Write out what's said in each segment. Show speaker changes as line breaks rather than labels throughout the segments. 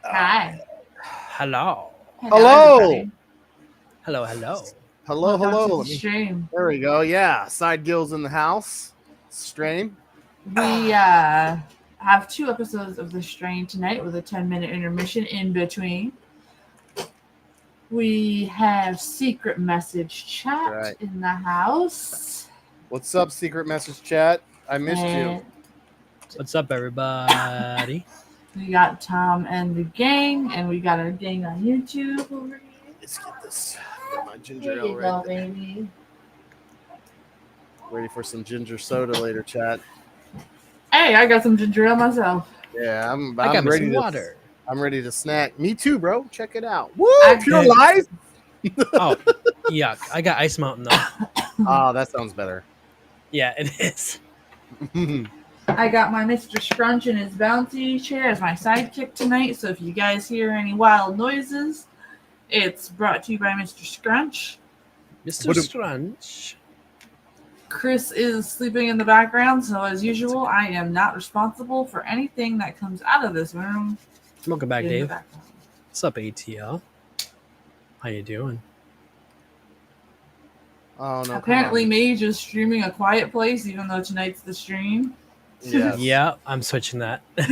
Hi.
Hello.
Hello.
Everybody.
Hello.
Welcome to
Hello.
the stream.
There we go. Yeah, side gills in the house. Stream.
We have two episodes of The Strain tonight with a 10-minute intermission in between. We have Secret Message Chat
Right.
in the house.
What's up, secret message chat? I missed you.
And
What's up, everybody?
we got Tom and the gang, and we got our gang on YouTube over here.
Let's get this. Get my ginger
There you
ale
go,
right there.
baby.
Ready for some ginger soda later, chat.
Hey, I got some ginger ale myself.
Yeah, I'm
I got me
ready
some
to.
water.
I'm ready to snack. Me too, bro. Check it out. Woo!
I-
Pure life.
Oh, yuck. I got Ice Mountain, though.
Oh, that sounds better.
Yeah, it is.
I got my Mr. Scrunch in his bouncy chair as my sidekick tonight, so if you guys hear any wild noises, it's brought to you by Mr. Scrunch.
Mr.
What a-
Scrunch.
Chris is sleeping in the background, so as usual, I am not responsible for anything that comes out of this room.
Welcome back,
in the
Dave.
background.
What's up, ATL? How you doing?
Oh no!
Apparently, Mage is streaming A Quiet Place, even though tonight's the stream.
Yes.
Yeah, I'm switching that.
Yeah,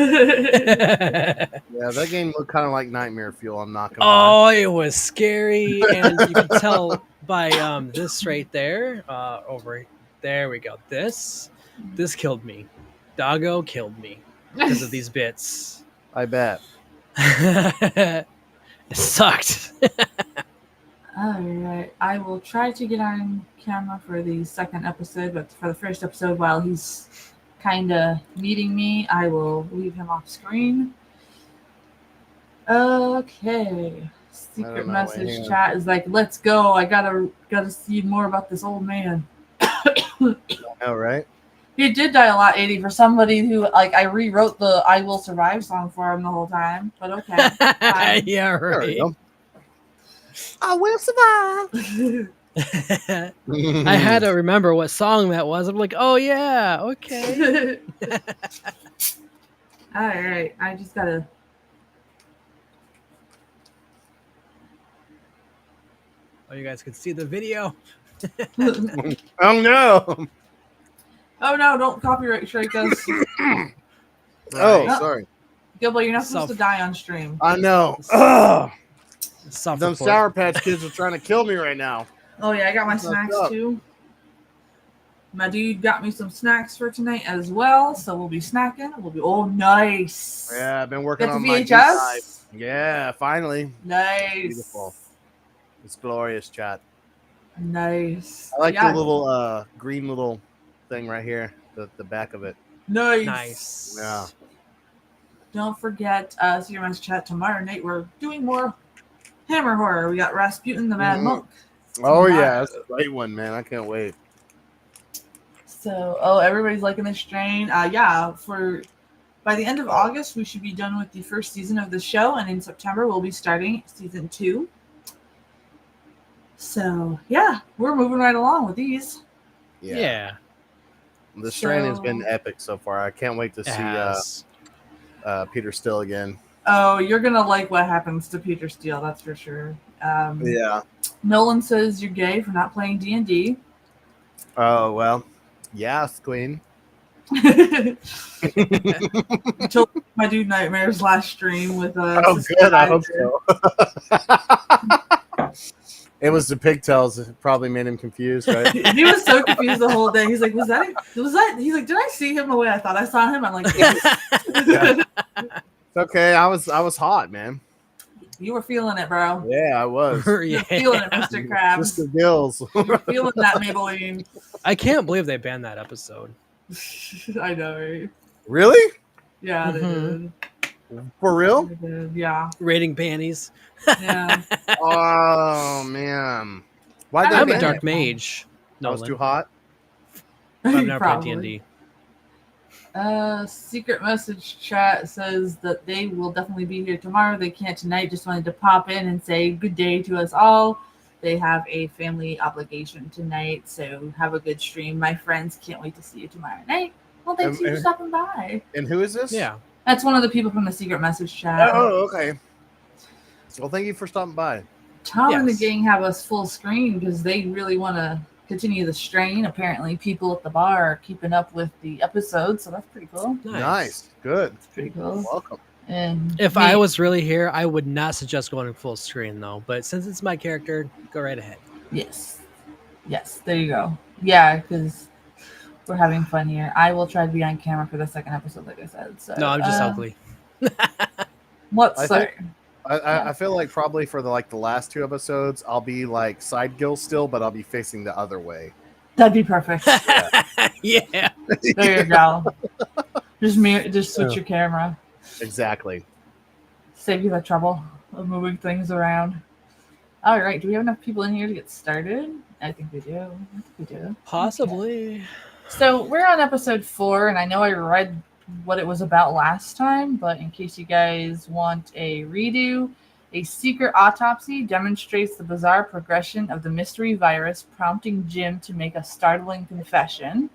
that game looked kind of like Nightmare Fuel. I'm not gonna lie.
Oh, it was scary, and you can tell by this right there. Over there we go. This killed me. Doggo killed me because of these bits.
I bet.
It sucked.
Alright, I will try to get on camera for the second episode, but for the first episode, while he's kind of meeting me, I will leave him off screen. Okay. Secret
know,
message
hang on.
chat is like, let's go. I gotta see more about this old man.
Oh, right.
He did die a lot, 80, for somebody who, like, I rewrote the I Will Survive song for him the whole time, but okay. Fine.
Yeah,
There we
right.
go. I will survive.
I had to remember what song that was. I'm like, oh yeah, okay.
Alright, I just gotta.
Oh, you guys can see the video.
Oh no!
Oh no, don't copyright strike us.
Oh,
Right.
sorry.
Gilbo, you're not supposed
Self-
to die on stream.
I know. Ugh. Them
Self-report.
Sour Patch Kids are trying to kill me right now.
Oh yeah, I got my
What's
snacks
up?
too. My dude got me some snacks for tonight as well, so we'll be snacking. We'll be nice.
Yeah, I've been working
Got
on
the
my deep dive.
VHS.
Yeah, finally.
Nice.
Beautiful. It's glorious, chat.
Nice.
I like
Yeah,
the little green little thing right here, the back of it.
nice.
Nice.
Yeah.
Don't forget, Secret Message Chat tomorrow night. We're doing more Hammer horror. We got Rasputin the Mad
Mhm.
Monk.
Oh
Tomorrow.
yeah, that's a great one, man. I can't wait.
So, everybody's liking this strain. Yeah, by the end of August, we should be done with the first season of the show, and in September, we'll be starting season 2. So, yeah, we're moving right along with these.
Yeah.
The strain has been
So-
epic so far. I can't wait to
It
see
has.
Peter Still again.
Oh, you're gonna like what happens to Peter Steele, that's for sure.
Yeah.
Nolan says you're gay for not playing D&D.
Oh well. Yes, Queen.
Until my dude Nightmares last stream with
Oh,
Sister
good. I hope
Tiger.
so. It was the pigtails that probably made him confused, right?
He was so confused the whole day. He's like, was that? He's like, did I see him the way I thought I saw him? I'm like, yes.
Yeah. It's okay. I was hot, man.
You were feeling it, bro.
Yeah, I was.
You're feeling it, Mr. Krabs.
Mr. Gills.
You're feeling that, Maybelline.
I can't believe they banned that episode.
I know, right?
Really?
Yeah, they
Mhm.
did.
For real?
They did. Yeah.
Rating panties.
Yeah.
Oh man. Why'd they
I'm
I'm a
ban
dark
it?
mage.
I was
Nolan.
too hot.
I've never played
Probably.
D&D.
Secret message chat says that they will definitely be here tomorrow. They can't tonight. Just wanted to pop in and say good day to us all. They have a family obligation tonight, so have a good stream. My friends can't wait to see you tomorrow night. Well, thanks for stopping by.
And who is this?
Yeah.
That's one of the people from the secret message chat.
Oh, okay. Well, thank you for stopping by.
Tom and the
Yes.
gang have us full screen because they really want to continue the strain. Apparently, people at the bar are keeping up with the episodes, so that's pretty cool.
Nice. Good.
It's pretty cool.
Welcome.
And
If I was really here, I would not suggest going full screen though. But since it's my character, go right ahead.
yes, there you go. Yeah, because we're having fun here. I will try to be on camera for the second episode, like I said. So
No, I'm just ugly.
What?
I
Sorry.
I feel like probably for the last 2 episodes, I'll be like side gill still, but I'll be facing the other way.
That'd be perfect.
Yeah.
There you go. Just switch your camera.
Exactly.
Save you the trouble of moving things around. All right. Do we have enough people in here to get started? I think we do.
Possibly.
So we're on episode 4, and I know I read what it was about last time, but in case you guys want a redo, a secret autopsy demonstrates the bizarre progression of the mystery virus, prompting Jim to make a startling confession.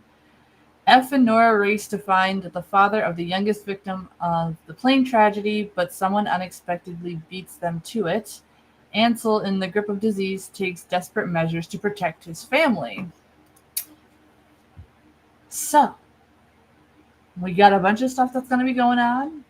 F and Nora race to find the father of the youngest victim of the plane tragedy, but someone unexpectedly beats them to it. Ansel, in the grip of disease, takes desperate measures to protect his family. So, we got a bunch of stuff that's going to be going on.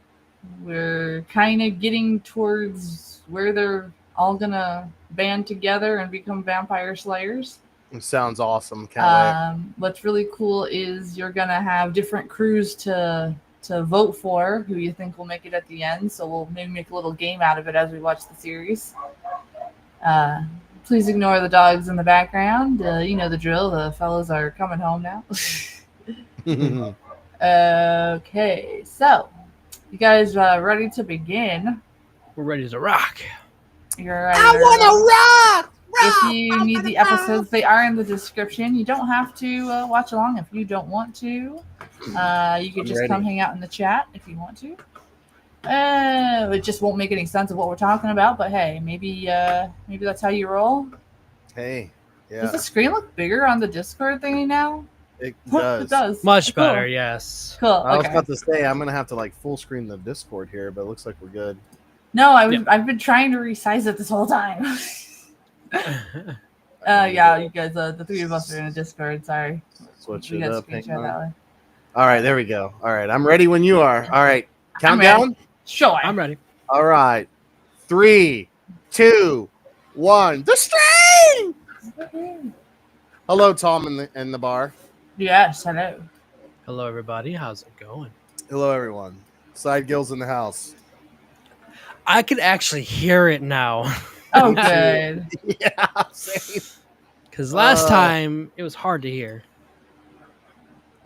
We're kind of getting towards where they're all going to band together and become vampire slayers.
It sounds awesome. Can't wait.
What's really cool is you're going to have different crews to vote for who you think will make it at the end. So we'll maybe make a little game out of it as we watch the series. Please ignore the dogs in the background. You know the drill. The fellas are coming home now. Okay, so you guys ready to begin?
We're ready to rock.
You're ready. I want to rock. If you need the episodes, they are in the description. You don't have to watch along if you don't want to. You could just come hang out in the chat if you want to. It just won't make any sense of what we're talking about, but hey, maybe that's how you roll.
Hey, yeah.
Does the screen look bigger on the Discord thingy now?
It does.
It does.
Much
Cool.
better, yes.
Cool.
I was
Okay.
about to say I'm gonna have to like full screen the Discord here, but it looks like we're good.
No, I've been trying to resize it this whole time. Yeah, you guys, the 3 of us are in a Discord. Sorry.
Switch
We
it
got
up.
screen
hang
share
on.
that way.
All right, there we go. All right, I'm ready when you are. All right,
I'm ready.
countdown.
Sure.
I'm ready.
All right, 3, 2, 1. The string. Hello, Tom in the bar.
Yes, hello.
Hello, everybody. How's it going?
Hello, everyone. Side gills in the house.
I could actually hear it now.
Oh,
Me too.
good.
Yeah, same.
Because last time it was hard to hear.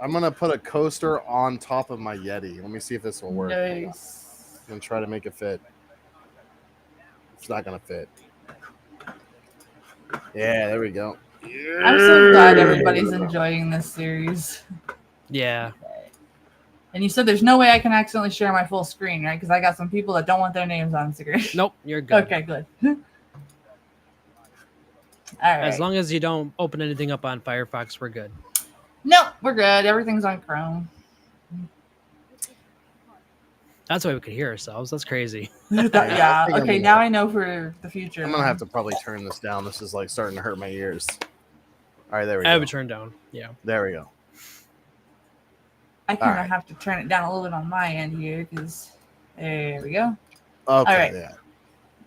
I'm gonna put a coaster on top of my Yeti. Let me see if this will work.
Nice.
I'm gonna try to make it fit. It's not gonna fit. Yeah, there we go.
I'm so glad everybody's enjoying this series.
Yeah.
And you said there's no way I can accidentally share my full screen, right? Because I got some people that don't want their names on the screen.
Nope, you're good.
Okay, good. All right.
As long as you don't open anything up on Firefox, we're good.
No, we're good. Everything's on Chrome.
That's why we could hear ourselves. That's crazy.
Yeah.
I think
Okay,
I'm
now I know for the future.
I'm gonna have to probably turn this down. This is like starting to hurt my ears. All right, there we
I have
go.
it turned down. Yeah.
There we go.
I kind of
Alright.
have to turn it down a little bit on my end here because there we go.
Okay.
right.
Yeah.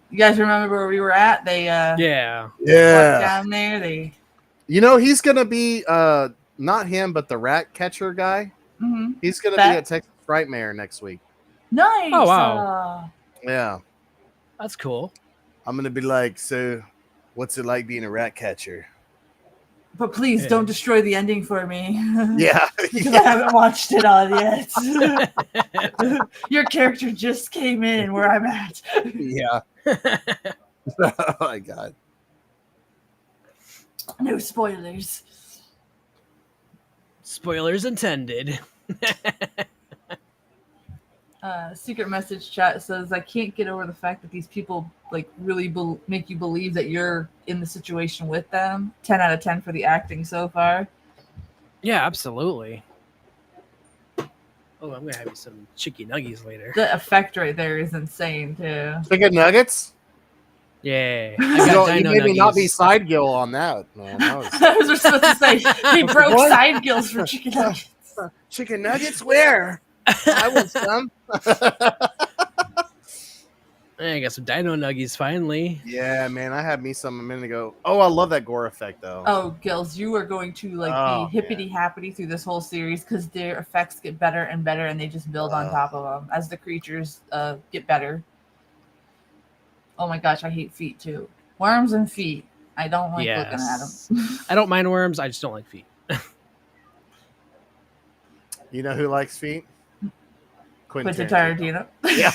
You guys remember where we were at? They
Yeah.
walked
Yeah.
down there. They
You know he's gonna be not him, but the rat catcher guy.
mhm.
He's gonna
That-
be at Texas Frightmare next week.
Nice.
Oh, wow.
Yeah.
That's cool.
I'm gonna be like, so, what's it like being a rat catcher?
But please
Yeah.
don't destroy the ending for me.
Yeah.
Because I haven't watched it all yet. Your character just came in where I'm at.
Yeah. Oh my god.
No spoilers.
Spoilers intended.
Secret message chat says, I can't get over the fact that these people like really make you believe that you're in the situation with them. 10 out of 10 for the acting so far.
Yeah, absolutely. Oh, I'm gonna have you some chicky nuggies later.
The effect right there is insane too.
Chicken nuggets.
Yeah,
You,
I got
you
dino
made me not be
nuggies.
side gill on that, man. That was
I was supposed to say he broke
What?
side gills for chicken nuggets.
chicken nuggets. Where? I want some.
I got some dino nuggies finally.
Yeah, man. I had me some a minute ago. Oh, I love that gore effect though.
Oh, Gills, you are going to like
Oh,
be hippity happity through this whole series because their effects get better and better, and they just build on top of them as the creatures get better. Oh my gosh, I hate feet too. Worms and feet. I don't like looking at
Yes.
them.
I don't mind worms. I just don't like feet.
You know who likes feet?
Quentin Tarantino.
Yeah.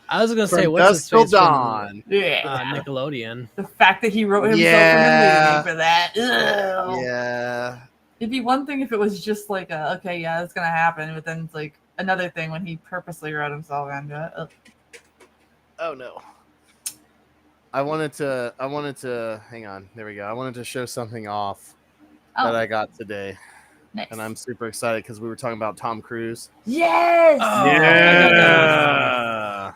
I was gonna say,
From
what's his
Dusk Till
face from
Dawn.
Yeah.
Nickelodeon?
The fact that he wrote himself
Yeah.
in the movie for that. Ugh.
Yeah.
It'd be one thing if it was just like, okay, yeah, it's gonna happen, but then it's like another thing when he purposely wrote himself into it. Ugh.
Oh no. I wanted to hang on. There we go. I wanted to show something off
Oh,
that I got today.
nice.
And I'm super excited because we were talking about Tom Cruise.
Yes.
Oh, I got that one.
Yeah.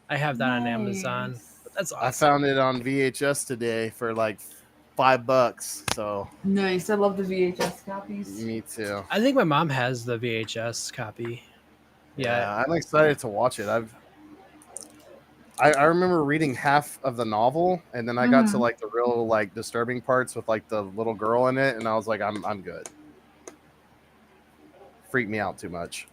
I have that on
Nice.
Amazon. That's awesome.
I found it on VHS today for like $5. So
Nice. I love the VHS copies.
me too.
I think my mom has the VHS copy. Yeah.
I'm excited to watch it. I remember reading half of the novel, and then I got to
Mhm.
like the real like disturbing parts with like the little girl in it, and I was like, I'm good. Freaked me out too much.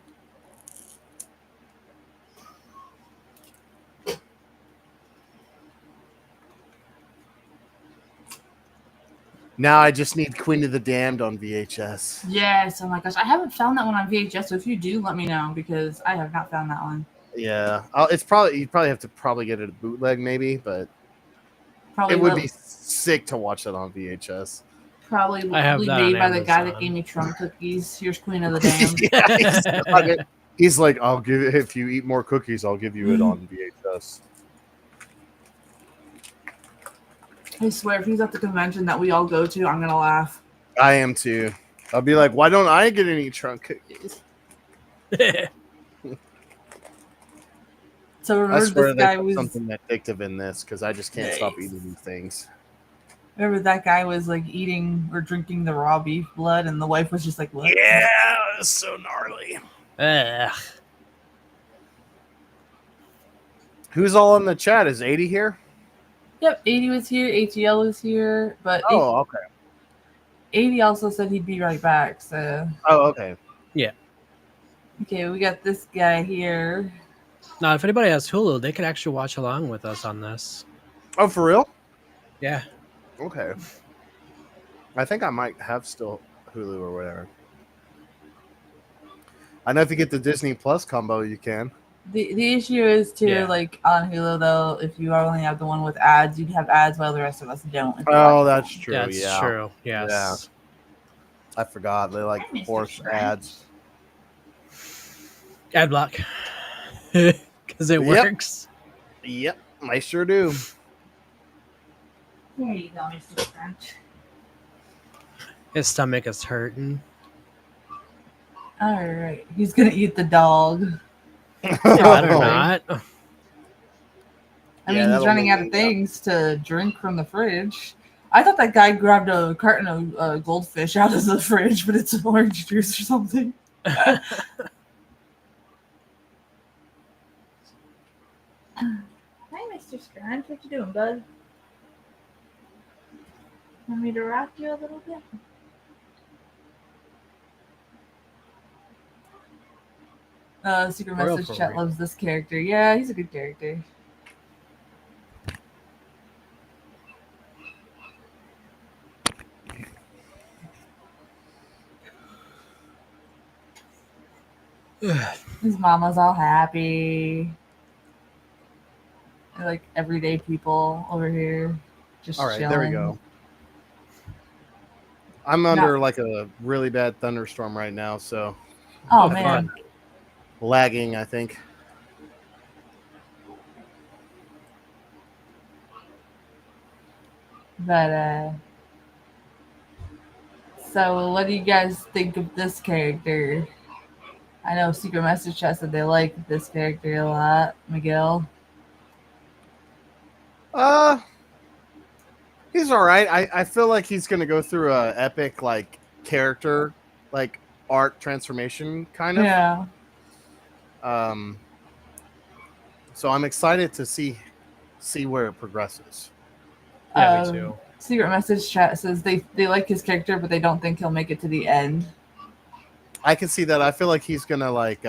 Now I just need Queen of the Damned on VHS.
Yes. Oh my gosh, I haven't found that one on VHS. So if you do, let me know because I have not found that one.
Yeah, you'd probably have to get it a bootleg maybe, but
Probably
it would be sick to watch that on VHS.
probably
I have that on
made by the guy that
Amazon.
gave me Trump cookies. Here's Queen of the Damned.
Yeah, he's like, I'll give it if you eat more cookies. I'll give you it on VHS.
I swear, if he's at the convention that we all go to, I'm gonna laugh.
I am too. I'll be like, why don't I get any Trump cookies?
So
I
remember
swear
this
they
guy
put
was
something addictive in this because I just can't stop eating these things.
remember that guy was like eating or drinking the raw beef blood, and the wife was just like, "What?"
Yeah, it's so gnarly.
Ugh.
Who's all in the chat? Is 80 here?
Yep, 80 was here, ATL was here, but
Oh, okay.
80 also said he'd be right back. So
Oh, okay.
okay, we got this guy here.
Now, if anybody has Hulu, they can actually watch along with us on this.
Oh, for real?
Yeah.
Okay. I think I might have still Hulu or whatever. I know if you get the Disney Plus combo, you can.
The issue is too,
Yeah.
like on Hulu though, if you only have the one with ads, you'd have ads while the rest of us don't.
Oh, that's true.
That's
yeah.
true. Yes.
I forgot. They like
Hi, Mr.
force
Scrunch.
ads.
Ad block. Because it
Yep.
works.
Yep, I sure do.
There you go, Mr. Scrunch.
His stomach is hurting.
All right, he's gonna eat the dog.
Better not.
I
Yeah,
mean, he's
that'll
running
make
out of
me
things to drink from the fridge. I thought that guy grabbed a carton of goldfish out of the fridge, but it's orange juice or something. Hi, Mr. Scrunch. What you doing, bud? Want me to rock you a little bit? Secret
Royal
message
for
chat
real.
loves this character. Yeah, he's a good character. His mama's all happy. They're like everyday people over here. Just
All right,
chilling.
there we go. I'm under like a really bad thunderstorm right now, so
Oh,
Oh,
man.
fun.
lagging, I think.
But So, what do you guys think of this character? I know Secret Message Chat said they like this character a lot. Miguel.
Uh, he's all right. I feel like he's gonna go through a epic like character like arc transformation kind of.
Yeah.
Um, so I'm excited to see where it progresses.
Yeah, me too.
Secret Message Chat says they like his character, but they don't think he'll make it to the end.
I can see that. I feel like he's gonna like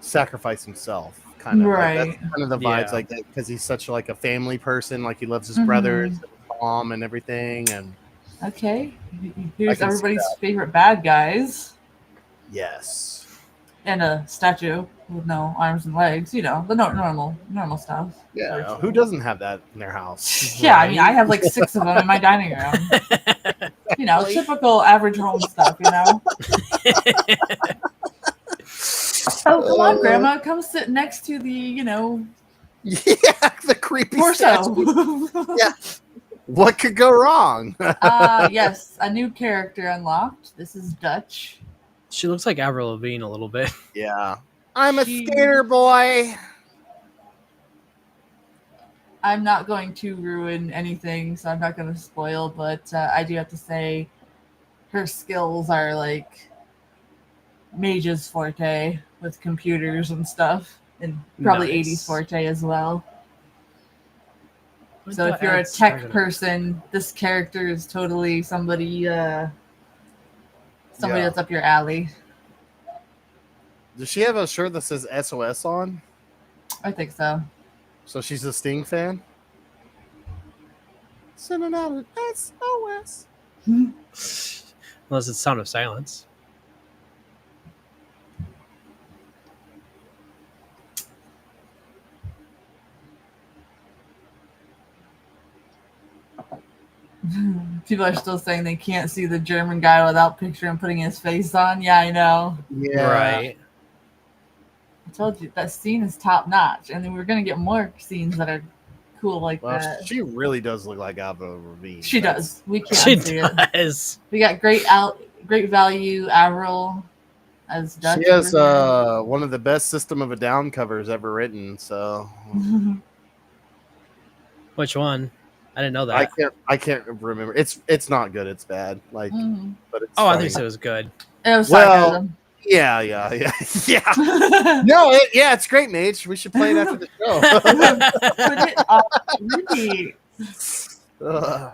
sacrifice himself, kind of. Like,
Right.
that's kind of the vibes,
Yeah.
like that, because he's such like a family person. Like he loves his
Mhm.
brothers, and his mom, and everything. And
Okay.
I
Here's
can see
everybody's favorite bad guys.
yes,
And a statue with no arms and legs. You know, the normal stuff.
yeah.
Virtual.
Who doesn't have that in their house?
Yeah, I mean, I have like 6 of them in my dining room. You know, typical average home stuff, you know? Oh, come on, Grandma. Come sit next to the,
Yeah, the creepy statue.
torso.
Yeah. What could go wrong?
Yes, a new character unlocked. This is Dutch.
She looks like Avril Lavigne a little bit.
Yeah, I'm a
She-
skater boy.
I'm not going to ruin anything, so I'm not going to spoil, but I do have to say her skills are like Mage's forte with computers and stuff, and probably
Nice.
80s forte as well.
What
So
the
if you're a
ads
tech
are gonna-
person, this character is totally somebody
Yeah.
that's up your alley.
Does she have a shirt that says SOS on?
I think so.
So she's a Sting fan? Sending out an SOS.
Unless it's Sound of Silence.
People are still saying they can't see the German guy without picture and putting his face on. Yeah, I know.
Yeah.
Right.
I told you that scene is top notch, and then we're gonna get more scenes that are cool like
Well,
that.
she really does look like Avril Lavigne.
She
That's-
does. We can't
She
see it.
does.
We got great value Avril as Dutch.
She has
over
one of the best System of a Down covers ever written. So
here.
Which one? I didn't know
I
that.
can't remember. It's not good. It's bad. Like,
Mhm.
but it's
Oh, I
funny.
think it was good.
It was
Well-
sarcasm.
Yeah. No, it's great, Mage. We should play it after the
Put it on repeat.
show. Ugh.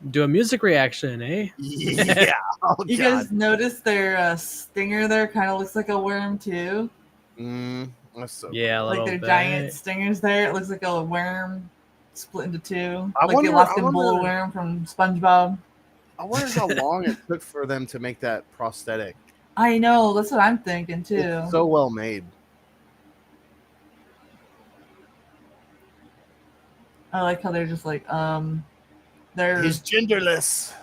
Do a music reaction, eh?
Yeah. Oh,
You
God.
guys notice their stinger there kind of looks like a worm too?
That's so
Yeah, a
Like
little
their
bit.
giant stingers there. It looks like a worm split into two.
I
Like
wonder-
the Alaskan
I wonder-
bull worm from SpongeBob.
I wonder how long it took for them to make that prosthetic.
I know, that's what I'm thinking too.
It's so well made.
I like how they're just like, they're
He's genderless.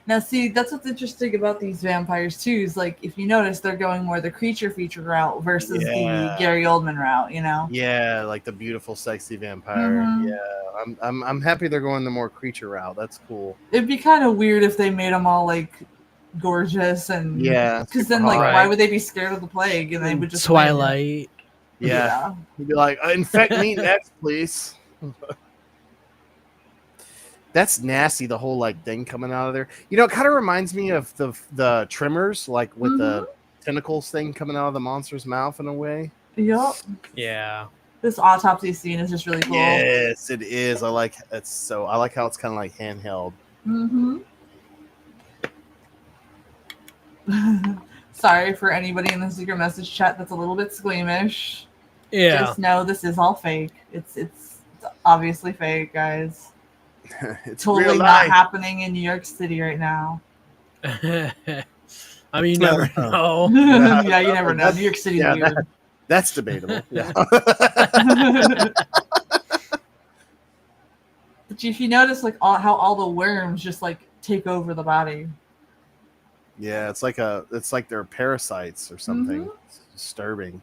now see that's what's interesting about these vampires too, is like if you notice they're going more the creature feature route versus
Yeah.
the Gary Oldman route, you know?
Yeah, like the beautiful, sexy vampire.
Mhm.
Yeah, I'm happy they're going the more creature route. That's cool.
It'd be kind of weird if they made them all like gorgeous and
Yeah,
because
super
then like
hot.
why would they be scared of the plague and they would just
Twilight.
Yeah, he'd be like, "Infect me next, please." That's nasty. The whole like thing coming out of there. You know, it kind of reminds me of the Tremors, like with the tentacles thing coming out of the monster's mouth in a way.
Yup.
Yeah.
This autopsy scene is just really cool.
Yes, it is. I like how it's kind of like handheld.
Mm-hmm. Sorry for anybody in the secret message chat that's a little bit squeamish.
Yeah.
Just know this is all fake. It's obviously fake, guys.
It's
Totally
real
not
life.
happening in New York City right now.
I mean, you never know.
Yeah, you never know. New York City's
Yeah,
weird.
That's debatable. Yeah.
But if you notice, like how all the worms just like take over the body.
Yeah, it's like they're parasites or something.
Mhm.
It's disturbing.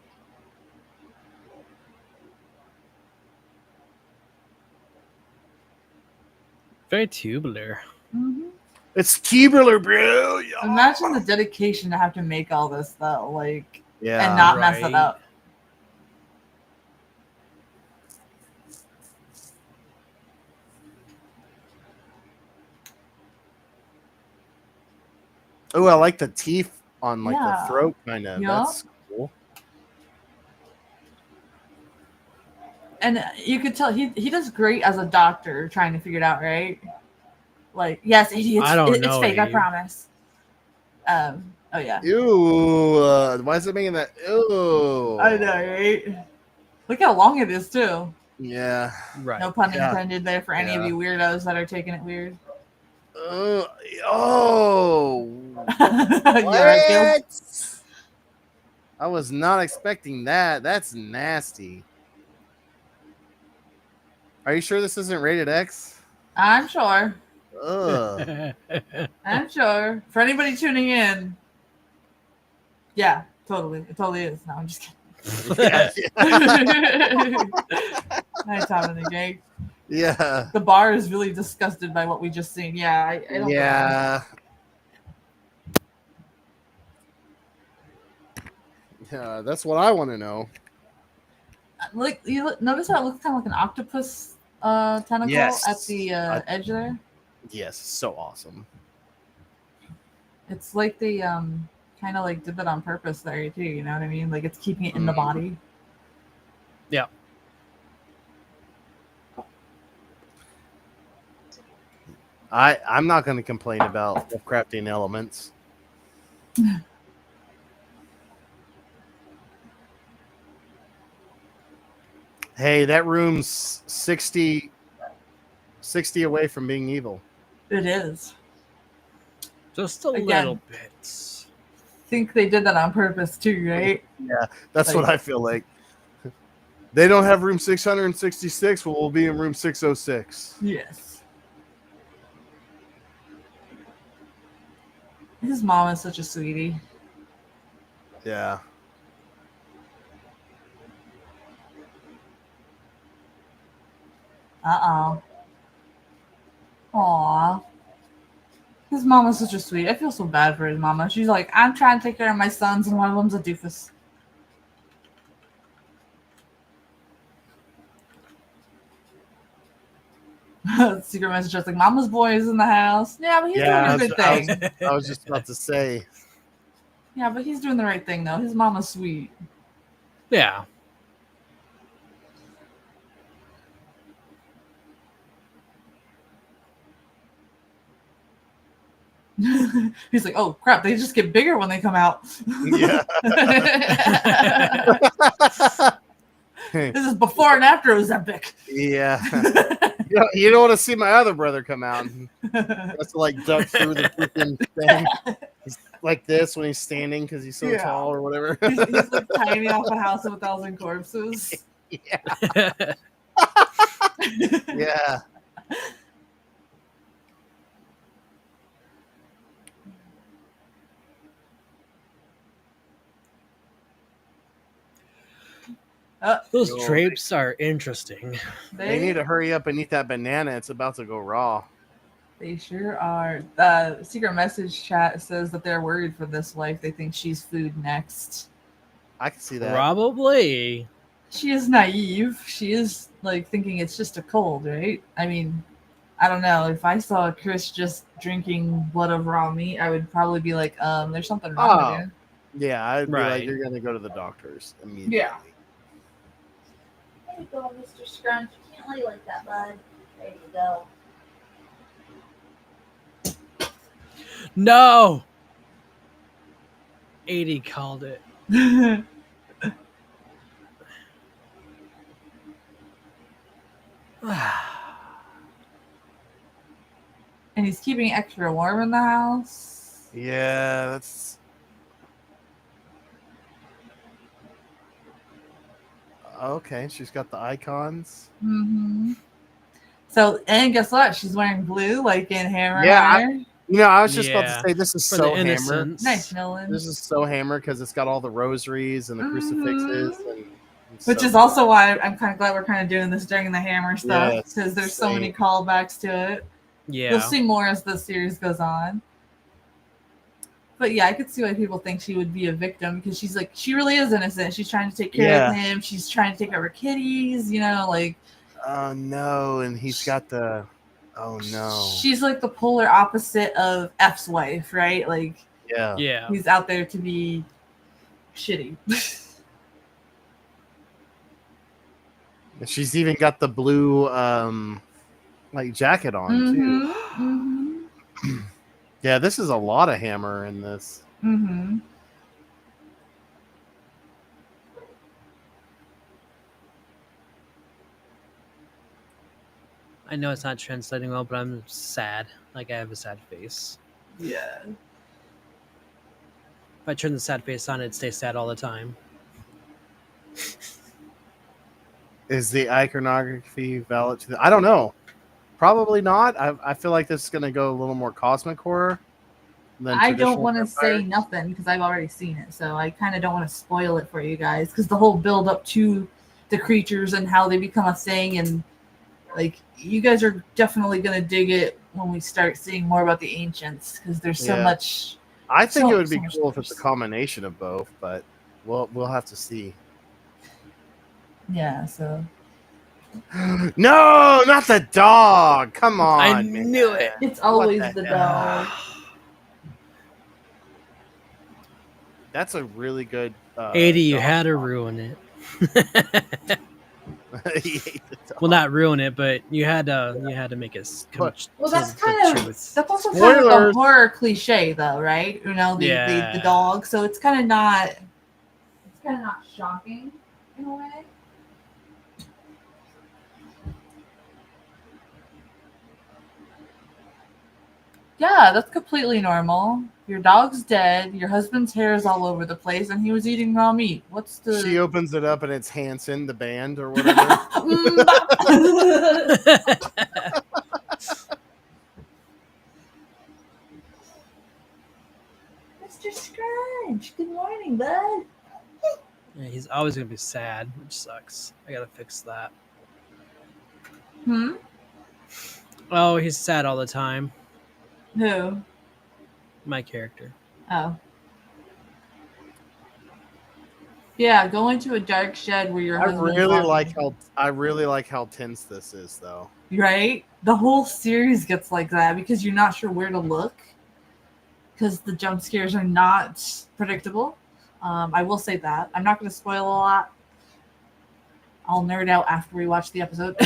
Very tubular.
Mhm.
It's Keebler, bro. Yeah.
Imagine the dedication to have to make all this though, like,
Yeah.
and not mess it
Right.
up.
Oh, I like the teeth on like
Yeah.
the throat, kind of.
Yeah.
That's cool.
And you could tell he does great as a doctor trying to figure it out, right? Like, yes, idiots.
I don't
It's
know,
fake, I
Eve.
promise. Oh yeah.
Ew. Why is it making that? Ew.
I know, right? Look how long it is too.
Yeah.
Right.
No pun
Yeah.
intended there for any of
Yeah.
you weirdos that are taking it weird.
Oh.
You alright, Gil?
What? I was not expecting that. That's nasty. Are you sure this isn't rated X?
I'm sure.
Ugh.
I'm sure. For anybody tuning in, yeah, totally. It totally is. No, I'm just kidding. Nice having a gig.
Yeah.
The bar is really disgusted by what we just seen. Yeah, I don't blame him.
Yeah. Yeah, that's what I want to know.
Like notice how it looks kind of like an octopus tentacle
Yes.
at the edge there.
Yes, so awesome.
It's like they kind of like did that on purpose there too. You know what I mean? Like it's keeping it in the body.
Yeah.
I'm not going to complain about crafting elements. Hey, that room's 60 away from being evil.
It is.
Just a
Again.
little bit.
Think they did that on purpose too, right?
Yeah, that's
Like-
what I feel like. They don't have room 666. Well, we'll be in room 606.
Yes. His mom is such a sweetie.
Yeah.
Uh-oh. Aw. His mama's such a sweet. I feel so bad for his mama. She's like, I'm trying to take care of my sons, and one of them's a doofus. Secret message just like, Mama's boy is in the house. Yeah, but he's doing a good thing.
I was just about to say.
Yeah, but he's doing the right thing, though. His mama's sweet.
Yeah.
He's like, oh crap, they just get bigger when they come out.
Yeah.
This is before and after Ozempic.
Yeah. You don't want to see my other brother come out. He has to like duck through the freaking thing. He's like this when he's standing because he's so
Yeah.
tall or whatever.
He's like tiny off a House of a Thousand Corpses.
Yeah. Yeah.
Those
Yo.
drapes are interesting.
They need to hurry up and eat that banana. It's about to go raw.
They sure are. Secret message chat says that they're worried for this wife. They think she's food next.
I can see that.
Probably.
She is naive. She is like thinking it's just a cold, right? I mean, I don't know. If I saw Chris just drinking blood of raw meat, I would probably be like, there's something wrong
Oh.
with you.
Yeah, I'd be
Right.
like, you're gonna go to the doctors immediately.
Yeah.
There you go, Mr. Scrunch. You can't lay like that, bud. There you go.
No. 80 called it.
And he's keeping extra warm in the house.
Yeah, that's. Okay, she's got the icons.
Mm-hmm. So, and guess what? She's wearing blue, like in Hammer.
Yeah,
Hammer.
You know, I was just about
Yeah,
to say this is
For
so
the
hammer.
innocence.
Nice, Nolan.
This is so hammer because it's got all the rosaries and the crucifixes, and
Which
so-
is also why I'm kind of glad we're kind of doing this during the Hammer stuff,
Yes,
because there's so
same.
many callbacks to it.
Yeah.
You'll see more as the series goes on. But yeah, I could see why people think she would be a victim because she's like, she really is innocent. She's trying to take care of him. She's trying to take care of her kitties, like.
Oh no, and he's got the. Oh no.
She's like the polar opposite of F's wife, right? Like,
Yeah.
Yeah.
he's out there to be shitty.
She's even got the blue like jacket on too.
Mm-hmm.
Yeah, this is a lot of Hammer in this.
Mm-hmm.
I know it's not translating well, but I'm sad. Like I have a sad face.
Yeah.
If I turn the sad face on, it'd stay sad all the time.
Is the iconography valid to the? I don't know. Probably not. I feel like this is going to go a little more cosmic horror. Than
I don't
traditional
want to
vampire.
say nothing because I've already seen it, so I kind of don't want to spoil it for you guys because the whole build up to the creatures and how they become a thing, and like you guys are definitely gonna dig it when we start seeing more about the ancients because there's so
Yeah.
much.
I think
So-
it would be
so much
cool if it's a
diverse.
combination of both, but we'll have to see.
Yeah, so
No, not the dog. Come on.
I
man.
knew it.
it's always
the
the
hell?
dog.
That's a really good.
80, you
dog
had to
song.
ruin it.
He ate the dog.
Well, not ruin it, but you had to make it come
But-
Well,
to
that's
the
kind of
truth.
that's also kind of a
Spoilers.
horror cliche, though, right? The
Yeah.
dog. So it's kind of not. It's kind of not shocking in a way. Yeah, that's completely normal. Your dog's dead. Your husband's hair is all over the place, and he was eating raw meat. What's the?
She opens it up and it's Hanson, the band or whatever.
Mr. Scrunch, good morning, bud.
Yeah, he's always gonna be sad, which sucks. I gotta fix that.
Hmm.
Oh, he's sad all the time.
Who?
My character.
Oh. Yeah, go into a dark shed where your
I
husband's
really
walking.
like how tense this is though.
Right? The whole series gets like that because you're not sure where to look because the jump scares are not predictable. I will say that. I'm not going to spoil a lot. I'll nerd out after we watch the episode.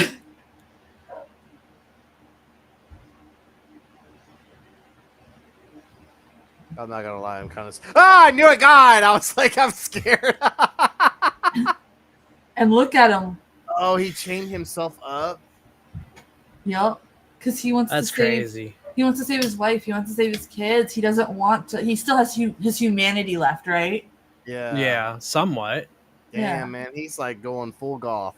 I'm not gonna lie, I'm kind of. I knew it, God! I was like, I'm scared.
And look at him.
Oh, he chained himself up.
Yep. Because he wants
That's
to save.
crazy.
He wants to save his wife. He wants to save his kids. He doesn't want to. He still has his humanity left, right?
Yeah.
Yeah, somewhat.
Damn,
Yeah.
man, he's like going full goth.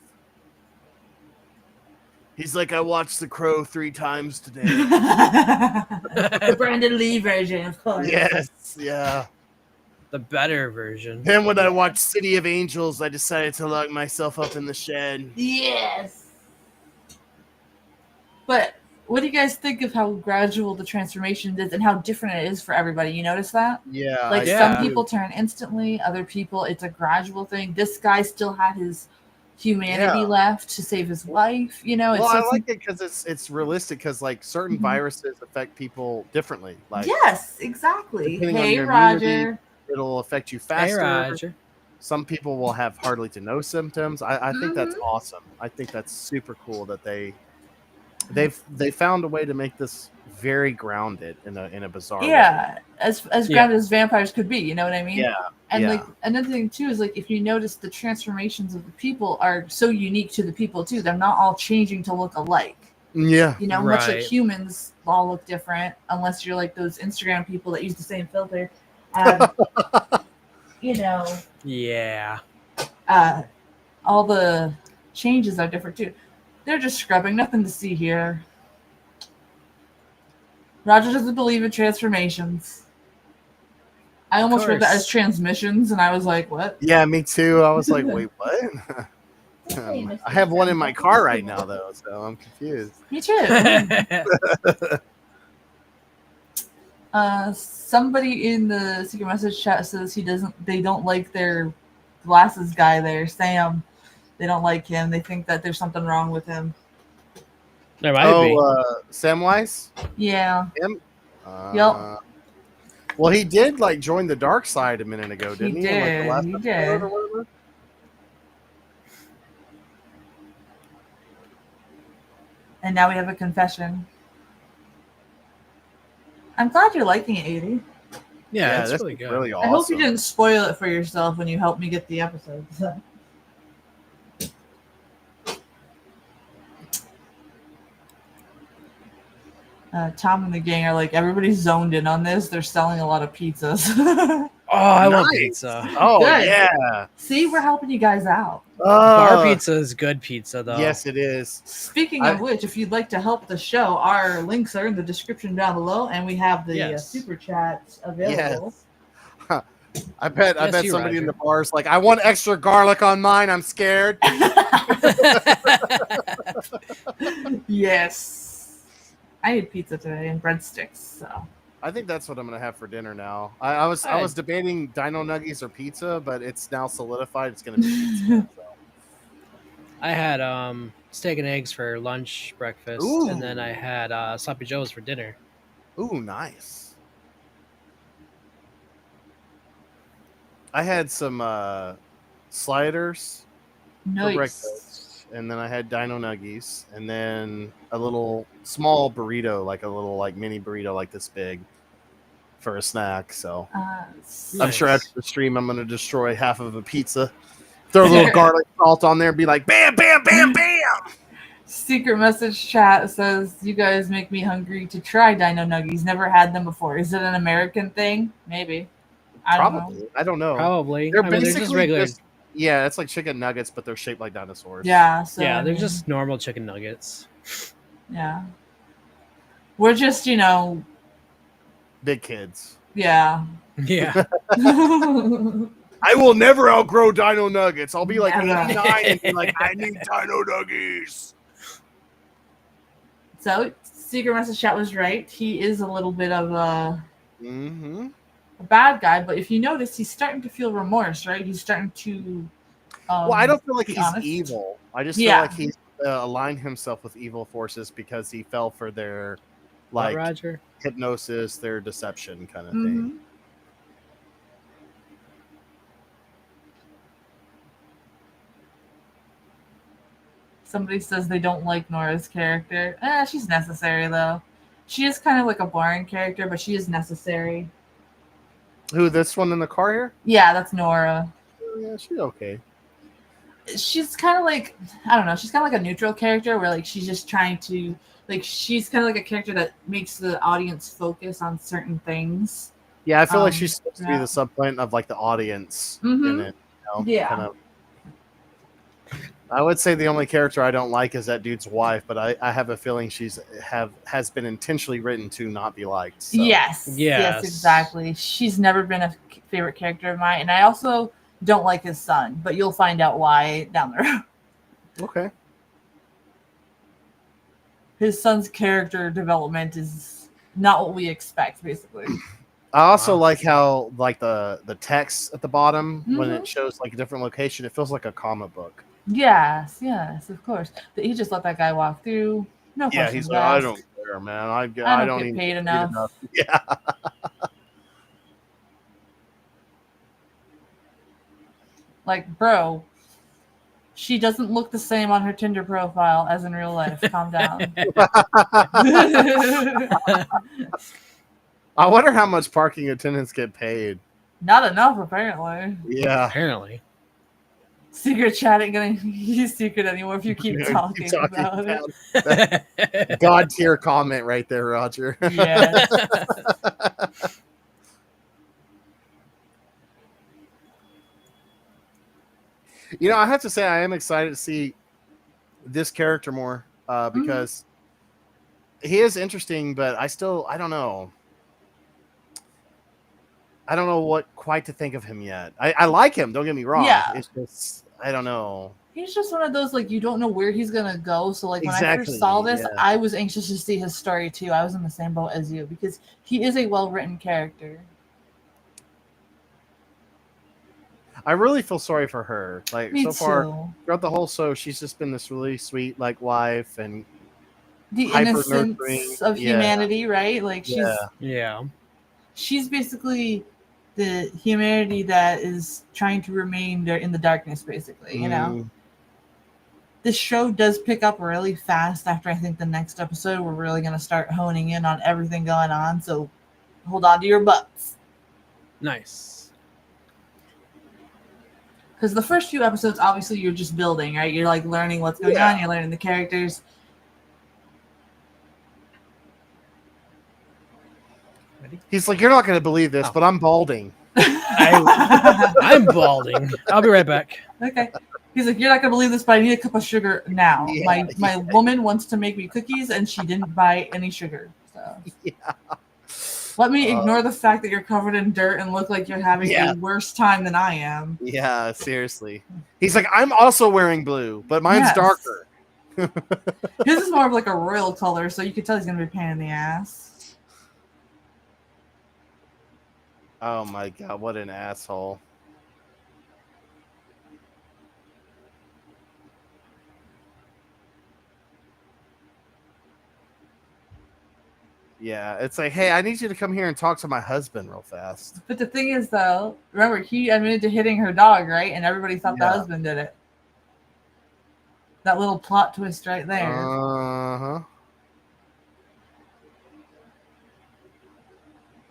He's like, I watched The Crow 3 times today.
The Brandon Lee version, of course.
Yes, yeah.
The better version.
Then when I watched City of Angels, I decided to lock myself up in the shed.
Yes. But what do you guys think of how gradual the transformation is and how different it is for everybody? You notice that?
Yeah.
Like
Yeah.
some people turn instantly, other people it's a gradual thing. This guy still had his humanity
Yeah.
left to save his wife. It's
Well, I
so-
like it because it's realistic because like certain
Mhm.
viruses affect people differently. Like
yes, exactly.
depending on
Hey,
your
Roger.
immunity, it'll affect you
Hey,
faster.
Roger.
Some people will have hardly to no symptoms. I think that's
Mhm.
awesome. I think that's super cool that they found a way to make this very grounded in a bizarre way.
Yeah, as
Yeah.
grounded as vampires could be. You know what I mean?
Yeah.
And
yeah.
like another thing too is like if you notice the transformations of the people are so unique to the people too. They're not all changing to look alike.
Yeah.
You know, much like
Right.
humans all look different, unless you're like those Instagram people that use the same filter. You know,
Yeah.
all the changes are different too. They're just scrubbing, nothing to see here. Roger doesn't believe in transformations. I almost read that
course.
as transmissions, and I was like, what?
Yeah, me too. I was like, wait, what? I have one in my car right now, though, so I'm confused.
Me too. Somebody in the secret message chat says they don't like their glasses guy there, Sam. They don't like him. They think that there's something wrong with him.
There might be.
Samwise?
Yeah.
Him?
Yep.
Well, he did like join the dark side a minute ago, didn't he? In, like, the last
He
episode
did.
or whatever?
And now we have a confession. I'm glad you're liking it, 80.
Yeah, it's
this
really
is
good.
really awesome.
I hope you didn't spoil it for yourself when you helped me get the episodes. Tom and the gang are like, everybody's zoned in on this. They're selling a lot of pizzas.
Oh, I want
Nice.
pizza.
Oh,
Good.
yeah.
See, we're helping you guys out.
Bar pizza is good pizza, though.
Yes, it is.
Speaking of which, if you'd like to help the show, our links are in the description down below, and we have the
Yes.
super chats available.
I bet
Yes, you,
somebody in
Roger.
the bar's like, I want extra garlic on mine. I'm scared.
Yes. I ate pizza today and breadsticks, so.
I think that's what I'm gonna have for dinner now. I was debating Dino Nuggies or pizza, but it's now solidified. It's gonna be pizza. So.
I had steak and eggs for lunch, breakfast,
Ooh.
and then I had sloppy joes for dinner.
Ooh, nice. I had some sliders for
Nice.
breakfast, and then I had Dino Nuggies, and then a little small burrito, like a little like mini burrito, like this big, for a snack. So I'm sure
Nice.
after the stream, I'm gonna destroy half of a pizza, throw a little garlic salt on there, and be like, bam, bam, bam, bam.
Secret message chat says, you guys make me hungry to try Dino Nuggies. Never had them before. Is it an American thing? Maybe. I don't know.
Probably. I don't know.
Probably.
They're
I mean,
basically
they're just regular.
yeah, it's like chicken nuggets, but they're shaped like dinosaurs.
Yeah. So
Yeah,
I
they're
mean,
just normal chicken nuggets.
Yeah. We're just,
Big kids.
yeah.
Yeah.
I will never outgrow Dino Nuggets. I'll be like
Never.
89 and be like, I need Dino Nuggies.
So secret message chat was right. He is a little bit of a
Mm-hmm.
bad guy, but if you notice, he's starting to feel remorse, right? He's starting to.
Well, I don't feel like
be
he's
honest.
evil. I just
Yeah.
feel like he's aligned himself with evil forces because he fell for their like
Roger.
hypnosis, their deception kind of
Mhm.
thing.
Somebody says they don't like Nora's character. She's necessary though. She is kind of like a boring character, but she is necessary.
Who, this one in the car here?
Yeah, that's Nora.
Oh, yeah, she's okay.
She's kind of like, I don't know, she's kind of like a neutral character where like she's just trying to, like, she's kind of like a character that makes the audience focus on certain things.
Yeah, I feel like she's supposed to be
yeah.
the subpoint of like the audience in
Mhm.
it. You know,
Yeah.
kind of. I would say the only character I don't like is that dude's wife, but I have a feeling has been intentionally written to not be liked. So.
Yes,
Yes.
exactly. She's never been a favorite character of mine, and I also don't like his son, but you'll find out why down the road.
Okay.
His son's character development is not what we expect, basically.
I also
Wow.
like how like the text at the bottom when
Mhm.
it shows like a different location, it feels like a comic book.
Yes, of course. He just let that guy walk through. No
Yeah,
questions
he's like, I
asked.
don't care, man. I
don't
don't
get
even
paid
get
enough.
Yeah.
Like, bro, she doesn't look the same on her Tinder profile as in real life. Calm down.
I wonder how much parking attendants get paid.
Not enough, apparently.
Yeah.
Apparently.
Secret chat ain't gonna use secret anymore if you keep talking about it.
God tier comment right there, Roger.
Yeah.
You know, I have to say I am excited to see this character more because he is interesting, but I don't know. I don't know what quite to think of him yet. I like him, don't get me wrong.
Yeah.
It's just I don't know.
He's just one of those, like, you don't know where he's gonna go. So, like, when I
Exactly,
first saw this,
yeah.
I was anxious to see his story too. I was in the same boat as you because he is a well-written character.
I really feel sorry for her. Like
Me
so far
too.
throughout the whole show, she's just been this really sweet like wife and
The
hyper
innocence
nurturing.
of
Yeah.
humanity, right? Like,
Yeah.
she's basically the humanity that is trying to remain there in the darkness, basically. You know, this show does pick up really fast after I think the next episode. We're really going to start honing in on everything going on. So hold on to your butts.
Nice.
Because the first few episodes, obviously, you're just building, right? You're like learning what's going on. You're learning the characters.
Ready?
He's like, you're not going to believe this, but I'm balding.
I'm balding. I'll be right back.
Okay. He's like, you're not gonna believe this, but I need a cup of sugar now.
Yeah,
my woman wants to make me cookies, and she didn't buy any sugar. So let me ignore the fact that you're covered in dirt and look like you're having a worse time than I am.
Yeah, seriously. He's like, I'm also wearing blue, but mine's darker.
His is more of like a royal color, so you can tell he's gonna be a pain in the ass.
Oh my god, what an asshole. Yeah, it's like, hey, I need you to come here and talk to my husband real fast.
But the thing is, though, remember, he admitted to hitting her dog, right? And everybody thought the husband did it. That little plot twist right there.
Uh-huh.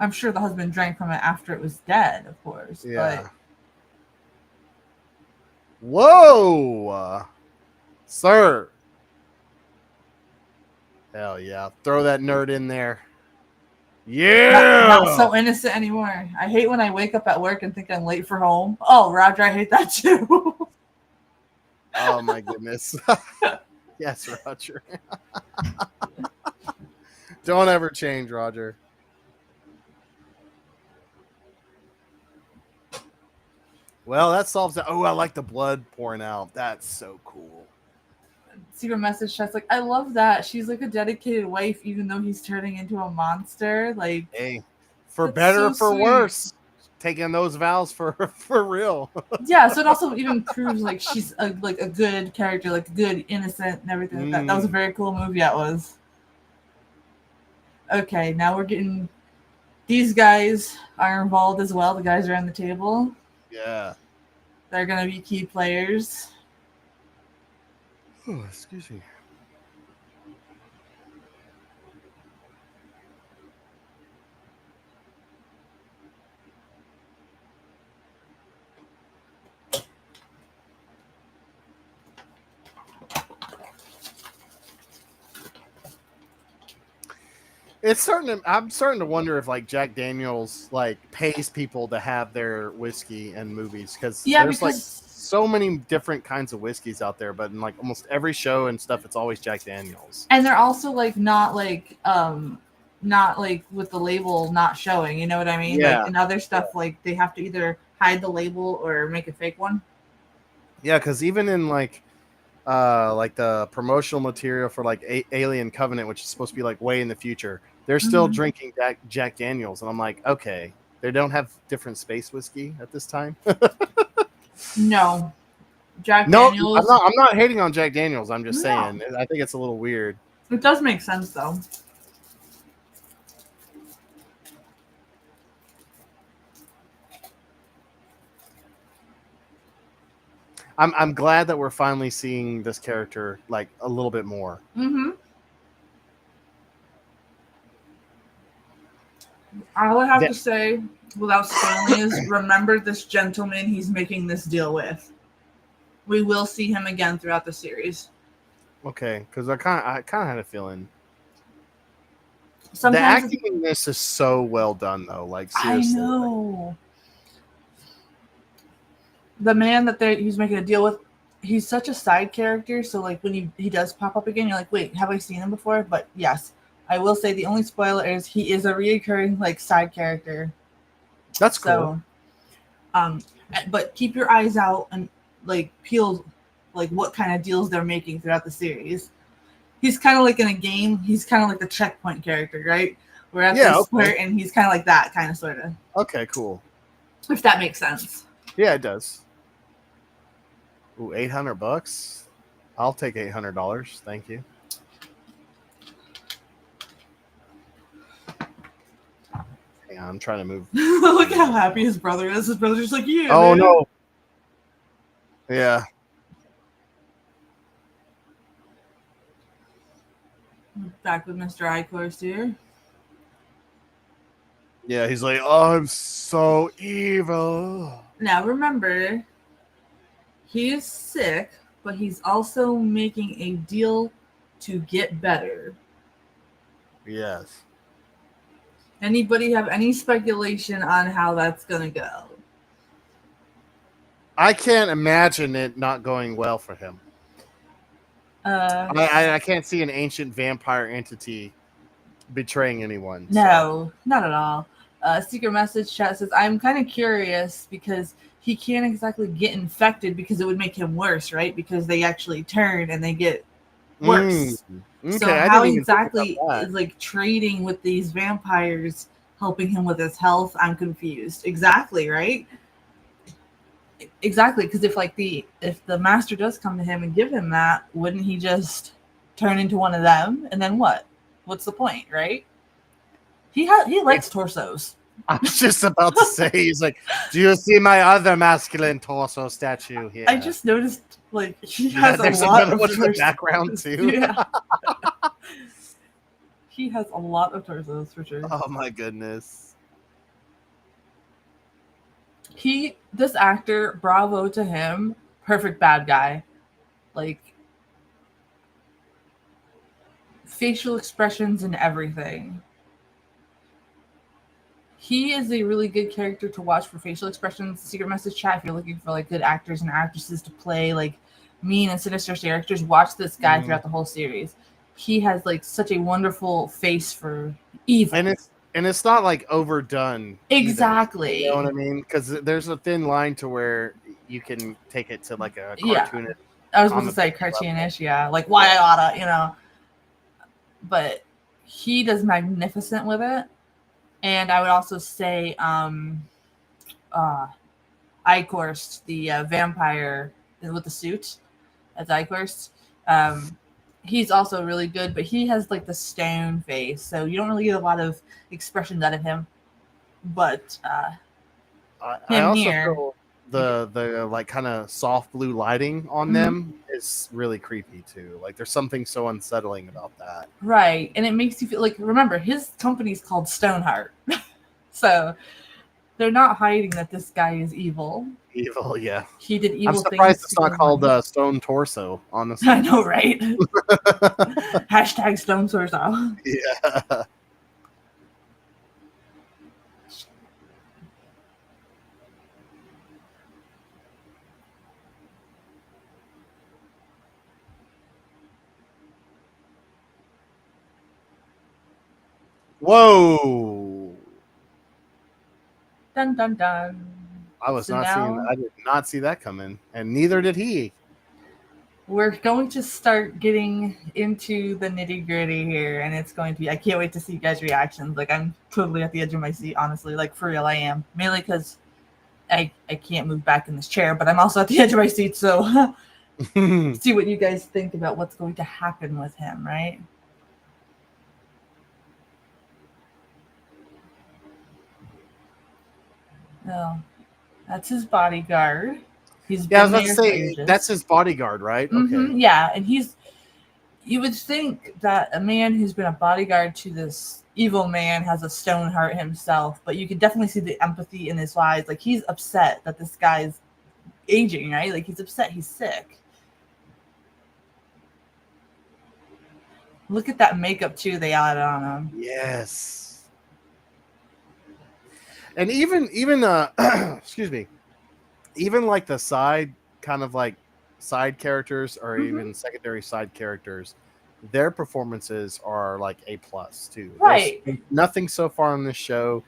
I'm sure the husband drank from it after it was dead, of course.
Yeah.
But
whoa! Sir. Hell yeah. Throw that nerd in there. Yeah!
Not so innocent anymore. I hate when I wake up at work and think I'm late for home. Oh, Roger, I hate that too.
Oh my goodness. Yes, Roger. Don't ever change, Roger. Well, that solves it. Oh, I like the blood pouring out. That's so cool.
Secret message chat's like, I love that. She's like a dedicated wife, even though he's turning into a monster. Like,
hey, for
that's
better,
so
for
sweet.
worse, taking those vows for real.
Yeah, so it also even proves like she's a good character, like good, innocent, and everything like that. That was a very cool movie. That was. Okay, now we're getting. These guys are involved as well. The guys around the table.
Yeah.
They're gonna be key players.
Oh, excuse me. I'm starting to wonder if like Jack Daniels like pays people to have their whiskey in movies because there's like so many different kinds of whiskeys out there, but in like almost every show and stuff, it's always Jack Daniels.
And they're also like not like with the label not showing, you know what I mean?
Yeah.
Like in other stuff, like they have to either hide the label or make a fake one.
Yeah, because even in like the promotional material for like Alien Covenant, which is supposed to be like way in the future, they're still drinking Jack Daniels, and I'm like, okay, they don't have different space whiskey at this time.
No, Daniels.
I'm not hating on Jack Daniels. I'm just saying, I think it's a little weird.
It does make sense though.
I'm glad that we're finally seeing this character like a little bit more.
Mm-hmm. All I have to say, without spoiling, is remember this gentleman he's making this deal with. We will see him again throughout the series.
Okay, because I kind of had a feeling.
Sometimes
the acting in this is so well done, though. Like seriously,
I know. The man that he's making a deal with, he's such a side character. So like when he does pop up again, you're like, wait, have I seen him before? But yes, I will say the only spoiler is he is a reoccurring like side character.
That's cool.
So, but keep your eyes out and like peel like what kind of deals they're making throughout the series. He's kind of like in a game. He's kind of like the checkpoint character, right? We're at
Yeah,
this
okay.
part, and he's kind of like that, kind of, sort of.
Okay, cool.
If that makes sense.
Yeah, it does. Ooh, $800. I'll take $800. Thank you. Hang on, I'm trying to move.
Look how happy his brother is. His brother's just like, yeah.
Oh
man.
no. Yeah.
Back with Mr. Icorst here.
Yeah, he's like, oh, I'm so evil.
Now remember, he is sick, but he's also making a deal to get better.
Yes.
Anybody have any speculation on how that's gonna go?
I can't imagine it not going well for him. I can't see an ancient vampire entity betraying anyone.
No, not at all. Secret message chat says, I'm kind of curious because he can't exactly get infected because it would make him worse, right? Because they actually turn and they get worse.
Okay,
So
I
how
didn't even think
exactly
about that.
is like trading with these vampires helping him with his health? I'm confused. Exactly, right? Exactly, because if the master does come to him and give him that, wouldn't he just turn into one of them? And then what? What's the point, right? He likes torsos.
I was just about to say, he's like, do you see my other masculine torso statue here?
I just noticed like he
Yeah,
has
there's
a lot
another
of
one in the
torsos.
background too.
Yeah. He has a lot of torsos for sure.
Oh my goodness.
This actor, bravo to him, perfect bad guy. Like facial expressions and everything. He is a really good character to watch for facial expressions. Secret message chat, if you're looking for like good actors and actresses to play like mean and sinister characters, watch this guy throughout the whole series. He has like such a wonderful face for evil.
And it's not like overdone.
Exactly.
Either, you know what I mean? Because there's a thin line to where you can take it to like a cartoon.
I was about to say cartoonish, yeah. Like why I oughta, you know. But he does magnificent with it. And I would also say Icorst, the vampire with the suit as Icorst. He's also really good, but he has like the stone face, so you don't really get a lot of expression out of him. But
I also feel the like kind of soft blue lighting on them is really creepy too. Like there's something so unsettling about that.
Right, and it makes you feel like, remember, his company's called Stoneheart, so they're not hiding that this guy is evil.
Evil, yeah.
He did evil
things. I'm surprised it's not called Stone Torso, honestly.
I know, right? Hashtag Stone Torso.
Yeah. Whoa.
Dun dun dun.
I did not see that coming, and neither did he.
We're going to start getting into the nitty-gritty here, and it's going to be, I can't wait to see you guys' reactions. Like, I'm totally at the edge of my seat, honestly. Like, for real, I am. Mainly because I can't move back in this chair, but I'm also at the edge of my seat, so see what you guys think about what's going to happen with him, right? No, that's his bodyguard.
I was about to say, that's his bodyguard, right? Okay.
Yeah, and you would think that a man who's been a bodyguard to this evil man has a stone heart himself, but you could definitely see the empathy in his eyes. Like, he's upset that this guy's aging, right? Like, he's upset he's sick. Look at that makeup, too, they added on him.
Yes. And even excuse me, even like the side characters or even secondary side characters, their performances are like A+ too.
Right.
There's nothing so far on this show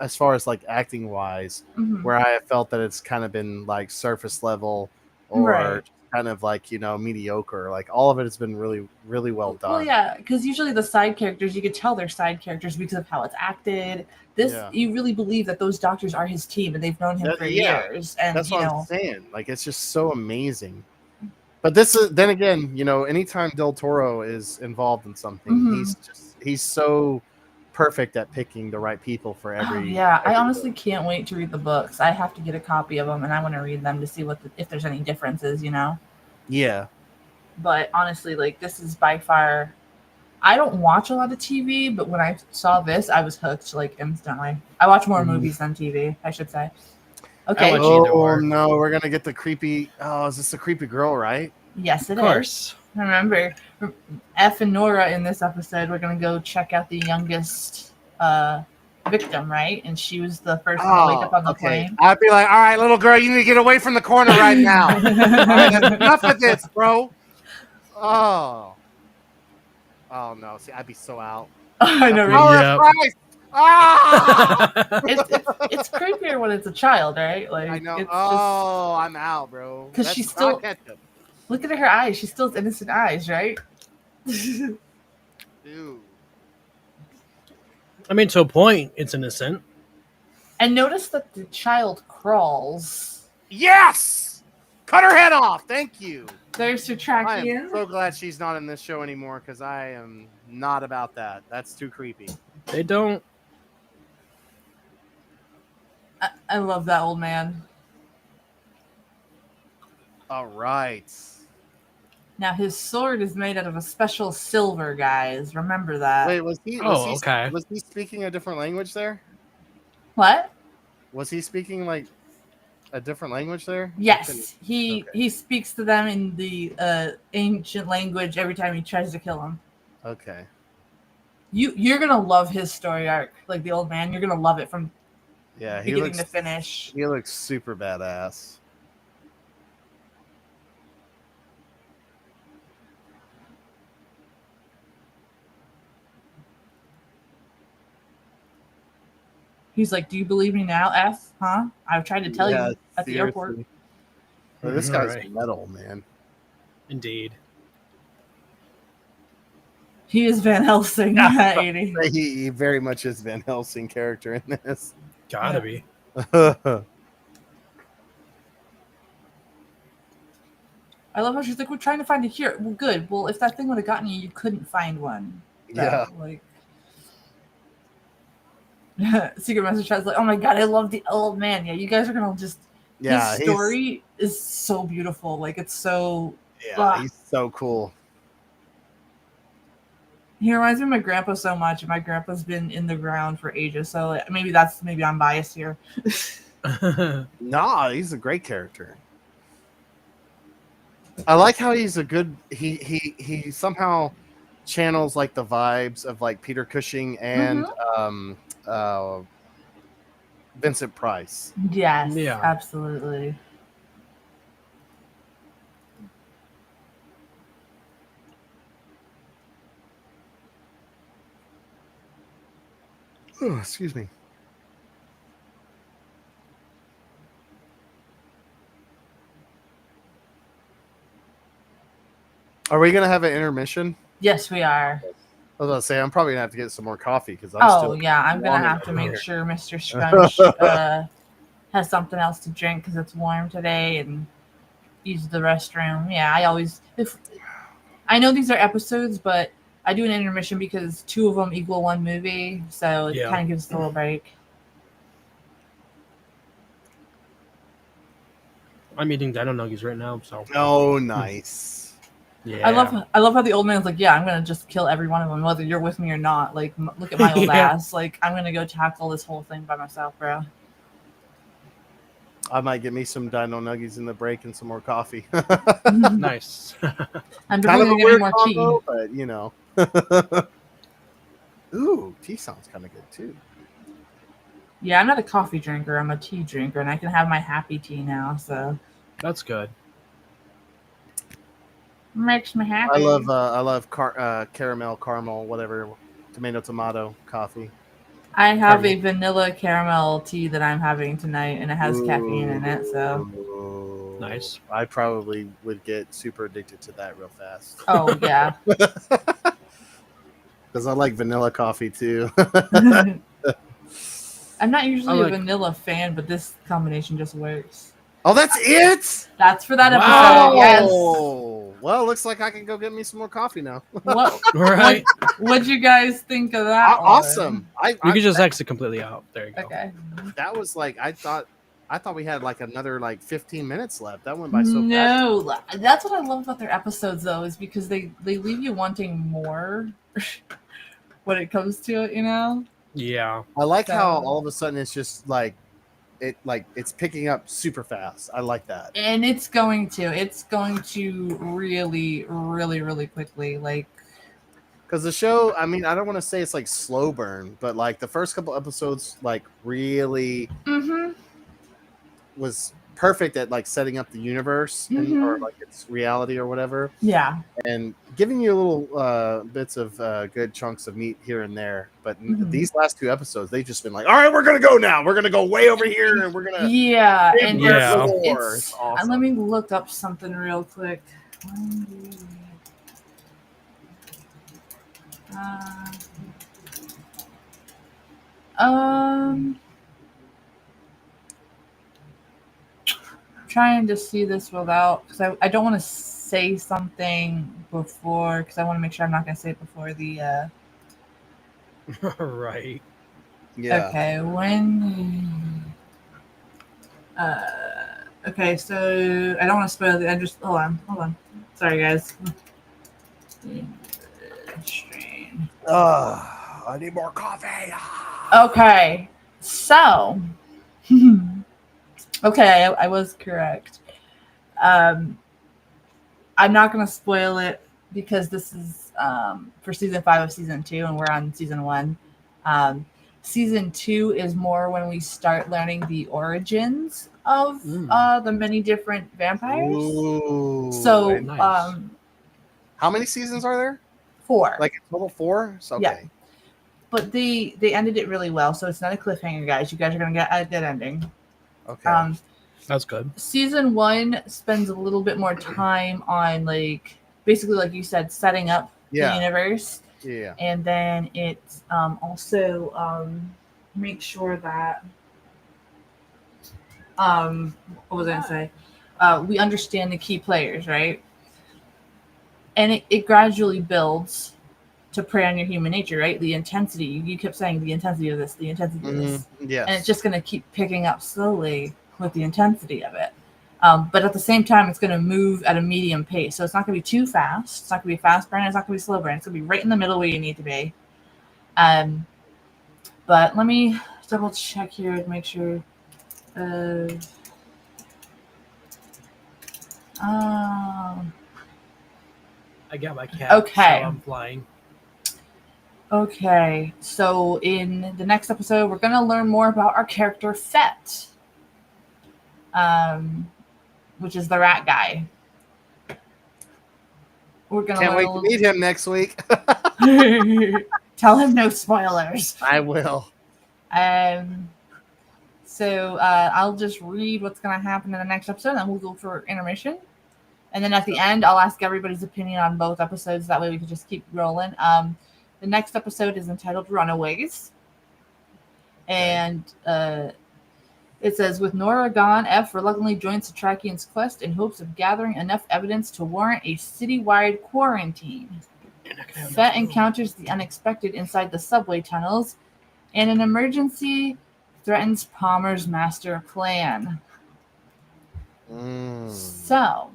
as far as like acting wise where I have felt that it's kind of been like surface level or kind of like mediocre. Like all of it has been really, really well done.
Well, yeah, because usually the side characters, you could tell they're side characters because of how it's acted. This,
Yeah.
you really believe that those doctors are his team and they've known him for
Yeah,
years. And
that's what I'm saying. Like it's just so amazing. But this is then again, anytime Del Toro is involved in something,
Mhm.
he's so perfect at picking the right people for every.
Oh, yeah, I
every
honestly
book.
can't wait to read the books. I have to get a copy of them, and I want to read them to see if there's any differences,
Yeah.
But honestly, like this is by far. I don't watch a lot of TV, but when I saw this, I was hooked like instantly. I watch more movies than TV, I should say. Okay.
watch either
Oh
or.
no, we're gonna get the creepy. Oh, is this the creepy girl? Right?
Yes, it
Of
is.
course.
Remember, F and Nora in this episode, we're going to go check out the youngest victim, right? And she was the first one to wake up on the plane.
I'd be like, all right, little girl, you need to get away from the corner right now. All right, that's enough of this, bro. Oh no. See, I'd be so out.
I know, right?
Power
Yep.
of Christ! Ah!
It's creepier when it's a child, right? Like
I know.
It's
Oh, I'm out, bro.
'Cause
That's
she's
not
still-
ketchup.
look at her eyes. She still has innocent eyes, right?
Dude.
I mean, to a point, it's innocent.
And notice that the child crawls.
Yes! Cut her head off. Thank you.
There's her
I
trachea.
am so glad she's not in this show anymore because I am not about that. That's too creepy.
They don't.
I love that old man.
All right.
Now his sword is made out of a special silver, guys. Remember that.
Wait, was he?
Oh, okay.
Was he speaking a different language there?
What?
Was he speaking like a different language there?
Yes, he
Okay.
he speaks to them in the ancient language every time he tries to kill them.
Okay.
You're gonna love his story arc, like the old man. You're gonna love it from
Yeah, he
beginning
looks.
to finish.
He looks super badass.
He's like, "Do you believe me now, F? Huh? I've tried to tell
Yeah,
you at the airport."
seriously. Well, this guy's
Alright.
metal, man.
Indeed.
He is Van Helsing at 80.
He very much is Van Helsing character in this.
Gotta
Yeah.
be.
I love how she's like, "We're trying to find a cure." Well, good. Well, if that thing would have gotten you, you couldn't find one.
Yeah.
Like. Secret Message has like, "Oh my god, I love the old man." Yeah, you guys are gonna just.
Yeah,
His story is so beautiful. Like it's so.
he's so cool.
He reminds me of my grandpa so much, and my grandpa's been in the ground for ages. So like, maybe I'm biased here.
Nah, he's a great character. I like how he's a good. He somehow channels like the vibes of like Peter Cushing and Vincent Price.
Yes,
Yeah.
absolutely.
Oh, excuse me. Are we gonna have an intermission?
Yes, we are.
I was gonna say I'm probably gonna have to get some more coffee because I'm
Oh
still.
yeah, I'm gonna
longing
have to
over
make
here.
sure Mr. Scrunch has something else to drink because it's warm today and use the restroom. Yeah, I know these are episodes, but I do an intermission because 2 of them equal 1 movie, so it
Yeah.
kind of gives us a little break.
I'm eating dino nuggies right now, so
Oh, nice.
yeah.
I love how the old man's like, "Yeah, I'm gonna just kill every one of them, whether you're with me or not. Like, look at my old
Yeah.
ass. Like, I'm gonna go tackle this whole thing by myself, bro."
I might get me some Dino Nuggies in the break and some more coffee.
Nice.
I'm
Kind
definitely
of a
gonna get
weird
more tea.
combo, but you know. Ooh, tea sounds kind of good too.
Yeah, I'm not a coffee drinker. I'm a tea drinker, and I can have my happy tea now. So
That's good.
makes me happy.
I love caramel, caramel, whatever, tomato coffee.
I have a vanilla caramel tea that I'm having tonight, and it has caffeine in it. So
Ooh.
Nice.
I probably would get super addicted to that real fast.
Oh yeah.
Because I like vanilla coffee too.
I'm not usually
I like-
a vanilla fan, but this combination just works.
Oh, that's it?
That's for that
Wow.
episode. Yes.
Well, looks like I can go get me some more coffee now.
What
Right.
what'd you guys think of that?
Awesome.
You can just exit completely out. There you go.
Okay.
That was like I thought we had like another like 15 minutes left. That went by so fast.
No, that's what I love about their episodes though, is because they leave you wanting more when it comes to it, you know?
Yeah.
I like how
So-
all of a sudden it's just like it's picking up super fast. I like that.
And it's going to really, really, really quickly. Like,
Because the show, I mean, I don't want to say it's like slow burn, but like the first couple episodes, like really was perfect at like setting up the universe and, or like its reality or whatever,
yeah.
and giving you little bits of good chunks of meat here and there. But these last two episodes, they've just been like, all right, we're gonna go now. We're gonna go way over here, and we're gonna
Yeah. And
Yeah.
it's
awesome.
let me look up something real quick. Trying to see this without, because I don't want to say something before, because I want to make sure I'm not going to say it before the
Right.
Yeah.
okay, when okay, so I don't want to spoil it. I just hold on. Sorry guys. Strain.
I need more coffee.
Okay, so okay, I was correct. I'm not going to spoil it because this is for season 5 of season 2, and we're on season 1. Season 2 is more when we start learning the origins of the many different vampires.
Ooh,
So,
very
nice.
How many seasons are there?
4.
Like a total 4? So, okay.
Yeah. But they ended it really well, so it's not a cliffhanger, guys. You guys are gonna get a good ending.
Okay.
That's good.
Season 1 spends a little bit more time on, like, basically, like you said, setting up the universe.
Yeah.
And then it also makes sure that what was I gonna say? We understand the key players, right? And it gradually builds to prey on your human nature, right? The intensity. You kept saying the intensity of this, the intensity of this.
Yes.
And it's just gonna keep picking up slowly with the intensity of it. But at the same time, it's going to move at a medium pace. So it's not going to be too fast. It's not going to be fast burn. It's not going to be slow burn. It's going to be right in the middle where you need to be. But let me double check here to make sure.
I got my cat.
Okay.
So I'm flying.
Okay. So in the next episode, we're going to learn more about our character, Fett. Which is the rat guy. We're gonna
Can't wait to meet him next week.
Tell him no spoilers.
I will.
So I'll just read what's gonna happen in the next episode, and then we'll go for intermission. And then at the end, I'll ask everybody's opinion on both episodes. That way we can just keep rolling. The next episode is entitled Runaways. And it says, with Nora gone, F reluctantly joins the Trakians' quest in hopes of gathering enough evidence to warrant a citywide quarantine. Fett encounters the unexpected inside the subway tunnels, and an emergency threatens Palmer's master plan. So,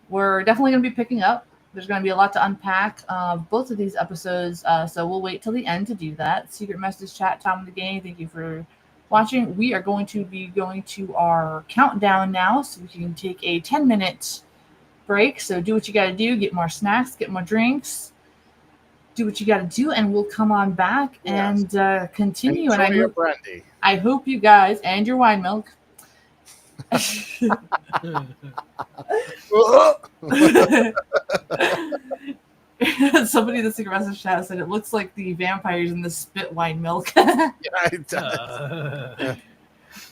we're definitely going to be picking up. There's going to be a lot to unpack both of these episodes, so we'll wait till the end to do that. Secret Message Chat, Tom of the Game, thank you for watching. We are going to be going to our countdown now, so we can take a 10-minute break. So do what you got to do, get more snacks, get more drinks, do what you got to do, and we'll come on back and continue.
Enjoy
And
your brandy.
I hope you guys, and your wine milk. Somebody in the Secret Message chat said it looks like the vampires in the spit wine milk.
Yeah, it does.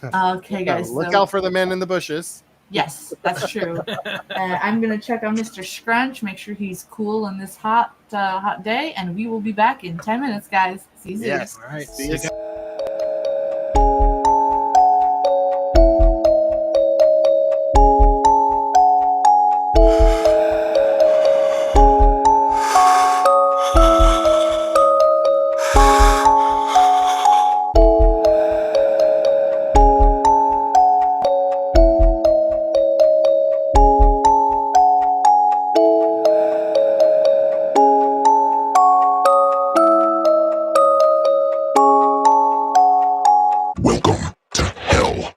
Okay,
Yeah,
guys.
look
so,
out for the man in the bushes.
Yes, that's true. I'm gonna check on Mr. Scrunch, make sure he's cool on this hot day, and we will be back in 10 minutes, guys. See you soon.
Yes.
All right.
See you guys.
Welcome to hell.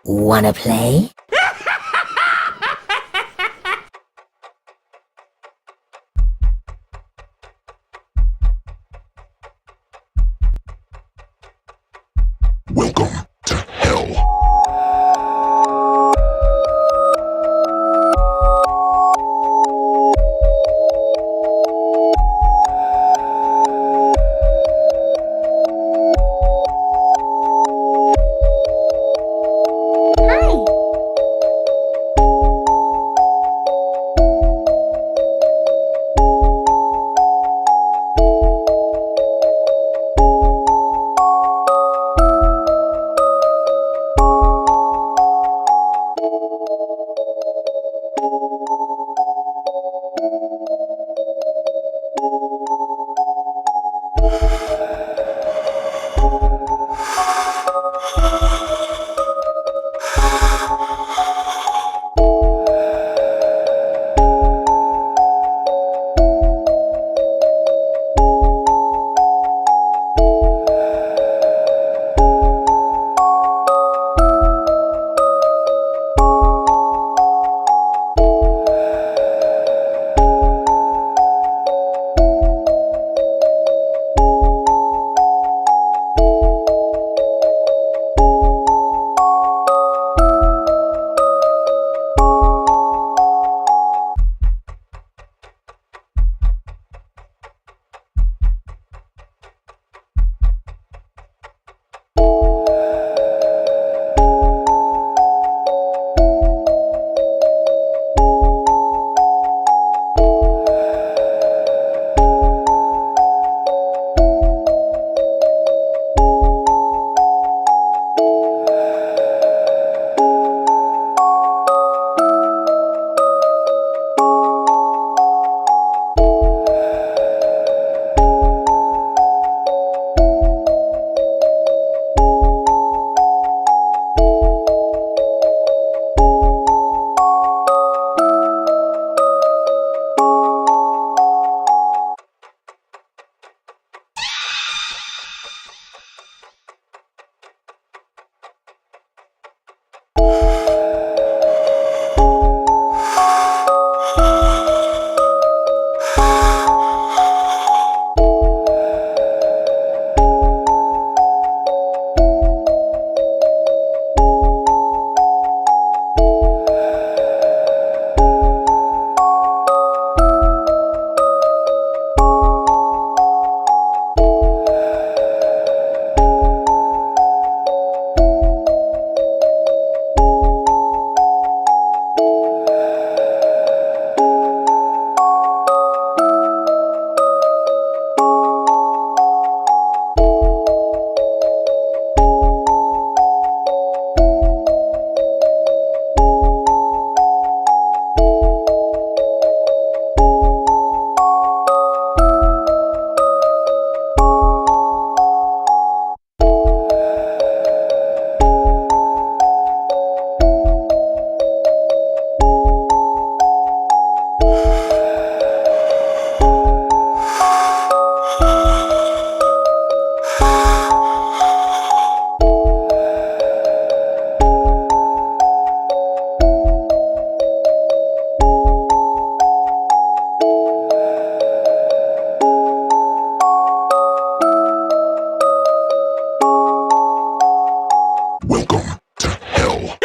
Wanna play?
Welcome to hell.
Hi.
Welcome to hell.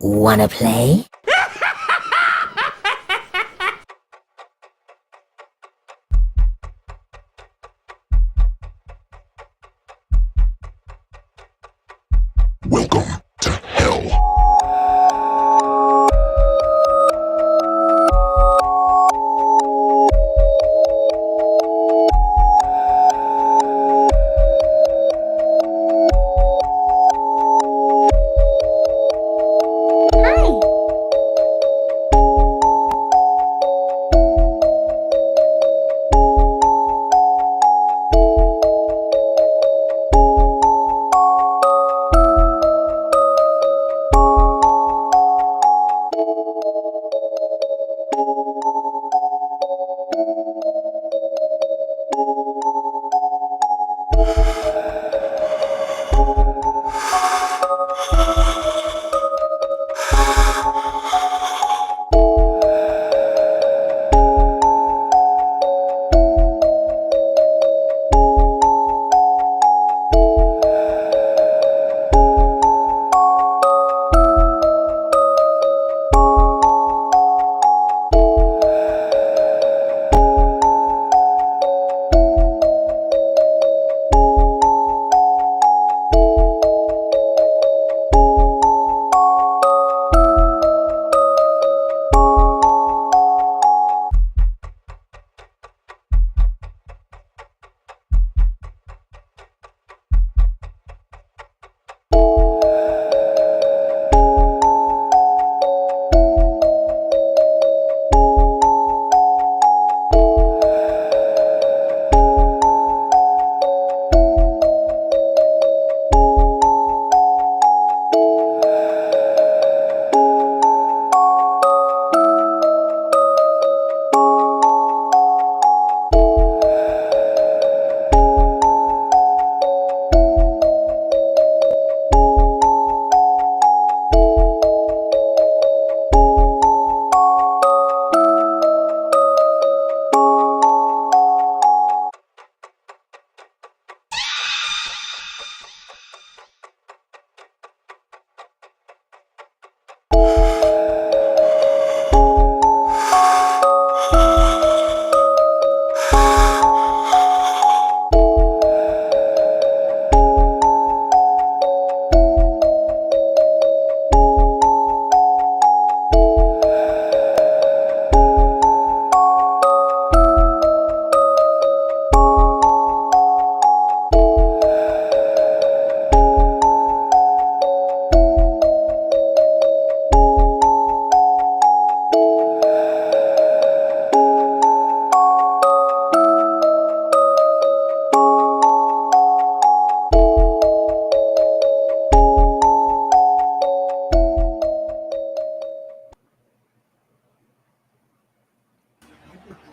Wanna play?
Welcome to hell.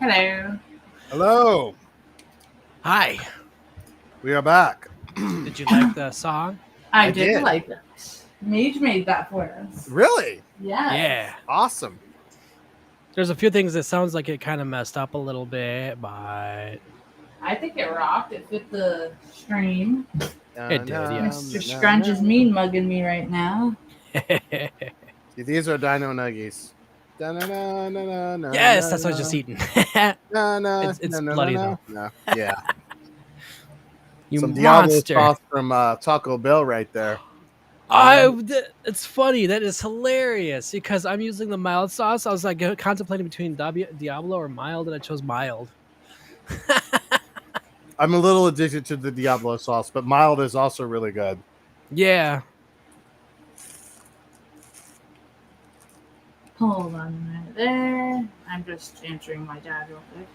Hi.
Hello.
Hello,
Hi.
we are back.
Did you like the song?
I
I
did
did.
like it. Mage made that for us.
Really
Yeah.
Yeah.
awesome.
There's a few things that sounds like it kind of messed up a little bit, but
I I think it rocked. It fit the stream.
It did, yeah.
Mr. Scrunch is mean mugging me right now.
See, these are Dino Nuggies.
Yes, that's what I was just eating. It's bloody, though.
No. Yeah,
You
some Diablo
monster.
sauce from Taco Bell right there.
It's funny. That is hilarious because I'm using the mild sauce. I was like contemplating between Diablo or mild, and I chose mild.
I'm a little addicted to the Diablo sauce, but mild is also really good.
Yeah.
Hold on a minute there. I'm just answering my dad real quick.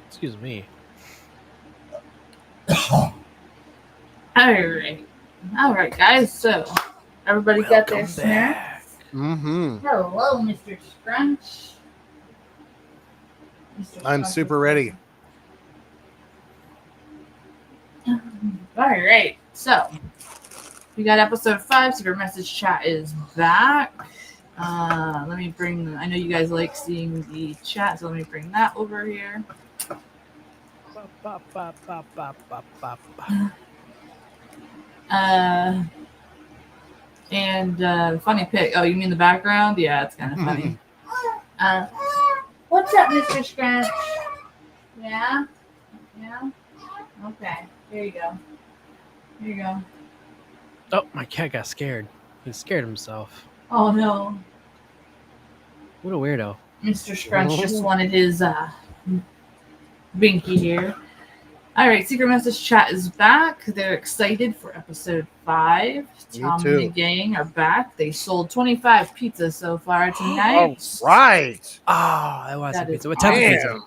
Excuse me.
All right, guys. So everybody got their snack.
Mm-hmm.
Hello, Mr. Scrunch. Mr.
I'm
Scrunch
super
is-
ready.
All right, so we got episode 5. Secret Message Chat is back. Let me bring. I know you guys like seeing the chat, so let me bring that over here. Funny pic. Oh, you mean the background? Yeah, it's kind of funny. What's up, Mr. Scratch? Yeah? Yeah? Okay. Here you go. Here you go.
Oh, my cat got scared. He scared himself.
Oh, no.
What a weirdo.
Mr. Scrunch just wanted his binky here. All right, Secret Message Chat is back. They're excited for episode 5.
Me
Tom
too.
and the gang are back. They sold 25 pizzas so far tonight.
All right.
Oh, I want some
That is
pizza. What type of pizza?
Damn.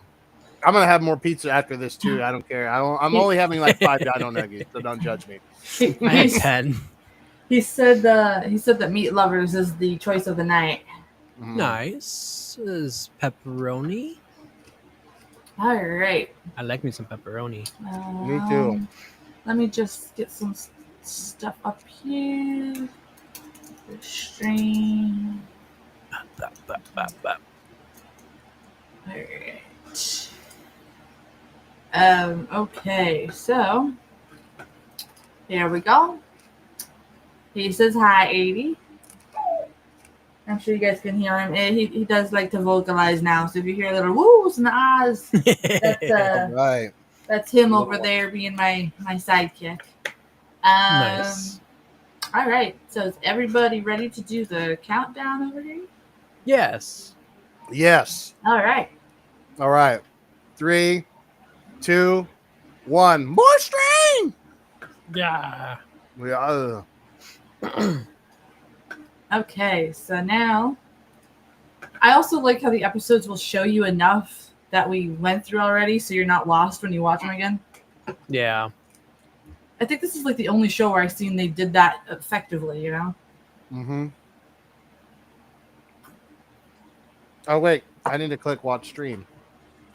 I'm gonna have more pizza after this too. I don't care. I'm only having like 5 Dino Nuggies, so don't judge me.
I had 10.
He said that Meat Lovers is the choice of the night.
Mhm.
Nice. Is pepperoni?
All right.
I like me some pepperoni.
Me too.
Let me just get some stuff up here. The stream. All right. Okay, so here we go. He says hi, 80. I'm sure you guys can hear him. He does like to vocalize now, so if you hear little woos and ahs,
All right.
that's him over there being my sidekick.
Nice.
All right, so is everybody ready to do the countdown over here?
Yes.
Yes.
All right.
All right. 3, 2, 1. More string.
Yeah.
We are.
Okay, so now I also like how the episodes will show you enough that we went through already, so you're not lost when you watch them again.
Yeah.
I think this is like the only show where I've seen they did that effectively, you know?
Mm-hmm. Oh wait, I need to click watch stream.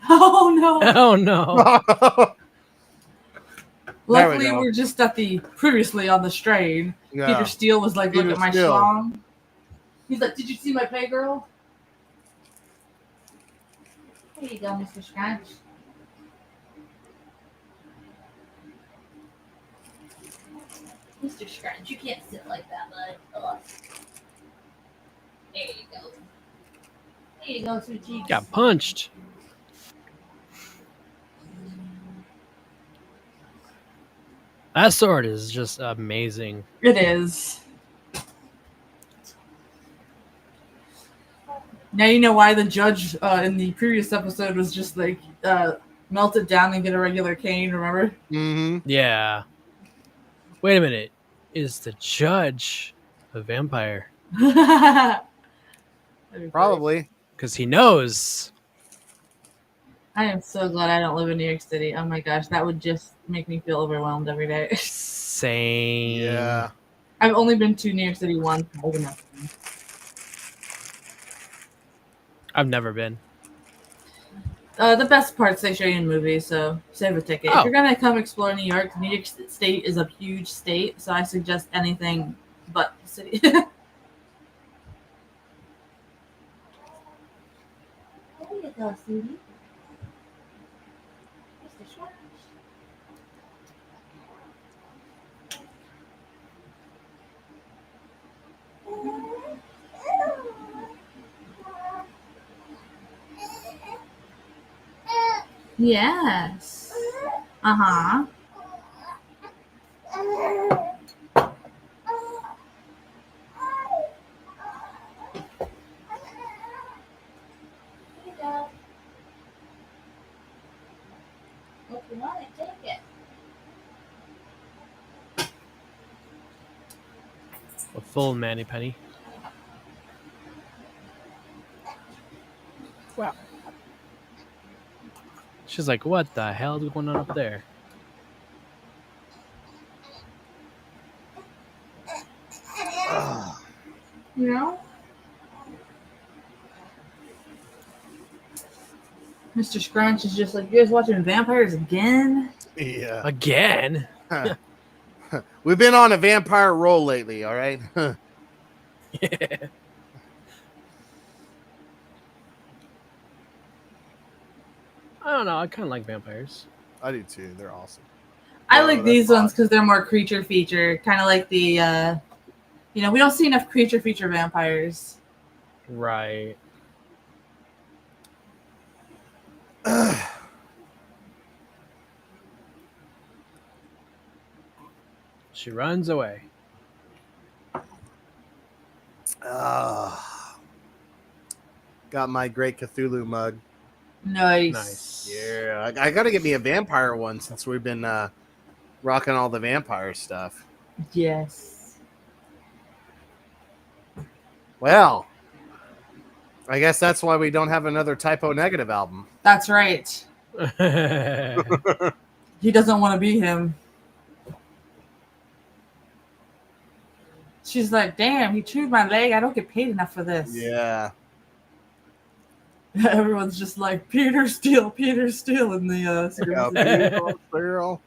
Oh no!
Oh no.
Luckily,
go.
we're just at the previously on the strain.
Yeah.
Peter Steele was like, "Look
Peter
at my
Steele.
schlong." He's like, "Did you see my pay, girl?" Here you go, Mr. Scratch. Mr. Scratch, you can't sit like that, bud. Ugh. There you go. There you go, sweet cheeks.
Got punched. That sword is just amazing.
It is. Now you know why the judge in the previous episode was just like melt it down and get a regular cane, remember?
Mm-hmm.
Yeah. Wait a minute. Is the judge a vampire?
That'd be great.
Probably.
Because he knows.
I am so glad I don't live in New York City. Oh my gosh, that would just make me feel overwhelmed every day.
Same.
Yeah.
I've only been to New York City once. Old enough.
I've never been.
The best parts they show you in movies, so save a ticket. If
Oh.
you're gonna come explore New York State is a huge state, so I suggest anything but the city.
There you go, sweetie. Mr. Scrunch.
Yes. Uh-huh.
Here you go. If you want it, take it.
A full Manny Penny. Wow. She's like, what the hell is going on up there?
You know? Mr. Scrunch is just like, you guys watching vampires again?
Yeah.
Again?
We've been on a vampire roll lately, all right?
Yeah. I don't know. I kind of like vampires.
I do too. They're awesome.
I
Oh,
like
that's
these ones
hot.
because they're more creature feature, kind of like the, we don't see enough creature feature vampires.
Right. She runs away.
Got my Great Cthulhu mug.
Nice.
Nice.
Yeah, I got to get me a vampire one since we've been rocking all the vampire stuff.
Yes.
Well, I guess that's why we don't have another Typo Negative album.
That's right. He doesn't want to be him. She's like, damn, he chewed my leg. I don't get paid enough for this.
Yeah.
Everyone's just like, Peter Steele in the Secret City.
Girl.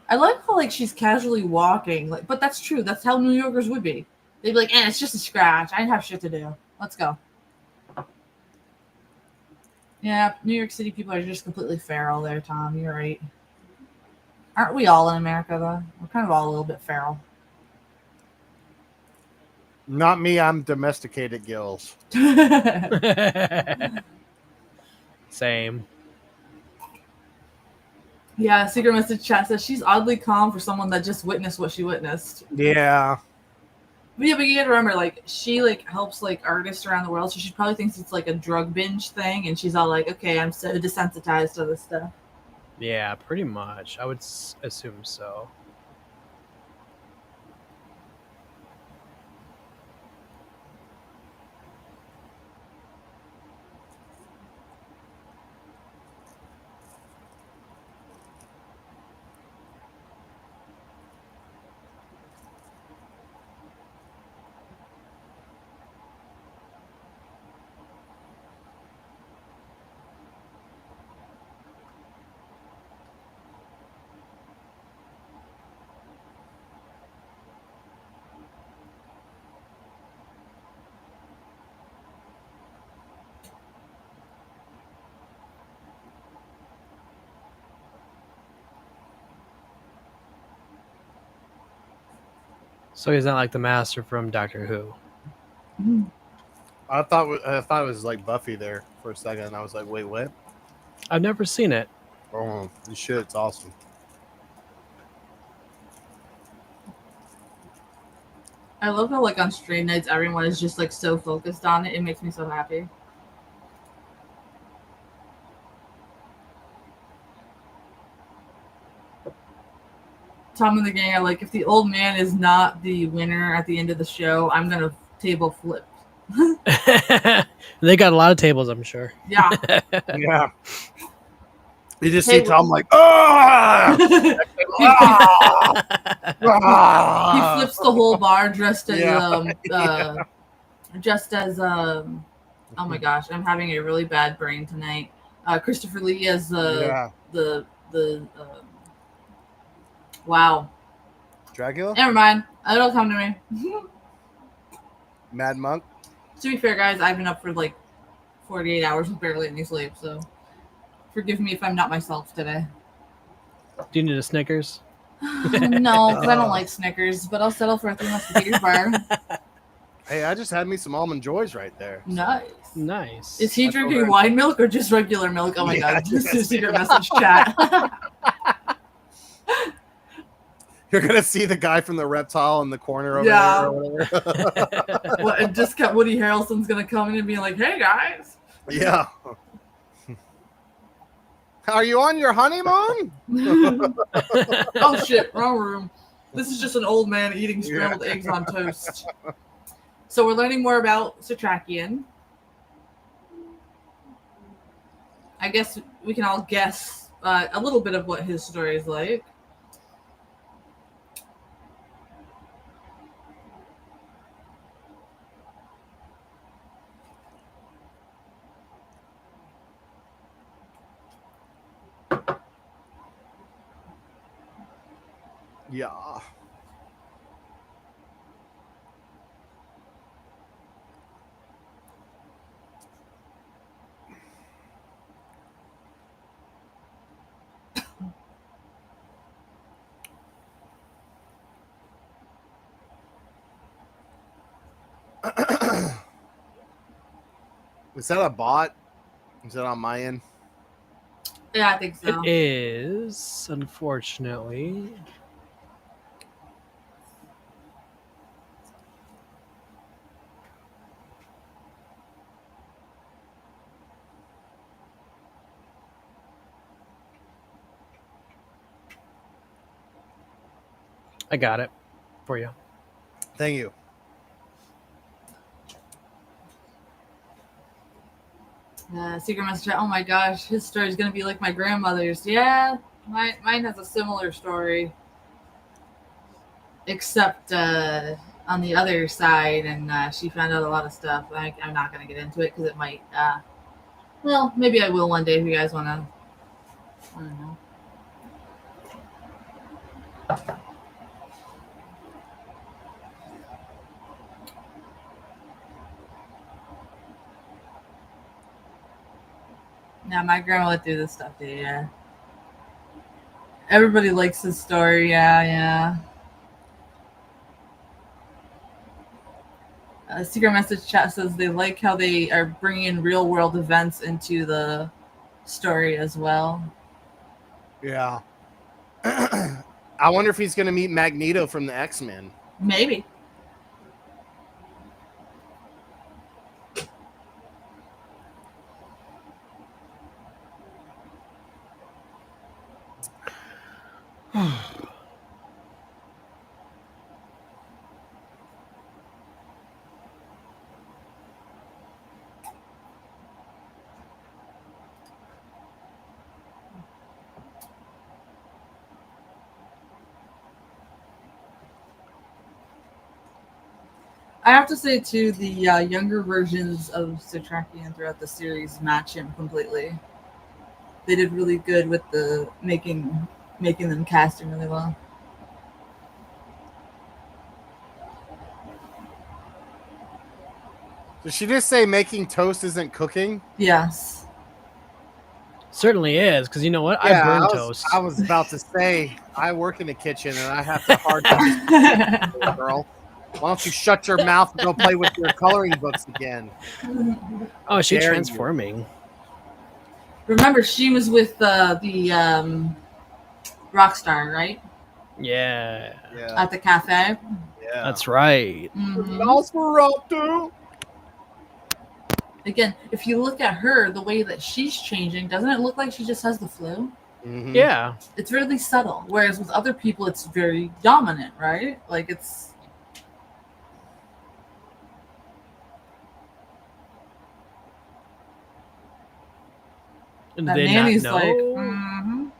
I like how like she's casually walking, like, but that's true. That's how New Yorkers would be. They'd be like, it's just a scratch. I didn't have shit to do. Let's go. Yeah, New York City people are just completely feral there, Tom. You're right. Aren't we all in America, though? We're kind of all a little bit feral.
Not me. I'm domesticated gills.
Same.
Yeah, Secret Message Chat says she's oddly calm for someone that just witnessed what she witnessed.
Yeah.
But yeah, but you gotta remember, like, she like helps like artists around the world, so she probably thinks it's like a drug binge thing, and she's all like, okay, I'm so desensitized to this stuff.
Yeah, pretty much. I would assume so. So he's not like the master from Doctor Who.
I thought it was like Buffy there for a second, and I was like, wait, what?
I've never seen it.
Oh, you should. It's awesome.
I love how like on stream nights everyone is just like so focused on it. It makes me so happy. Tom and the gang are like, if the old man is not the winner at the end of the show, I'm gonna table flip.
They got a lot of tables, I'm sure.
Yeah.
Yeah. You just
Hey,
see Tom like, ah!
he
Ah!
flips the whole bar dressed as
Yeah.
just as Oh my gosh, I'm having a really bad brain tonight. Christopher Lee as
Yeah.
the wow.
Dracula?
Never mind. It'll come to me.
Mad Monk?
To be fair, guys, I've been up for like 48 hours with barely any sleep, so forgive me if I'm not myself today.
Do you need a Snickers?
No, because I don't like Snickers, but I'll settle for a Three Musketeers bar.
Hey, I just had me some almond joys right there.
Nice.
Nice.
Is he
That's
drinking
alright.
wine milk or just regular milk? Oh my
Yeah,
god, this
yes.
is secret message chat.
You're gonna see the guy from the reptile in the corner over
Yeah.
there or whatever.
What, and just got Woody Harrelson's gonna come in and be like, "Hey guys."
Yeah. Are you on your honeymoon?
Oh shit, wrong room. This is just an old man eating scrambled eggs on toast. So we're learning more about Satrakian. I guess we can all guess a little bit of what his story is like.
Yeah. Is that a bot? Is that on my end?
Yeah, I think so.
It is, unfortunately. I got it for you.
Thank you.
Secret message. Oh my gosh, his story is gonna be like my grandmother's. Yeah, mine has a similar story, except on the other side, and she found out a lot of stuff. I'm not gonna get into it because it might. Well, maybe I will one day if you guys wanna. I don't know. Yeah, my grandma would do this stuff too, yeah. Everybody likes his story, yeah. Secret message chat says they like how they are bringing real world events into the story as well.
Yeah. I wonder if he's gonna meet Magneto from the X-Men.
Maybe. I have to say too, the younger versions of Satrakian throughout the series match him completely. They did really good with the making them cast him really well.
Did she just say making toast isn't cooking?
Yes.
Certainly is, because you know what? I burn toast.
I was about to say I work in the kitchen and I have to hard time, girl. Why don't you shut your mouth and go play with your coloring books again?
Oh, she's
Dare you.
transforming.
Remember, she was with the Rockstar, right?
Yeah,
Yeah,
At the cafe.
yeah.
that's right.
Mhm.
Nosferatu.
Again, if you look at her, the way that she's changing, doesn't it look like she just has the flu?
Mhm.
Yeah,
It's really subtle. Whereas with other people, it's very dominant, right? Like it's.
and
That
they not
nanny's
know.
like, mhm.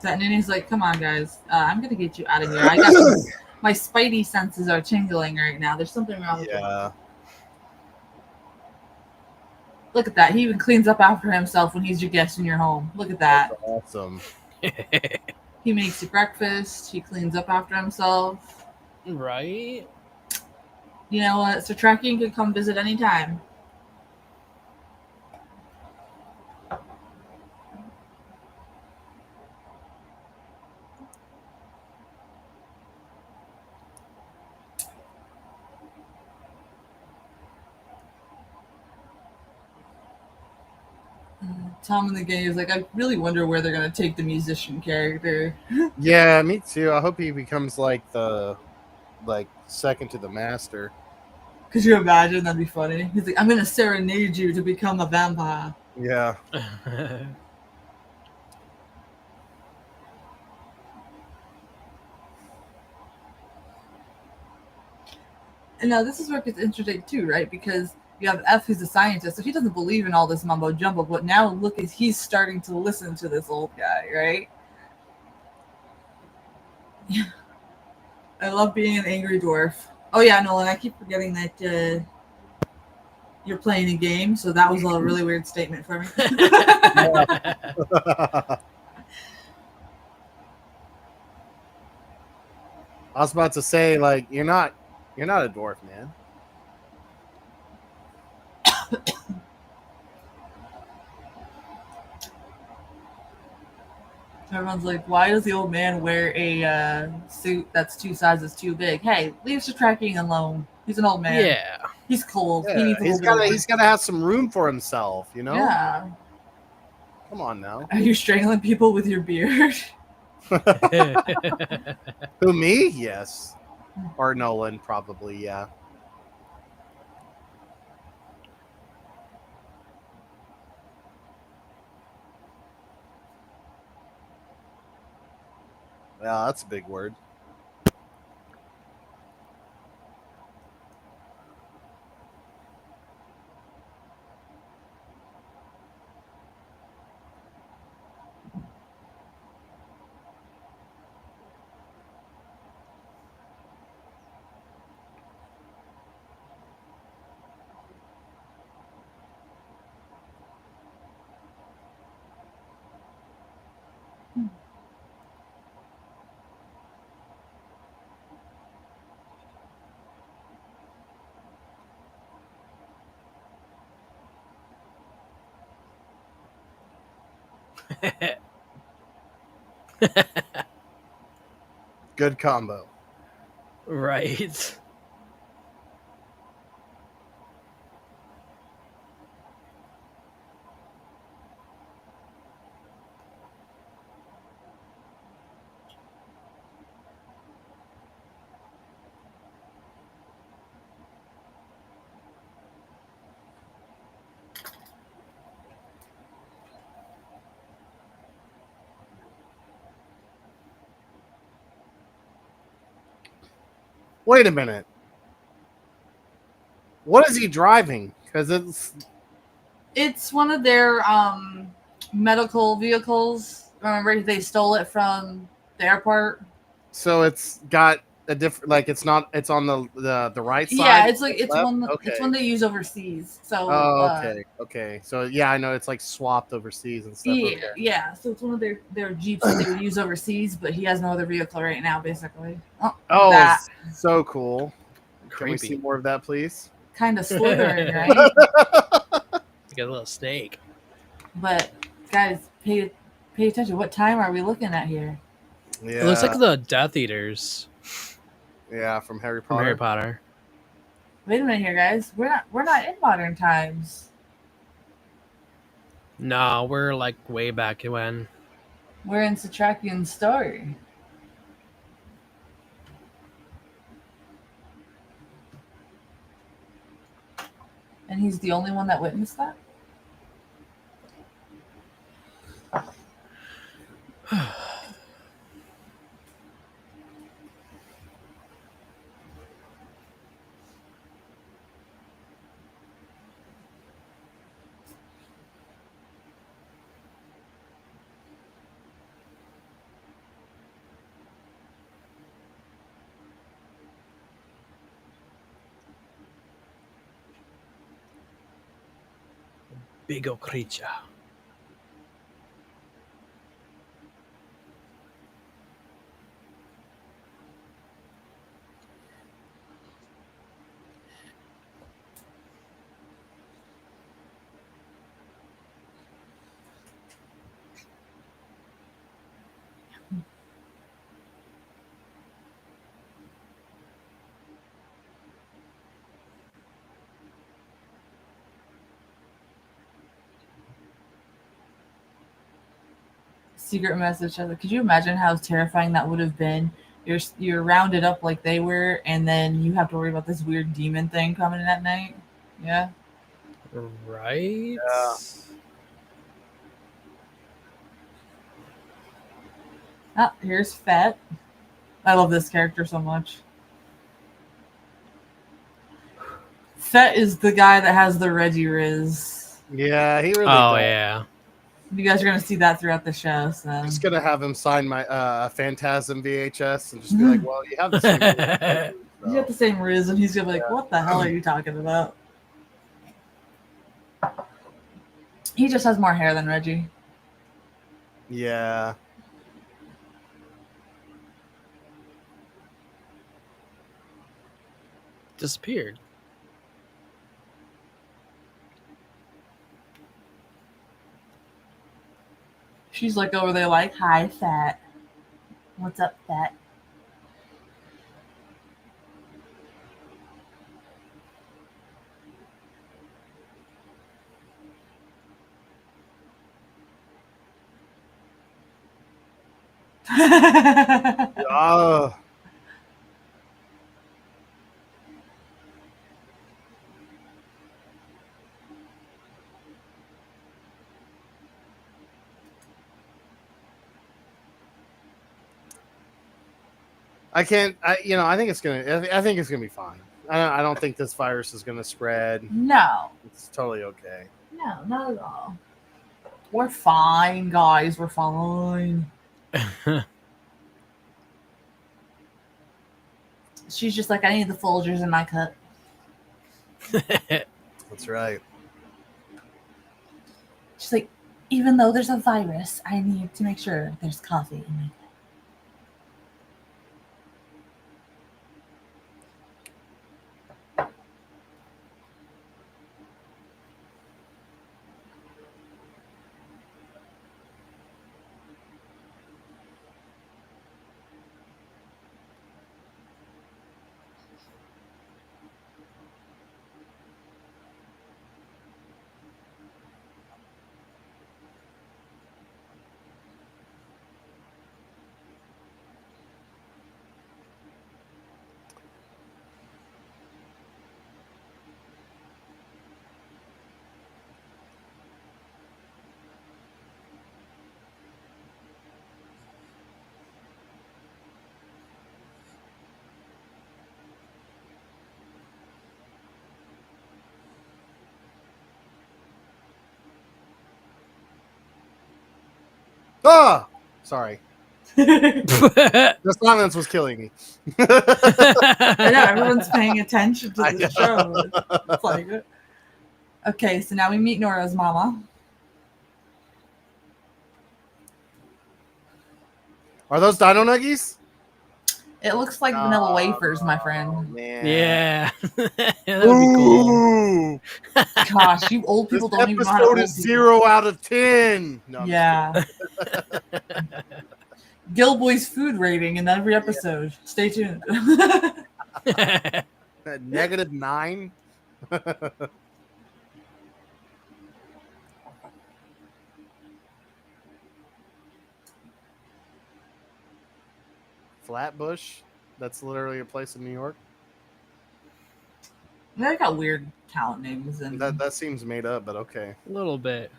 That nanny's like, come on, guys, I'm gonna get you out of here. My spidey senses are tingling right now. There's something wrong with it.
Yeah.
Look at that. He even cleans up after himself when he's your guest in your home. Look at that.
Awesome.
He makes you breakfast. He cleans up after himself.
Right?
You know what? So tracking could come visit anytime. Tom in the game is like, I really wonder where they're gonna take the musician character.
Yeah, me too. I hope he becomes like the second to the master.
Could you imagine? That'd be funny. He's like, I'm gonna serenade you to become a vampire.
Yeah.
And now this is where it gets interesting too, right? Because you have F, who's a scientist, so he doesn't believe in all this mumbo jumbo. But now look, as he's starting to listen to this old guy, right? I love being an angry dwarf. Oh yeah, Nolan, I keep forgetting that you're playing a game, so that was a really weird statement for me.
I was about to say, like, you're not a dwarf, man.
Everyone's like, why does the old man wear a suit that's 2 sizes too big? Hey, leave the tracking alone. He's an old man.
Yeah.
He's cold. He
Yeah,
needs a
he's
little bit of
he's gotta have some room for himself, you know?
Yeah.
Come on now.
Are you strangling people with your beard?
Who, me? Yes. Or Nolan, probably, yeah. Yeah, that's a big word. Good combo.
Right.
Wait a minute. What is he driving? Because
It's one of their medical vehicles. Remember, they stole it from the airport.
so it's got a different, like, it's not, it's on the right side.
Yeah, it's like it's
left?
one.
Okay.
It's one they use overseas. So.
Oh, okay. So yeah, I know it's like swapped overseas and stuff.
Yeah,
Okay.
yeah. So it's one of their jeeps that they would use overseas, but he has no other vehicle right now, basically.
Oh,
that
so cool. Can we
Creepy.
see more of that, please?
kind of slithering, right?
You got a little snake.
But guys, pay attention. What time are we looking at here?
Yeah.
It looks like the Death Eaters
yeah, from Harry
from
Potter.
Harry Potter.
Wait a minute here, guys. We're not in modern times.
No, we're like way back when.
We're in Satrakian's story. And he's the only one that witnessed that?
big old creature.
Secret message. Could you imagine how terrifying that would have been? You're rounded up like they were, and then you have to worry about this weird demon thing coming in at night. Yeah.
Right?
Yeah.
Oh, here's Fett. I love this character so much. Fett is the guy that has the Reggie Riz.
Yeah, he really.
Oh
does.
yeah.
You guys are gonna see that throughout the show. So
Just gonna have him sign my Phantasm VHS and just be like, "Well, you have the same."
you got the same Riz, and he's gonna be like, "What the hell are you talking about?" He just has more hair than Reggie.
Yeah.
Disappeared.
She's like over there, like, "Hi, Fat. What's up, Fat?"
Oh. I can't. I think it's gonna. I think it's gonna be fine. I don't think this virus is gonna spread.
No,
It's totally okay.
no, not at all. We're fine, guys. We're fine. She's just like, I need the Folgers in my cup.
That's right.
She's like, even though there's a virus, I need to make sure there's coffee in my cup.
Ah, sorry.
I
The silence was killing me.
know, everyone's paying attention to
I
the
know.
show. It's like, okay, so now we meet Nora's mama.
Are those Dino Nuggies?
It looks like vanilla wafers, my friend.
Man.
Yeah. That would be cool.
Ooh,
Gosh, you old
this
people don't even know how to
episode
old
is
people.
0 out of 10. No, I'm
Yeah. Gilboy's food rating in every episode. Stay tuned.
Negative 9. Flatbush. That's literally a place in New York.
They got weird town names and
That seems made up, but okay.
A little bit.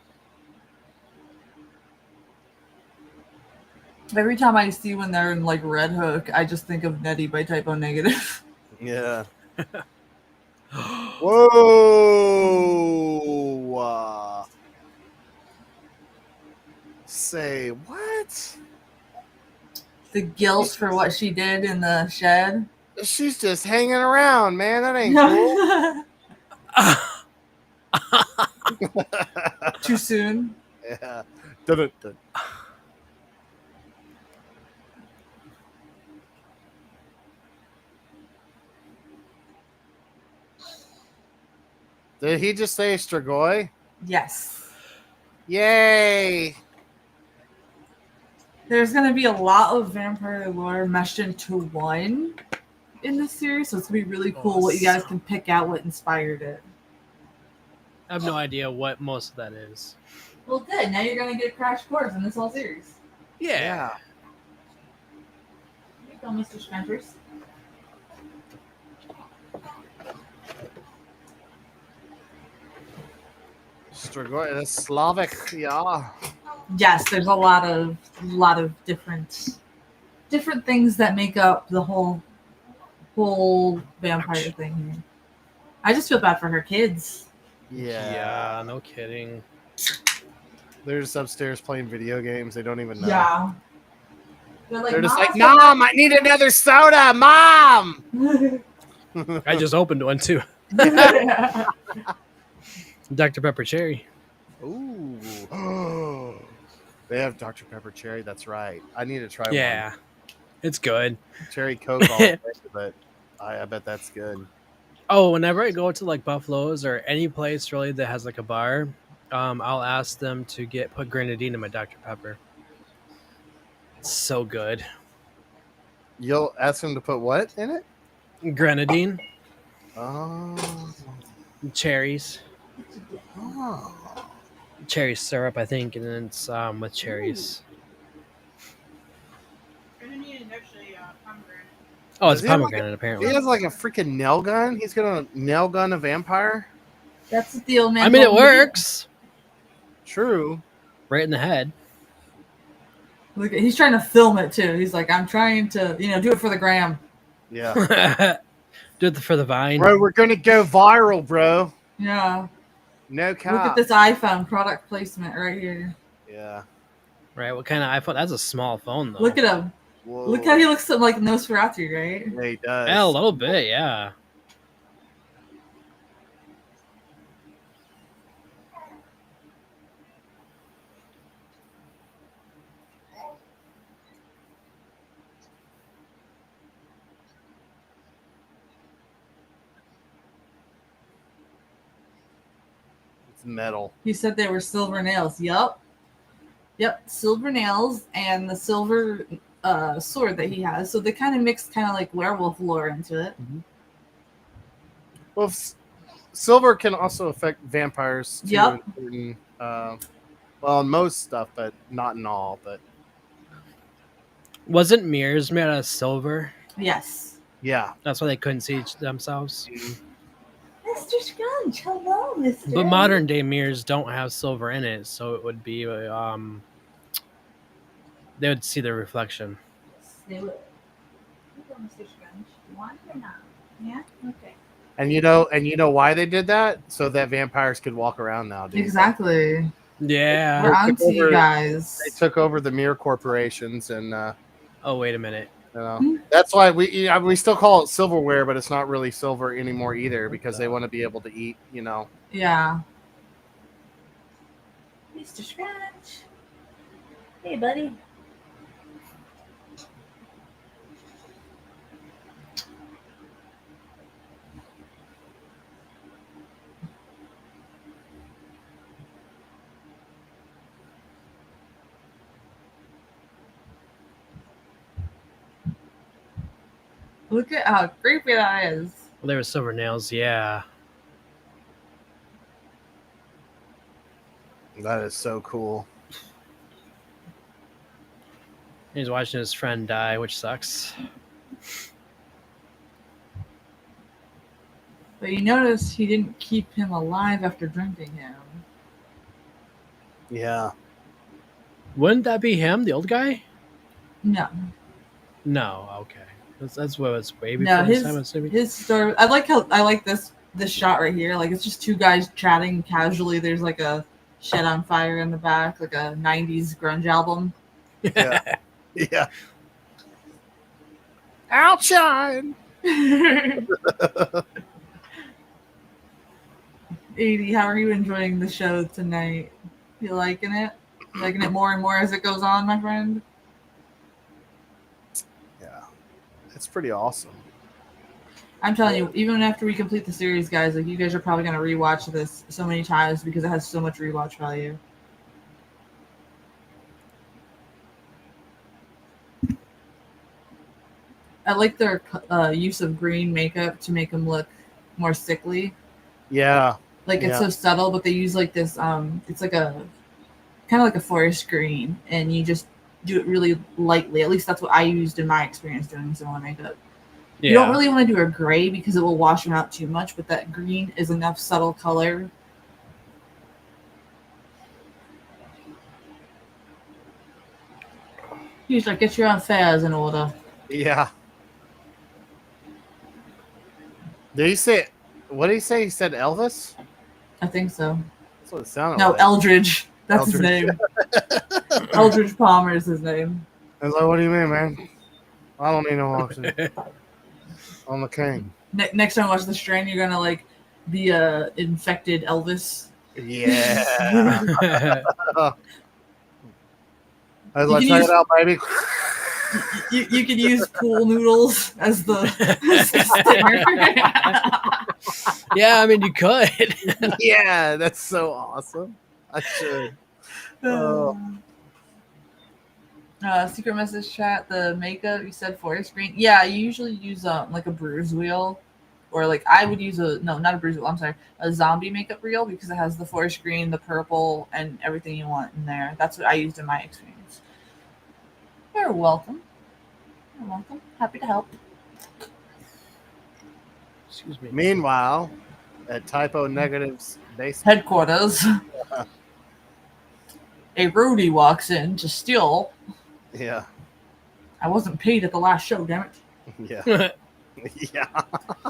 every time I see when they're in like Red Hook, I just think of Nettie by Typo Negative.
Yeah. Whoa. Say what?
The guilt for what she did in the shed.
She's just hanging around, man. That ain't cool.
Too soon.
Yeah. Dun-dun-dun. Did he just say Strigoi?
Yes.
Yay!
There's going to be a lot of vampire lore meshed into one in this series, so it's going to be really cool what you guys can pick out what inspired it.
I have no idea what most of that is.
Well, good. Now you're going to get a crash course in this whole series.
Yeah.
Here you go, Mr. Spencer's.
Strigoi, that's Slavic, yeah.
Yes, there's a lot of different things that make up the whole vampire thing here. I just feel bad for her kids.
Yeah.
No kidding.
They're just upstairs playing video games. They don't even know.
Yeah. They're
They're just like,
"Mom,
Mom, I need another soda, Mom!
I just opened one too. Dr. Pepper Cherry.
Ooh. They have Dr. Pepper Cherry. That's right. I need to try
Yeah. It's good.
one. Cherry Coke all day, but I bet that's good.
Oh, whenever I go to like Buffalo's or any place really that has like a bar, I'll ask them to put grenadine in my Dr. Pepper. It's so good.
You'll ask them to put what in it?
Grenadine,
Oh.
cherries,
Oh.
cherry syrup, I think, and then it's with cherries.
Grenadine is actually pomegranate.
Oh, it's
Does he have, like,
pomegranate apparently.
He has like a freaking nail gun. He's gonna nail gun a vampire.
That's what the old man.
I mean, it
told me to do.
works.
True.
Right in the head.
Look, he's trying to film it too. He's like, I'm trying to, do it for the gram.
Yeah.
Do it for the vine.
Bro, we're gonna go viral, bro.
Yeah.
No cap.
Look at this iPhone product placement right here.
Yeah.
Right, what kind of iPhone? That's a small phone though.
Look at him.
Whoa.
Look how he looks like Nosferatu, right?
Yeah, he does.
Yeah, a little bit, yeah.
It's metal.
He said they were silver nails. Yep, silver nails and the silver sword that he has. So they kind of mix kind of like werewolf lore into it.
Well, silver can also affect vampires too.
Yep.
In certain, well, in most stuff, but not in all. But
Wasn't mirrors made out of silver?
Yes.
yeah.
That's why they couldn't see themselves.
Mr. Scrunch, hello, Mr.
But modern day mirrors don't have silver in it, so it would be they would see the reflection.
They would. Here you go, Mr. Scrunch. You want it or not? Yeah? Okay.
And you know why they did that? So that vampires could walk around now, dude.
Exactly.
Yeah.
We're
Took
on to you
over-
guys.
They took over the mirror corporations, and
Oh, wait a minute.
that's why we still call it silverware, but it's not really silver anymore either, because they want to be able to eat.
Yeah.
Mr. Scrunch. Hey, buddy.
Look at how creepy that is.
Well, they were silver nails, yeah.
That is so cool.
He's watching his friend die, which sucks.
But you notice he didn't keep him alive after drinking him.
Yeah.
Wouldn't that be him, the old guy?
No.
No, okay. That's what it's way before
No,
his time, I'm assuming.
his story. I like this shot right here. Like it's just two guys chatting casually. There's like a shed on fire in the back, like a '90s grunge album.
Yeah. Yeah. Outshine.
80, how are you enjoying the show tonight? You liking it? You liking it more and more as it goes on, my friend?
Yeah, it's pretty awesome.
I'm telling you, even after we complete the series, guys, like you guys are probably gonna rewatch this so many times because it has so much rewatch value. I like their use of green makeup to make them look more sickly.
Yeah,
Like it's
Yeah.
so subtle, but they use like this. It's like a kind of like a forest green, and you just do it really lightly. At least that's what I used in my experience doing similar makeup.
Yeah.
You don't really want to do a gray because it will wash them out too much, but that green is enough subtle color. He's like, get your affairs in order.
yeah. Did he say? What did he say? He said Elvis.
I think so.
That's what it sounded
No,
like.
Eldridge. That's his
Eldridge.
name. Eldridge Palmer is his name.
I was like, what do you mean, man? I don't need no oxygen. I'm the king.
Next time I watch The Strain, you're gonna like be a infected Elvis.
Yeah. I was
You
like,
can
check
use-
it out, baby.
You could use pool noodles as the, as the stinger.
Yeah, I mean, you could.
Yeah, that's so awesome. I should. Oh.
Secret message chat. The makeup you said forest green. Yeah, you usually use like a bruise wheel, or like I would use not a bruise wheel. I'm sorry, a zombie makeup reel because it has the forest green, the purple, and everything you want in there. That's what I used in my experience. You're welcome. You're welcome. Happy to help.
Excuse me.
Meanwhile, at Typo Negative's basement.
Headquarters. A roadie walks in to steal.
Yeah.
I wasn't paid at the last show, damn
Yeah.
Oh,
Yeah.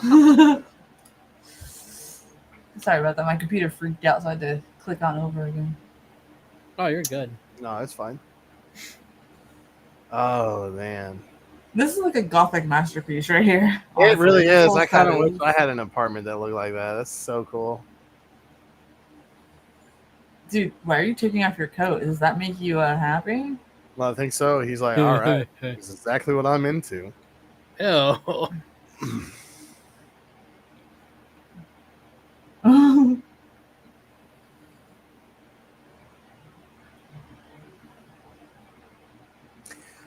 it. Sorry about that. My computer freaked out, so I had to click on over again.
you're good.
No, it's fine. Oh man.
This is like a gothic masterpiece right here.
It really is.
Full
I kind of wish
settings.
I had an apartment that looked like that. That's so cool.
Dude, why are you taking off your coat? Does that make you happy?
Well, I think so. He's like, all right, this is exactly what I'm into.
Ew.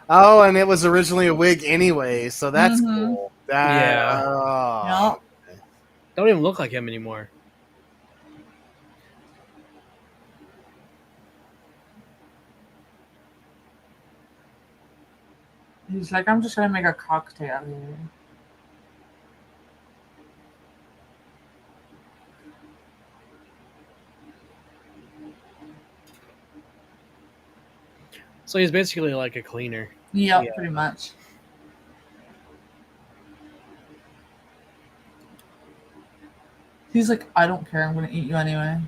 Oh, and it was originally a wig anyway, so that's
Mhm.
cool. That,
Yeah.
oh.
Don't even look like him anymore.
He's like, I'm just gonna make a cocktail here.
So he's basically like a cleaner.
Yep,
Yeah.
pretty much. He's like, I don't care. I'm gonna eat you anyway.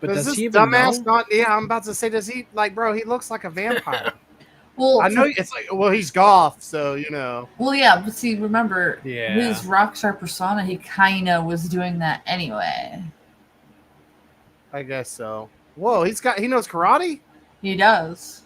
But
Does
does
this
he even
dumbass
know?
not? Yeah, I'm about to say, does he like, bro? He looks like a vampire.
Well,
I know it's like, well, he's goth, so you know.
Well, yeah, but see, remember
Yeah.
his rockstar persona. He kind of was doing that anyway.
I guess so. Whoa, he knows karate.
He does.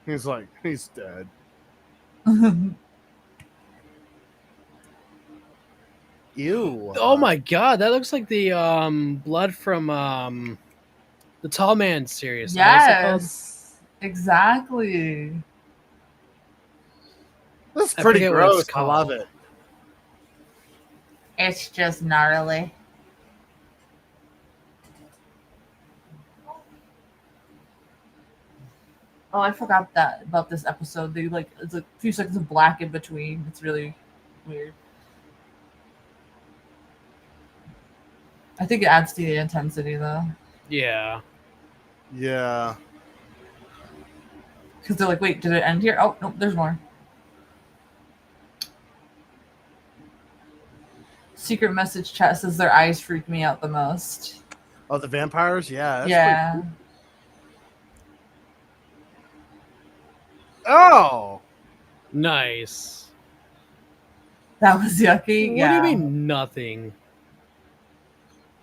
He's like, he's dead. Ew.
Oh my god, that looks like the blood from the Tall Man series. Is that what it's
Yes, exactly.
This is
I
pretty
forget what it's
gross. I love
called.
it.
It's just gnarly. Oh, I forgot that about this episode. They like it's a few seconds of black in between. It's really weird. I think it adds to the intensity though,
Yeah.
Yeah.
because they're like, "Wait, did it end here? Oh, no, there's more." Secret message chat says their eyes freak me out the most.
Oh, the vampires? Yeah. That's
Yeah.
pretty- Oh.
Nice.
That was yucky.
What
Yeah.
do you mean nothing?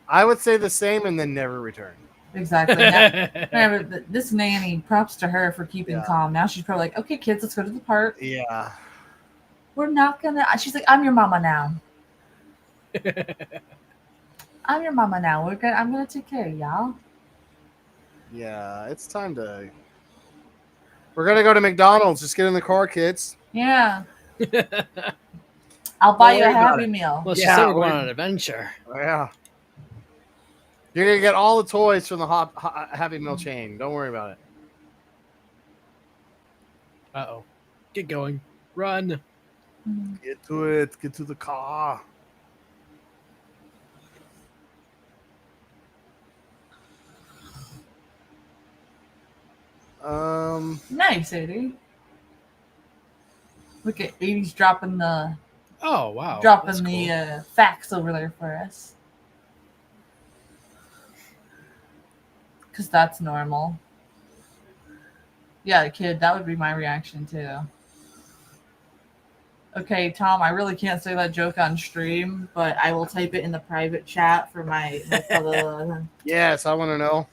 I would say the same and then never return.
Exactly. Now, remember, this nanny, props to her for keeping
Yeah.
calm. Now she's probably like, okay, kids, let's go to the park.
Yeah.
We're not gonna. She's like, I'm your mama now. I'm your mama now. I'm gonna take care of y'all.
Yeah. It's time to. We're gonna go to McDonald's. Just get in the car, kids.
Yeah. I'll buy
Don't
you a
worry about
Happy
it.
Meal.
Well, she
Yeah,
said we're going
we're-
on an adventure.
Yeah. You're gonna get all the toys from the Happy Meal chain. Don't worry about it.
Uh-oh. Get going. Run.
Get to it. Get to the car.
Nice, 80. Look at 80's dropping the
Oh, wow. That's cool.
facts over there for us. Because that's normal. Yeah, kid, that would be my reaction too. Okay, Tom, I really can't say that joke on stream, but I will type it in the private chat for my fellow.
Yes, I want to know.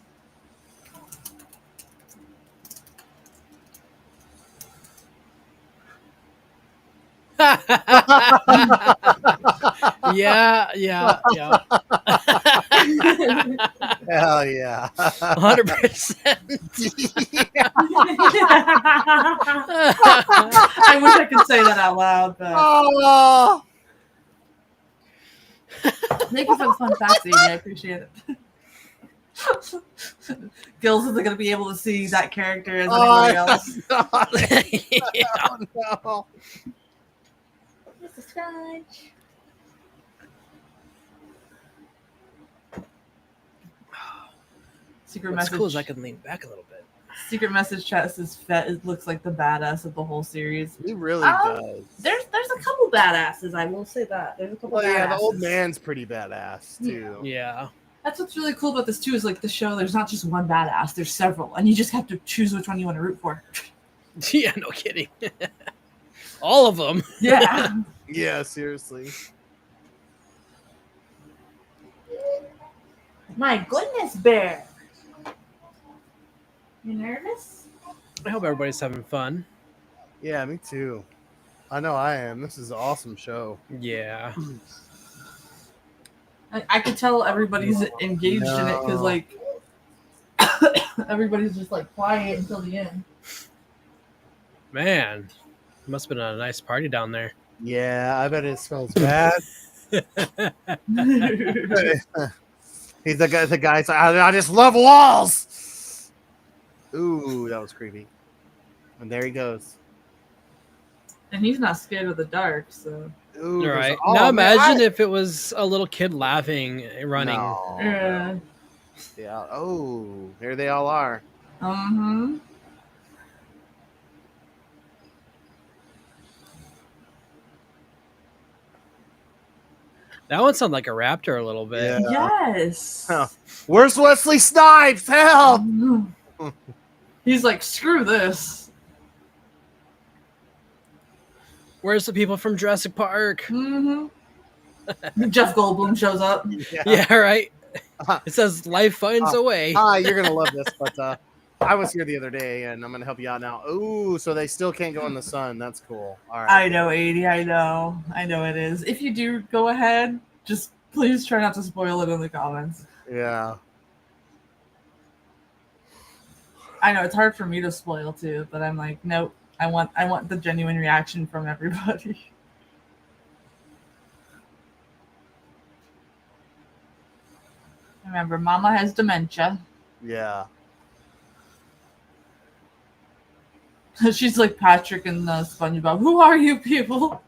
yeah.
Hell yeah.
100%.
I wish I could say that out loud, but
Oh.
thank you for the fun facts, Amy. I appreciate it. Gills isn't going to be able to see that character as anybody else.
Oh, no.
Mr. Scrunch.
Secret
What's
message.
cool is I can lean back a little bit.
Secret message chat says Fett looks like the badass of the whole series.
He really
Um,
does.
There's a couple badasses. I will say that there's a couple.
Well, yeah, the old
badasses.
man's pretty badass too.
Yeah.
That's what's really cool about this too. Is like the show. There's not just one badass. There's several, and you just have to choose which one you want to root for.
Yeah, no kidding. All of them.
Yeah.
Yeah, seriously.
My goodness, Bear. You nervous?
I hope everybody's having fun.
Yeah, me too. I know I am. This is an awesome show.
Yeah.
I could tell everybody's engaged in it because
No.
like everybody's just like quiet until the end.
Man. Must have been a nice party down there.
Yeah, I bet it smells bad. He's the guy's like, I just love walls. Ooh, that was creepy. And there he goes.
And he's not scared of the dark, so
Ooh,
All
there's-
right.
oh,
Now
man,
imagine if it was a little kid laughing, running.
No,
yeah.
no. Yeah. Oh, here they all are.
Mm-hmm.
That one sounded like a raptor a little bit.
Yeah.
Yes.
Huh. Where's Wesley Snipes? Help!
He's like, screw this.
Where's the people from Jurassic Park?
Mm-hmm. Jeff Goldblum shows up.
Yeah, right.
Uh-huh.
It says life finds a way.
Hi, you're gonna love this, but I was here the other day, and I'm gonna help you out now. Ooh, so they still can't go in the sun. That's cool. All right.
I know, 80. I know it is. If you do go ahead, just please try not to spoil it in the comments.
Yeah.
I know it's hard for me to spoil too, but I'm like, nope. I want the genuine reaction from everybody. Remember, Mama has dementia.
Yeah.
She's like Patrick and SpongeBob. Who are you people?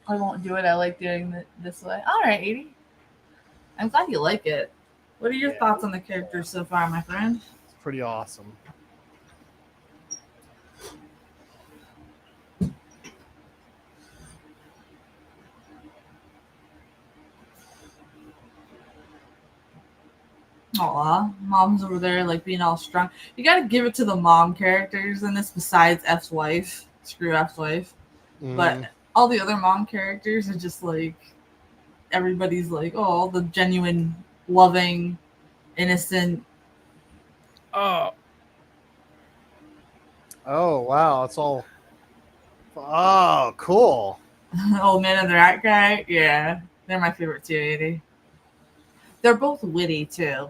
I won't do it. I like doing it this way. All right, 80. I'm glad you like it. What are your
Yeah.
thoughts on the characters so far, my friend?
It's pretty awesome.
Aw, mom's over there like being all strong. You gotta give it to the mom characters in this besides F's wife. Screw F's wife.
Mhm.
But all the other mom characters are just like everybody's like, oh, the genuine, loving, innocent.
Oh,
Oh wow, it's all. Oh, cool.
Old man and the rat guy. Yeah, they're my favorite too, 80. They're both witty too.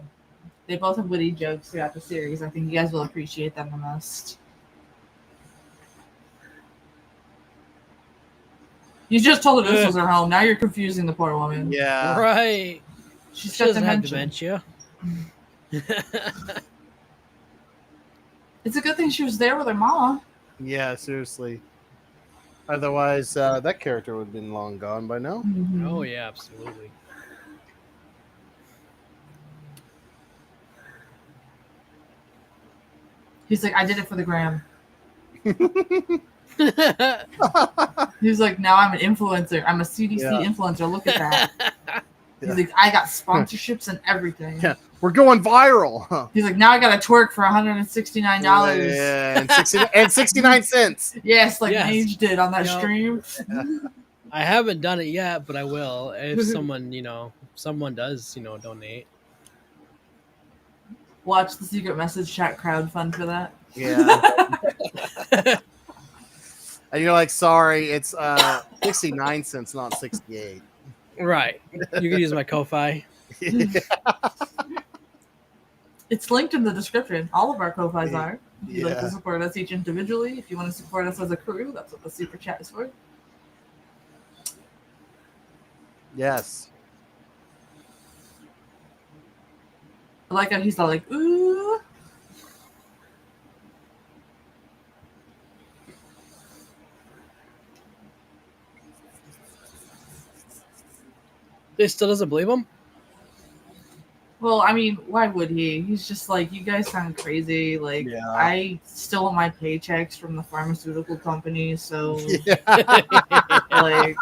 They both have witty jokes throughout the series. I think you guys will appreciate them the most. You just told her this was her home. Now you're confusing the poor woman.
Yeah.
right.
She's
She
got
doesn't have
dementia.
dementia.
It's a good thing she was there with her mama.
Yeah, seriously. Otherwise, that character would have been long gone by now.
Oh yeah, absolutely.
He's like, I did it for the gram. He's like, now I'm an influencer. I'm a CDC
Yeah.
influencer. Look at that.
Yeah.
He's like, I got sponsorships and everything.
Yeah. We're going viral. Huh?
He's like, now I got to twerk for $169.
Yeah, and 69 cents.
Yes, like
Yes.
Mage did on that
Yep.
stream.
I haven't done it yet, but I will if someone, someone does, donate.
Watch the secret message chat crowdfund for that.
Yeah. And you're like, sorry, it's 69 cents, not 68.
Right. You can use my Ko-fi.
It's linked in the description. All of our Ko-Fis are. If you'd like
Yeah.
to support us each individually, if you want to support us as a crew, that's what the super chat is for.
Yes.
I like how he's all like, ooh.
They still doesn't believe him?
Well, I mean, why would he? He's just like, you guys sound crazy. Like,
Yeah.
I still want my paychecks from the pharmaceutical company, so
Yeah.
like,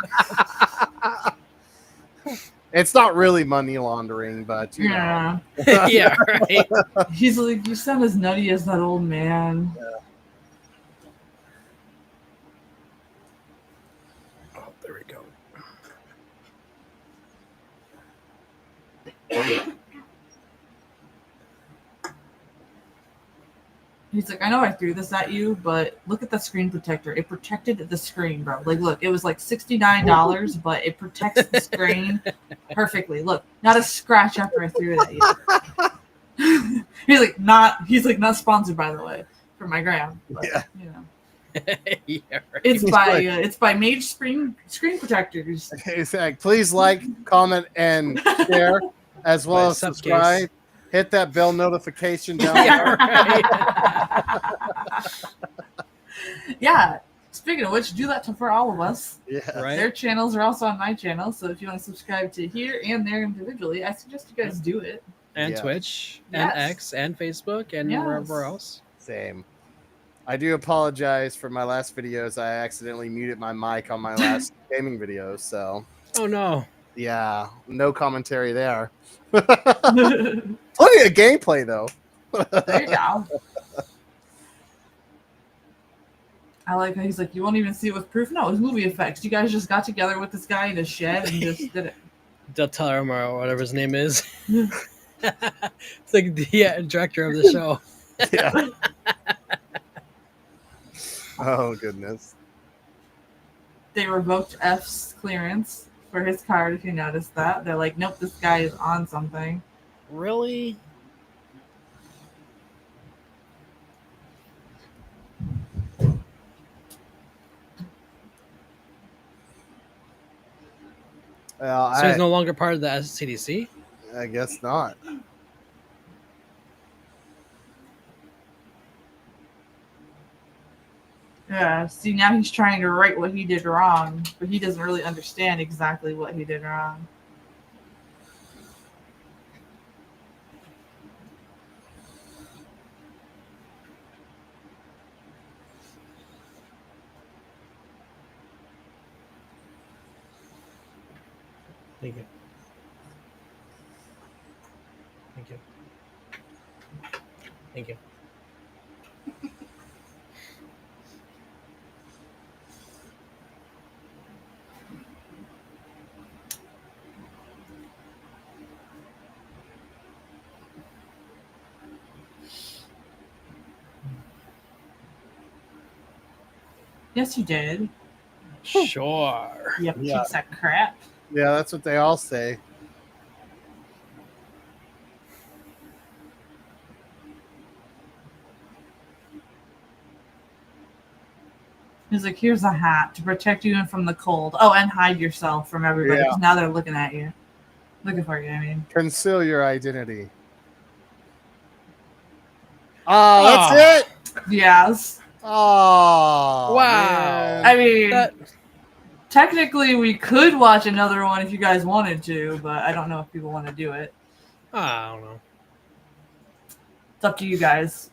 It's not really money laundering, but you know.
yeah.
Yeah, right.
He's like, you sound as nutty as that old man.
Oh, there we go.
He's like, I know I threw this at you, but look at the screen protector. It protected the screen, bro. Like, look, it was like $69, but it protects the screen perfectly. Look, not a scratch after I threw it at you. He's like, not sponsored, by the way, for my gram. But,
Yeah.
you know.
Yeah, right.
It's by Mage screen protectors.
Exactly. Please like, comment, and share, as well
By
as
Subcase.
subscribe. Hit that bell notification down
Yeah,
there.
right.
Yeah. Speaking of which, do that for all of us.
Yeah.
Right.
Their channels are also on my channel, so if you want to subscribe to here and there individually, I suggest you guys do it.
And
Yeah.
Twitch, and
Yes.
X, and Facebook, and
Yes.
wherever else.
Same. I do apologize for my last videos. I accidentally muted my mic on my last gaming videos, so
Oh no.
yeah, no commentary there.
There
Plenty of gameplay though.
you go. I like how he's like, you won't even see it with proof. No, it was movie effects. You guys just got together with this guy in a shed and just did it.
Del Toro or whatever his name is. It's like the director of the show.
Yeah. Oh goodness.
They revoked F's clearance for his card, if you noticed that. They're like, nope, this guy is on something.
Really?
Well,
So he's no longer part of the SCDC?
I guess not.
Yeah. See, now he's trying to right what he did wrong, but he doesn't really understand exactly what he did wrong.
Thank you. Thank you. Thank you.
Yes, you did.
Sure.
You
Yeah.
piece of crap.
Yeah, that's what they all say.
He's like, here's a hat to protect you from the cold. Oh, and hide yourself from everybody.
Yeah.
Because now they're looking at you. Looking for you, I mean.
Conceal your identity. Oh, that's it.
Yes.
Oh,
Wow.
I mean,
That
technically we could watch another one if you guys wanted to, but I don't know if people want to do it.
I don't know.
It's up to you guys.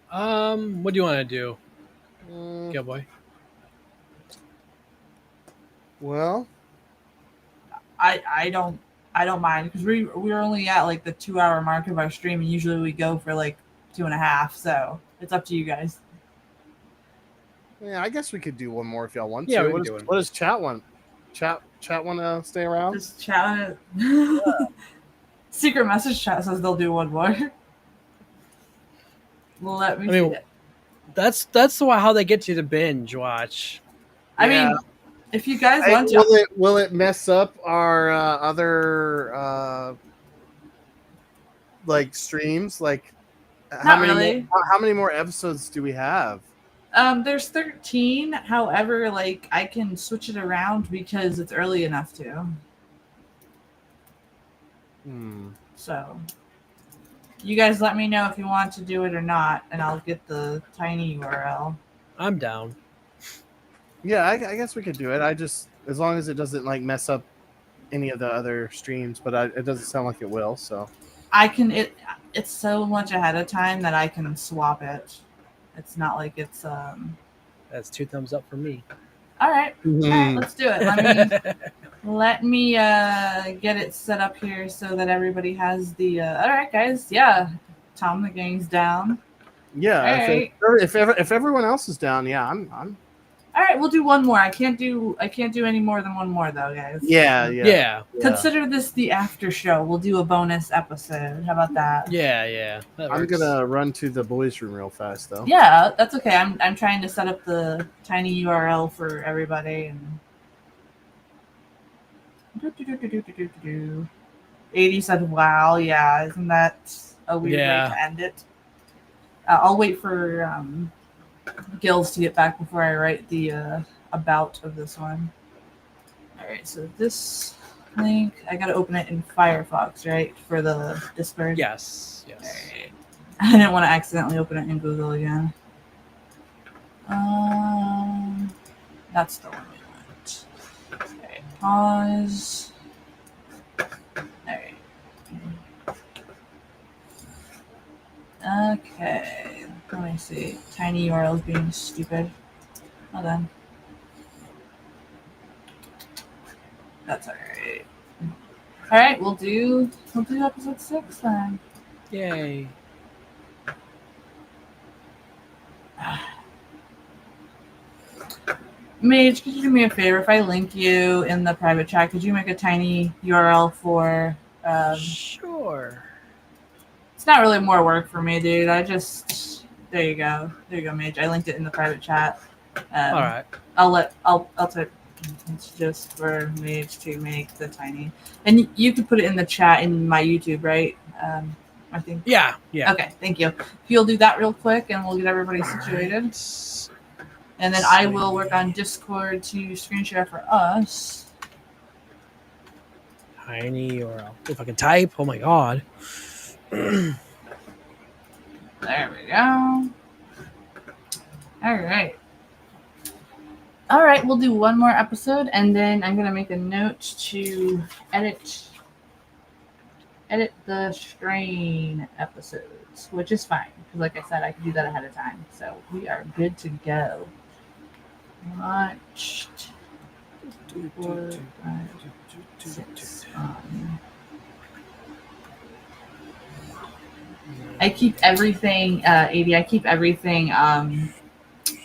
What do you want to do,
Mm,
Gilboy?
well,
I don't mind because we're only at like the 2 hour mark of our stream, and usually we go for like 2.5. So it's up to you guys.
yeah, I guess we could do one more if y'all want
Yeah,
to.
we
What
can
does-
do one
what does chat want? Chat want to stay around?
Just chat. Secret message chat says they'll do one more. Let me
I
see
mean,
it.
That's how they get you to binge watch.
I
Yeah.
mean, if you guys
Hey,
want to,
will it mess up our other like streams? Like,
Not really.
How many more episodes do we have?
There's 13. However, like I can switch it around because it's early enough to. So, you guys let me know if you want to do it or not, and I'll get the tiny URL.
I'm down.
Yeah, I guess we could do it. I just, as long as it doesn't like mess up any of the other streams, but it doesn't sound like it will. So
I can. It's so much ahead of time that I can swap it. It's not like it's
That's 2 thumbs up for me.
All right, let's do it. Let me get it set up here so that everybody has the. All right, guys. Yeah, Tom the gang's down.
yeah,
All right.
if everyone else is down, yeah, I'm.
All right, we'll do one more. I can't do any more than one more though, guys.
Yeah.
Consider this the after show. We'll do a bonus episode. How about that?
Yeah. That
I'm
works.
gonna run to the boys' room real fast though.
Yeah, that's okay. I'm trying to set up the tiny URL for everybody and. 80 said, "Wow, yeah, isn't that a weird way to end it?" I'll wait for Gills to get back before I write the about of this one. All right, so this link I gotta open it in Firefox, right, for the Discord.
Yes.
All right. I didn't want to accidentally open it in Google again. That's the one we want. Okay, pause. Alright. Okay. Let me see. Tiny URLs being stupid. Hold on. That's alright. Alright, we'll do episode 6 then.
Yay.
Mage, could you do me a favor? If I link you in the private chat, could you make a tiny URL for
Sure.
It's not really more work for me, dude. There you go, Mage. I linked it in the private chat.
All right.
I'll type. It's just for Mage to make the tiny, and you can put it in the chat in my YouTube, right? I think.
Yeah.
Okay, thank you. If you'll do that real quick, and we'll get everybody situated, and then I will work on Discord to screen share for us.
Tiny URL. If I can type, oh my god.
There we go. All right. All right, we'll do one more episode, and then I'm gonna make a note to edit the strain episodes, which is fine because, like I said, I can do that ahead of time. So we are good to go. Watched 4, 5, 6 on. I keep everything, 80. I keep everything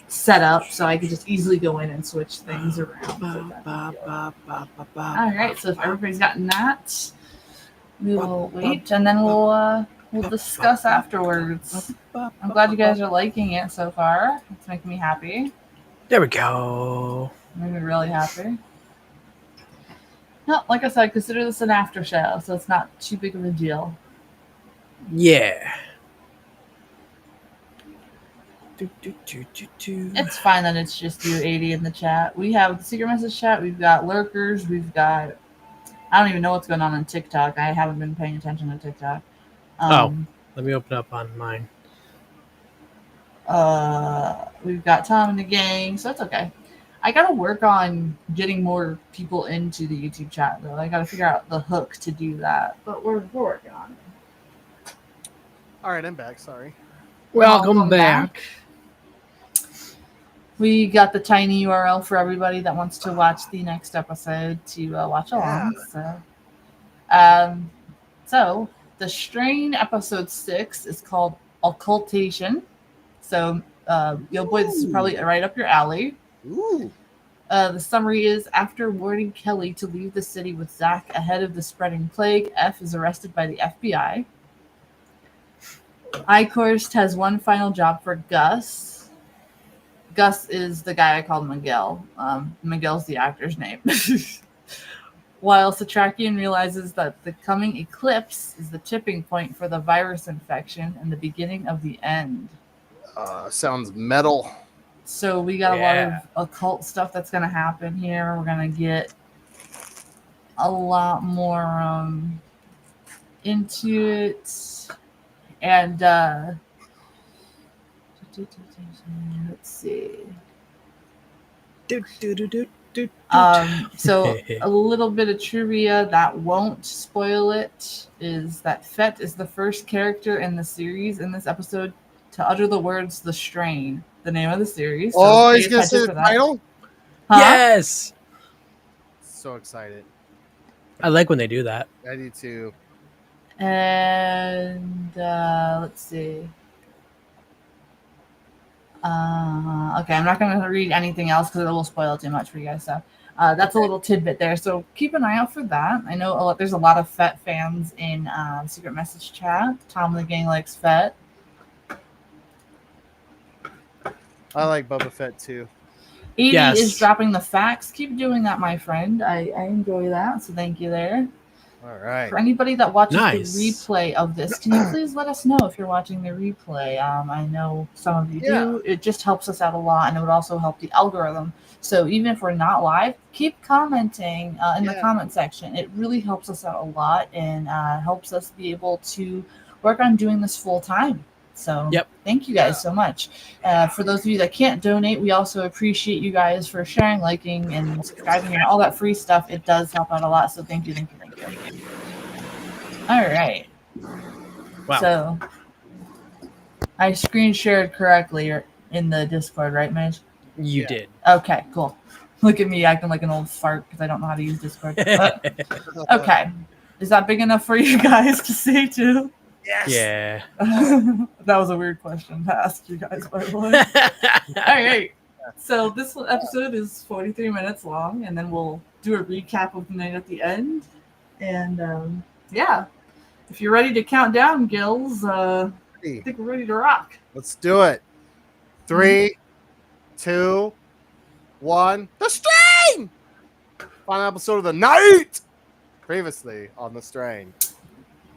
set up so I could just easily go in and switch things around. All right, so if everybody's gotten that, we will wait and then we'll discuss afterwards. I'm glad you guys are liking it so far. It's making me happy.
There we go.
Made me really happy. No, like I said, consider this an after show, so it's not too big of a deal.
Yeah.
It's fine that it's just you, 80, in the chat. We have the secret message chat. We've got lurkers. We've got... I don't even know what's going on TikTok. I haven't been paying attention to TikTok.
Let me open up on mine.
We've got Tom and the gang, so that's okay. I got to work on getting more people into the YouTube chat, though. I got to figure out the hook to do that, but we're working on it.
All right, I'm back. Sorry.
Welcome back.
We got the tiny URL for everybody that wants to watch the next episode to watch along. So the Strain episode 6 is called Occultation. So, yo, boy, this is probably right up your alley.
Ooh.
The summary is: after warning Kelly to leave the city with Zach ahead of the spreading plague, F is arrested by the FBI. Icorst has one final job for Gus. Gus is the guy I called Miguel. Miguel's the actor's name. While Satrakian realizes that the coming eclipse is the tipping point for the virus infection and the beginning of the end.
Sounds metal.
So we got a lot of occult stuff that's going to happen here. We're going to get a lot more into it. And let's see. So a little bit of trivia that won't spoil it is that Fett is the first character in the series in this episode to utter the words "the strain," the name of the series. So
he's gonna say the title.
Huh?
Yes.
So excited.
I like when they do that.
I do too.
And let's see. Okay, I'm not going to read anything else because it will spoil too much for you guys. So that's a little tidbit there. So keep an eye out for that. I know there's a lot of Fett fans in Secret Message chat. Tom and the gang likes Fett.
I like Boba Fett too.
80
Yes.
is dropping the facts. Keep doing that, my friend. I enjoy that. So thank you there.
All right.
For anybody that watches
Nice.
the replay of this, can you please let us know if you're watching the replay? I know some of you do. It just helps us out a lot, and it would also help the algorithm. So even if we're not live, keep commenting in the comment section. It really helps us out a lot and helps us be able to work on doing this full time. So thank you guys so much. For those of you that can't donate, we also appreciate you guys for sharing, liking, and subscribing and all that free stuff. It does help out a lot. So thank you, thank you, thank you. All right.
Wow.
So I screen shared correctly in the Discord, right, Midge?
You did.
Okay, cool. Look at me acting like an old fart because I don't know how to use Discord. Okay. Is that big enough for you guys to see too?
Yes.
Yeah.
That was a weird question to ask you guys, by the way. All right. So this episode is 43 minutes long, and then we'll do a recap of the night at the end. And yeah, if you're ready to count down, Gills, I think we're ready to rock.
Let's do it. 3, 2, 1. The Strain! Final episode of the night! Previously on The Strain.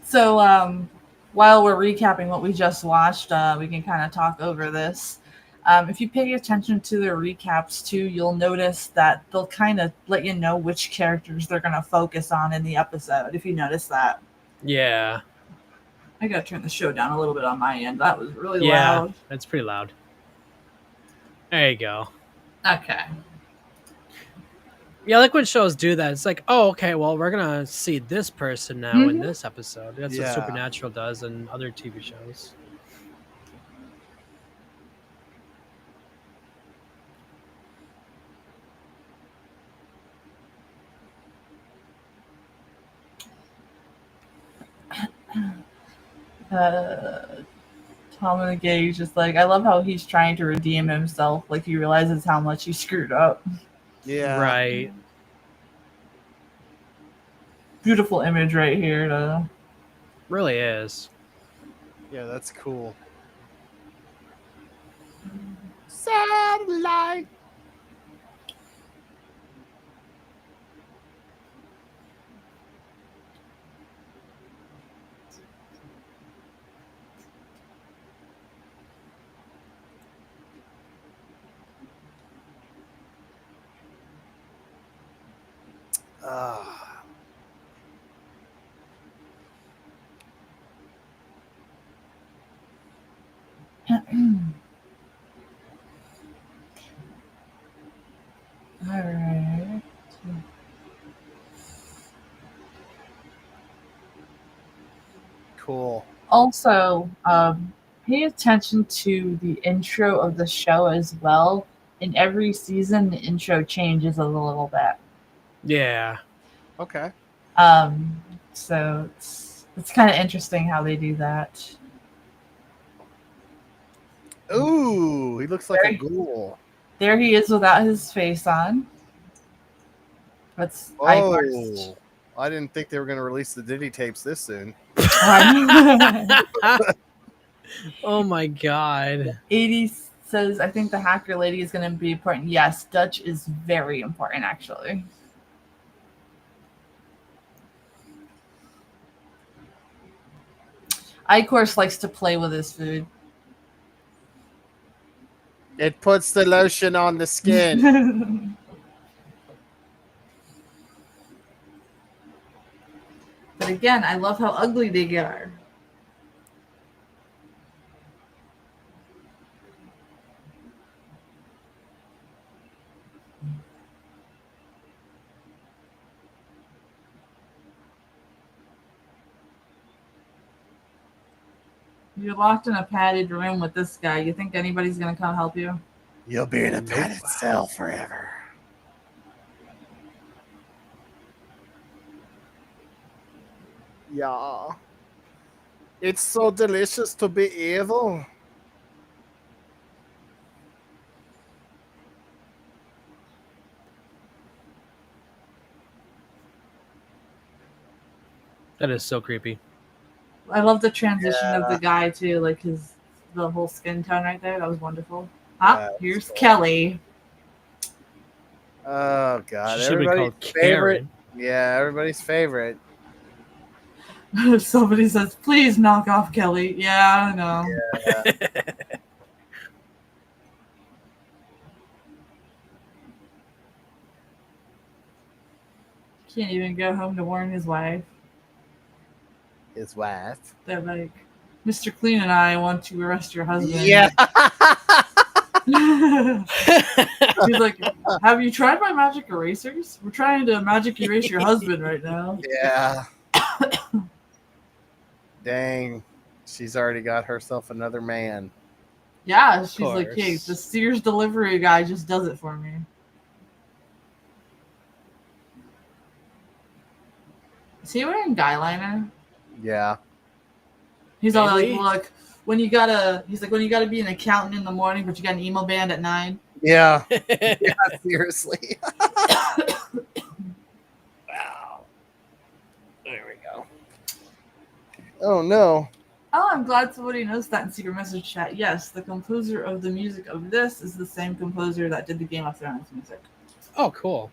So while we're recapping what we just watched, we can kind of talk over this. If you pay attention to their recaps too, you'll notice that they'll kind of let you know which characters they're going to focus on in the episode, if you notice that.
Yeah.
I got to turn the show down a little bit on my end. That was really
Yeah.
loud.
That's pretty loud. There you go.
Okay.
Yeah, I like when shows do that. It's like, oh, okay, well, we're gonna see this person now in
Mhm.
this episode. That's what
Yeah.
Supernatural does and other TV shows.
Uh, Tom and Gage just like I love how he's trying to redeem himself. Like he realizes how much he screwed up.
Yeah.
Right.
Beautiful image right here. To
Really is.
Yeah, that's cool. Satellite. Ah.
All right.
Cool.
Also, pay attention to the intro of the show as well. In every season, the intro changes a little bit.
Yeah.
Okay.
So it's kind of interesting how they do that.
Ooh, he looks like a
Very-
ghoul.
There he is without his face on. That's
Oh, I didn't think they were going to release the Diddy tapes this soon.
Oh my god.
80 says, I think the hacker lady is going to be important. Yes, Dutch is very important, actually. Icorse likes to play with his food.
It puts the lotion on the skin.
But again, I love how ugly they are. You're locked in a padded room with this guy. You think anybody's going to come help you?
You'll be in a padded cell forever. Yeah. It's so delicious to be evil.
That is so creepy.
I love the transition of the guy too, like the whole skin tone right there. That was wonderful.
Yeah,
Here's
cool.
Kelly.
Oh god,
She should be
everybody's
called
favorite.
Karen.
Yeah, everybody's favorite.
Somebody says, "Please knock off Kelly." Yeah, I know.
Yeah.
Can't even go home to warn his wife.
His wife.
They're like, "Mr. Clean and I want to arrest your husband."
Yeah.
He's like, "Have you tried my magic erasers? We're trying to magic erase your husband right now."
Yeah. Dang. She's already got herself another man.
Yeah, she's like, "Hey,
course.
the Sears delivery guy just does it for me." Is he wearing guy liner?
Yeah.
He's all like,
Maybe.
"Look, when you gotta be an accountant in the morning, but you got an emo band at 9."
Yeah. Yeah, seriously. Wow. There we go. Oh no.
Oh, I'm glad somebody knows that in secret message chat. Yes, the composer of the music of this is the same composer that did the Game of Thrones music.
Oh, cool.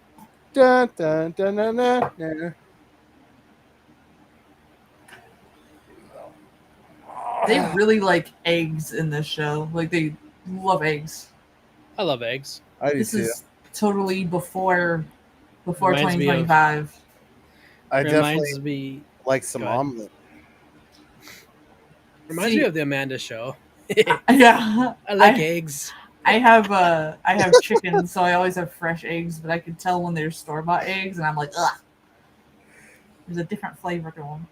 Dun, dun, dun, dun, dun, dun.
They really like eggs in this show. Like they love eggs.
I love eggs.
I do
This
too.
is totally before
Reminds me of-
2025.
I
Reminds
definitely
me
like some
Go ahead.
omelet.
reminds
See-
me of the Amanda show.
Yeah.
I like
I-
eggs.
I have chickens, so I always have fresh eggs, but I can tell when they're store bought eggs, and I'm like, ugh. There's a different flavor to them.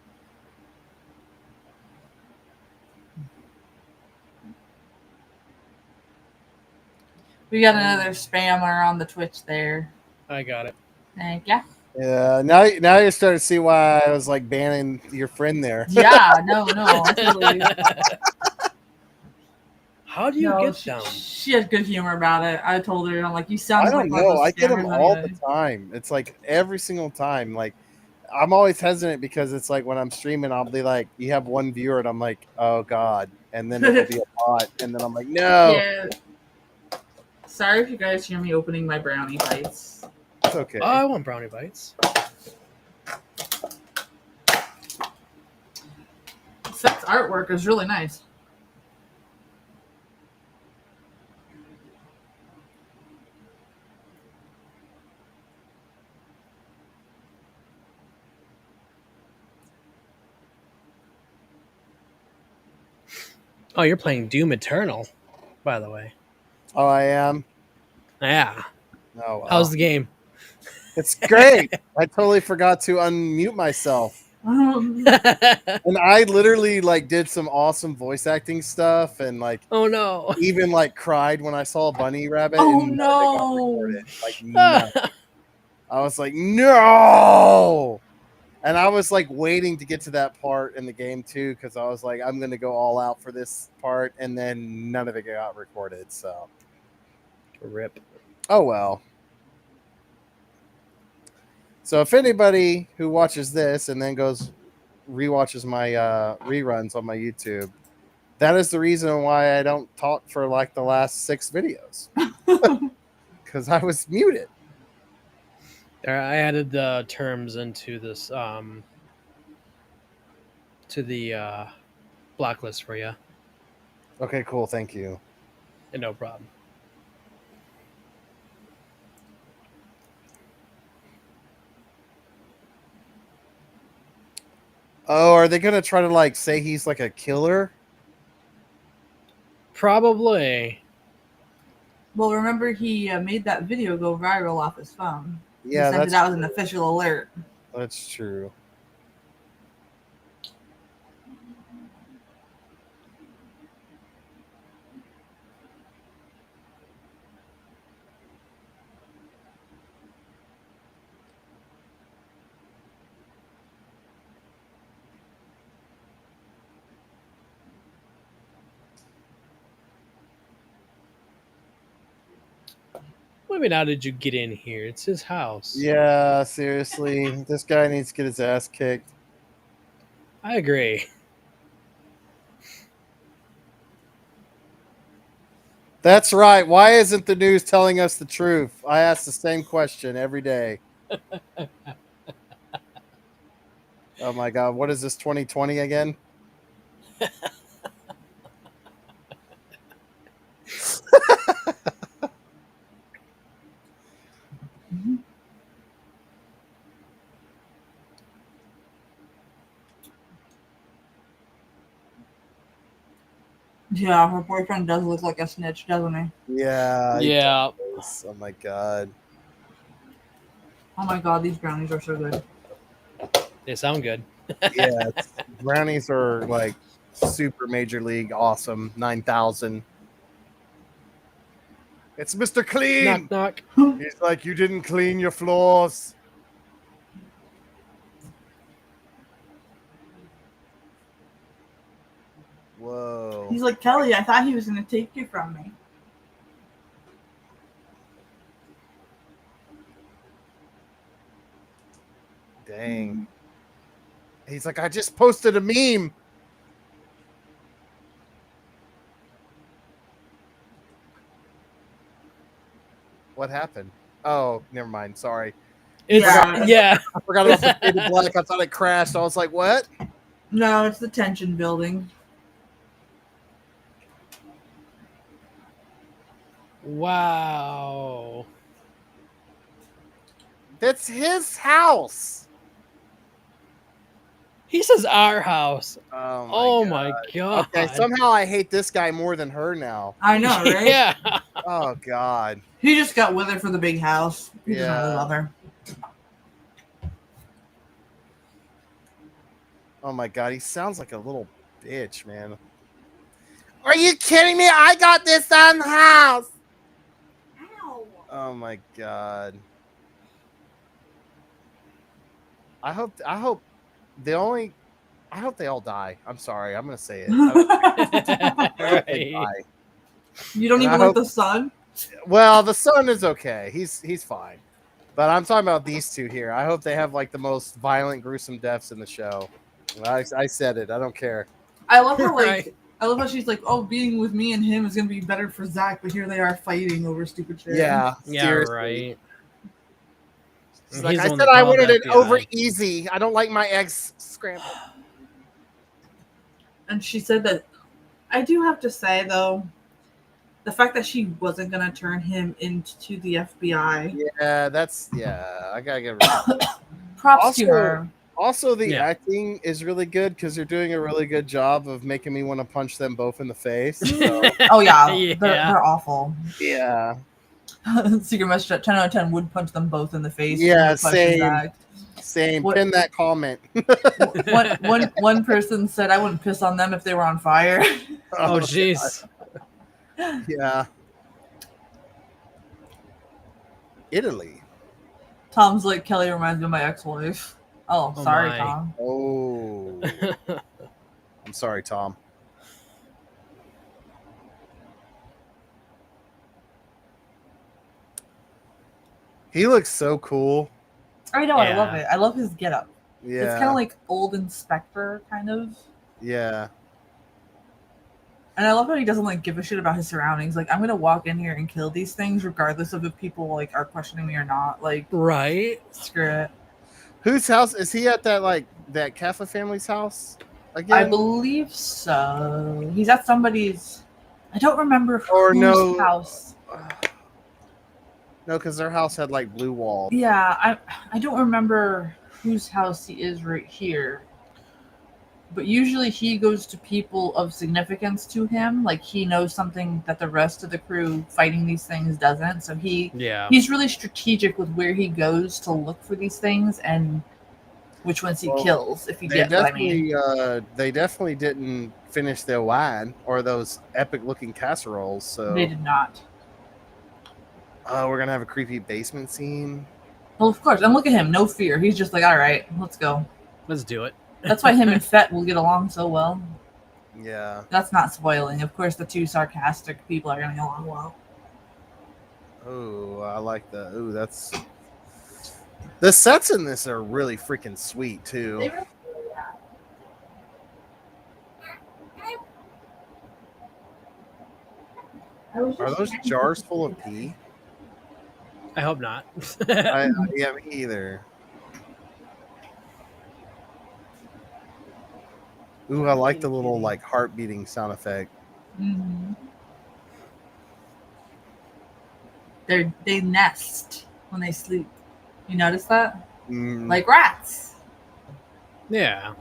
We got another spammer on the Twitch there.
I got it.
Thank ya.
Yeah, now you're starting to see why I was like banning your friend there.
Yeah, no, I totally.
How do you
No,
get
she,
them?
she has good humor about it. I told her, I'm like, you sound
I don't
like one of
know.
those
I get them
scammers
all
anyway.
the time. It's like every single time. Like I'm always hesitant because it's like when I'm streaming, I'll be like, "You have one viewer," and I'm like, "Oh God!" And then it'll be a bot, and then I'm like, "No,
Yeah. Sorry if you guys hear me opening my brownie bites.
it's okay."
Oh, I want brownie bites.
Seth's artwork is really nice.
Oh, you're playing Doom Eternal, by the way.
Oh, I am.
Yeah.
Oh, wow.
How's the game?
It's great. I totally forgot to unmute myself. And I literally like did some awesome voice acting stuff and like
Oh no.
even like cried when I saw a bunny rabbit.
Oh,
and none of it got
no.
recorded. Like none. I was like, no. And I was like waiting to get to that part in the game too, because I was like, I'm gonna go all out for this part, and then none of it got recorded. So
Rip.
oh well. So if anybody who watches this and then goes rewatches my reruns on my YouTube, that is the reason why I don't talk for like the last 6 videos. Because I was muted.
There, I added the terms into this to the blacklist for you.
Okay, cool. Thank you.
No problem.
Oh, are they gonna try to like say he's like a killer?
Probably.
Well, remember he made that video go viral off his phone.
Yeah,
he sent
that's
it out as an official alert.
that's true.
Maybe how did you get in here? It's his house.
Yeah, seriously, this guy needs to get his ass kicked.
I agree.
That's right. Why isn't the news telling us the truth? I ask the same question every day. Oh my god, what is this 2020 again?
Yeah, her boyfriend does look like a snitch, doesn't he?
Yeah.
Yeah.
Oh my god.
Oh my god, these brownies are so good.
They sound good.
Yeah, brownies are like super major league awesome. 9,000. It's Mr. Clean.
Knock knock.
He's like, you didn't clean your floors. Whoa.
He's like, Kelly, I thought he was going to take you from me.
Dang. He's like, I just posted a meme. What happened? Oh, never mind. Sorry.
It's
Yeah.
yeah.
I forgot about the faded black. I thought it crashed. I was like, what?
No, it's the tension building.
Wow.
That's his house.
He says our house.
Oh
Oh
God.
my god.
Okay, somehow I hate this guy more than her now.
I know, right?
Yeah.
Oh God.
He just got with her for the big house. He doesn't really
Yeah.
love her.
Oh my God. He sounds like a little bitch, man. Are you kidding me? I got this on the house.
Ow.
Oh my God. I hope the only I hope they all die. I'm sorry. I'm gonna say it. I hope they
Right.
die.
You don't
And I
even like
hope-
the son?
Well, the son is okay. He's fine. But I'm talking about these two here. I hope they have like the most violent, gruesome deaths in the show. I said it. I don't care.
I love how
Right.
I love how she's like, oh, being with me and him is gonna be better for Zach, but here they are fighting over stupid shit.
Yeah.
Yeah,
seriously.
right.
She's
And
like,
he's
I
the one
said
that
I
called
wanted
the
it over
FBI.
easy. I don't like my eggs scrambled.
And she said that I do have to say though, the fact that she wasn't gonna turn him into the FBI.
Yeah, I gotta get rid of it.
Props
Also-
to her.
Also, the
Yeah.
acting is really good because they're doing a really good job of making me want to punch them both in the face. So,
Oh yeah,
Yeah.
they're awful.
yeah.
Secret message at 10 out of 10 would punch them both in the face.
Yeah,
no questions
same.
asked.
Same.
What-
Pin that comment.
One person said I wouldn't piss on them if they were on fire.
Oh, jeez.
Yeah. Italy.
Tom's like, Kelly reminds me of my ex-wife. Oh,
Oh,
sorry,
my.
Tom.
Oh. I'm sorry, Tom. He looks so cool.
I know, I love
Yeah.
it. I love his getup.
Yeah.
It's kind of like old Inspector, kind of.
Yeah.
And I love how he doesn't like give a shit about his surroundings. Like, I'm gonna walk in here and kill these things, regardless of if people like are questioning me or not. Like,
Right.
screw it.
Whose house is he at? That Kaffa family's house again?
I believe so. He's at somebody's. I don't remember
Or
whose
no-
house.
No, because their house had like blue walls.
Yeah, I don't remember whose house he is right here. But usually he goes to people of significance to him. Like he knows something that the rest of the crew fighting these things doesn't. So
Yeah.
he's really strategic with where he goes to look for these things and which ones he
Well,
kills, if you
They
get what I mean.
definitely didn't finish their wine or those epic looking casseroles. So
They did not.
we're gonna have a creepy basement scene.
Well, of course. And look at him, no fear. He's just like, all right, let's go.
Let's do it.
That's why him and Fett will get along so well.
Yeah.
That's not spoiling. Of course, the two sarcastic people are going to get along well.
Oh, I like that. Ooh, that's the sets in this are really freaking sweet
They
too.
really are. I was
Are
just
those
trying to-
jars full of pee?
I hope not.
Yeah, me either. Ooh, I like the little like heart beating sound effect.
Mm-hmm. They nest when they sleep. You notice that?
Mm,
Like rats.
Yeah.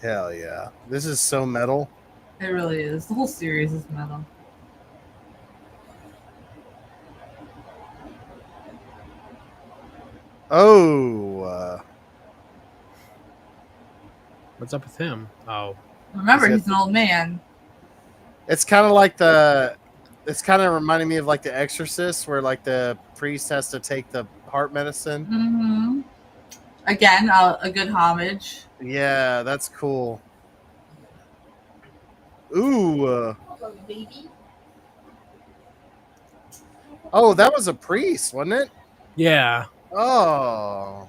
hell yeah, this is so metal.
It really is. The whole series is metal.
Oh,
What's up with him? Oh.
Remember,
Is it-
he's an old man.
it's kind of like it's kind of reminding me of like The Exorcist, where like the priest has to take the heart medicine.
Mm-hmm. Again, a good homage.
Yeah, that's cool. Ooh,
Hello, baby.
oh, that was a priest, wasn't it?
Yeah.
Oh,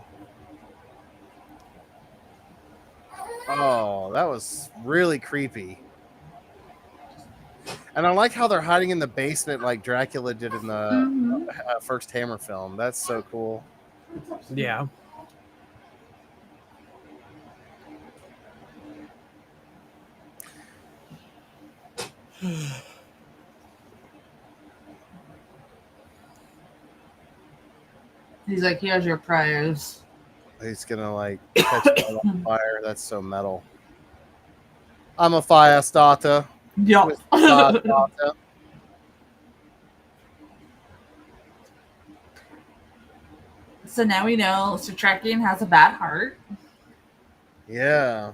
that was really creepy. And I like how they're hiding in the basement like Dracula did in the
Mhm.
first Hammer film. That's so cool.
Yeah.
He's like, here's your prayers.
He's gonna like catch it on fire. That's so metal. I'm a fire starter.
Yup.
With fire starter.
So now we know Satrakian has a bad heart.
Yeah.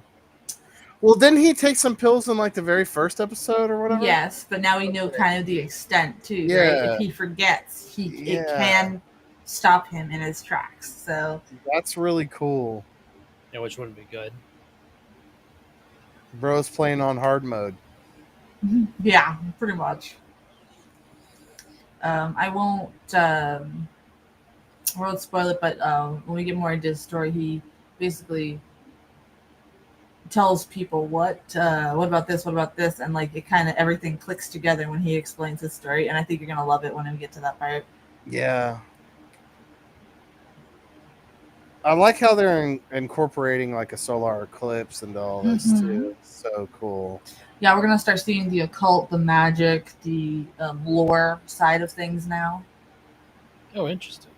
Well, didn't he take some pills in like the very first episode or whatever?
Yes, but now we know kind of the extent too, right?
Yeah.
If he forgets, it
Yeah.
can stop him in his tracks. So
That's really cool.
Yeah, which wouldn't be good.
Bro's playing on hard mode.
yeah, pretty much. I won't spoil it, but when we get more into his story, he basically tells people what about this, and like it kind of everything clicks together when he explains his story, and I think you're gonna love it when we get to that part.
Yeah. I like how they're incorporating like a solar eclipse into all this too. It's so cool.
Yeah, we're gonna start seeing the occult, the magic, the lore side of things now.
Oh, interesting.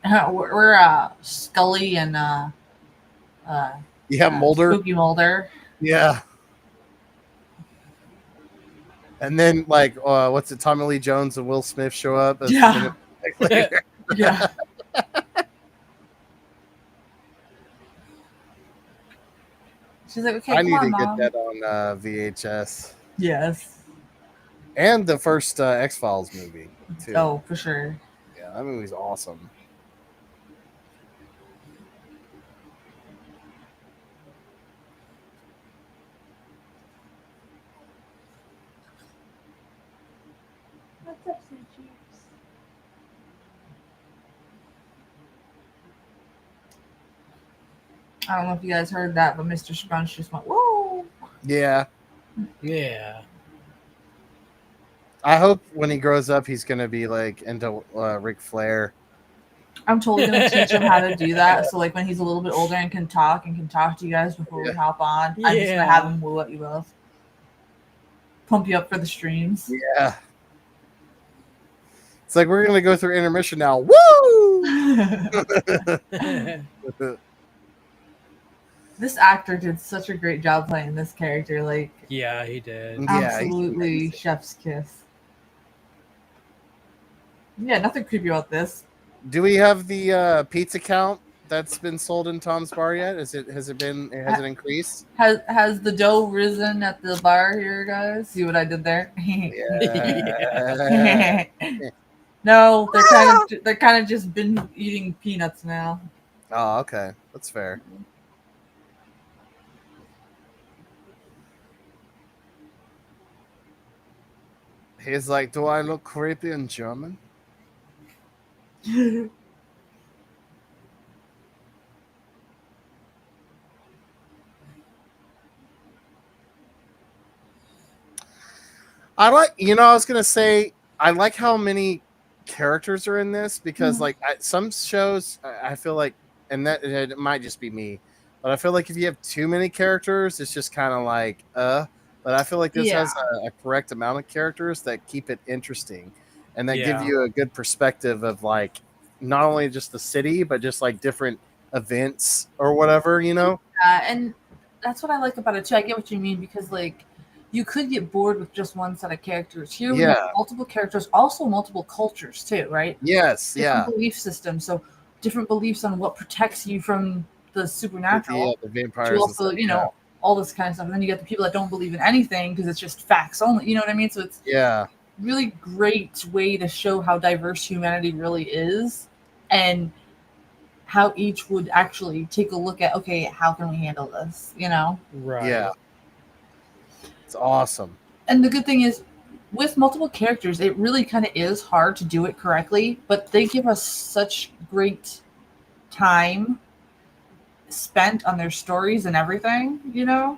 We're Scully and
Yeah, Mulder.
Spooky Mulder.
Yeah. And then like what's it? Tommy Lee Jones and Will Smith show up. As
Yeah.
later.
Yeah. She's like, okay,
I
come
need
on,
to
Mom.
get that on VHS.
Yes.
And the first X Files movie too.
Oh, for sure.
Yeah, that movie's awesome.
What's up, Sweet Cheeks?
I don't know if you guys heard that, but Mr. Scrunch just went, whoa.
Yeah.
Yeah.
I hope when he grows up, he's gonna be like into Ric Flair.
I'm totally gonna teach him how to do that. So like when he's a little bit older and can talk to you guys before we hop on, I'm just gonna have him woo what you love. Pump you up for the streams.
Yeah. It's like we're gonna go through intermission now. Woo!
This actor did such a great job playing this character. Like
Yeah, he did.
Yeah, he's
absolutely
amazing.
chef's kiss. Yeah, nothing creepy about this.
Do we have the pizza count that's been sold in Tom's Bar yet? Has it increased?
Has the dough risen at the bar here, guys? See what I did there?
Yeah.
No, they're kind of just been eating peanuts now.
Oh, okay. That's fair. He's like, do I look creepy in German? I was gonna say I like how many characters are in this because like some shows I feel like, and that it might just be me, but I feel like if you have too many characters, it's just kind of like But I feel like this has a correct amount of characters that keep it interesting, and that give you a good perspective of like not only just the city, but just like different events or whatever, you know.
And that's what I like about it too. I get what you mean because like you could get bored with just one set of characters. Here we have multiple characters, also multiple cultures too, right?
Yes,
different belief systems, so different beliefs on what protects you from the supernatural.
The vampires.
Also, all this kind of stuff. And then you get the people that don't believe in anything because it's just facts only. You know what I mean? So it's really great way to show how diverse humanity really is and how each would actually take a look at, okay, how can we handle this?
Right.
Yeah. It's awesome.
And the good thing is with multiple characters, it really kind of is hard to do it correctly, but they give us such great time spent on their stories and everything,
Yeah.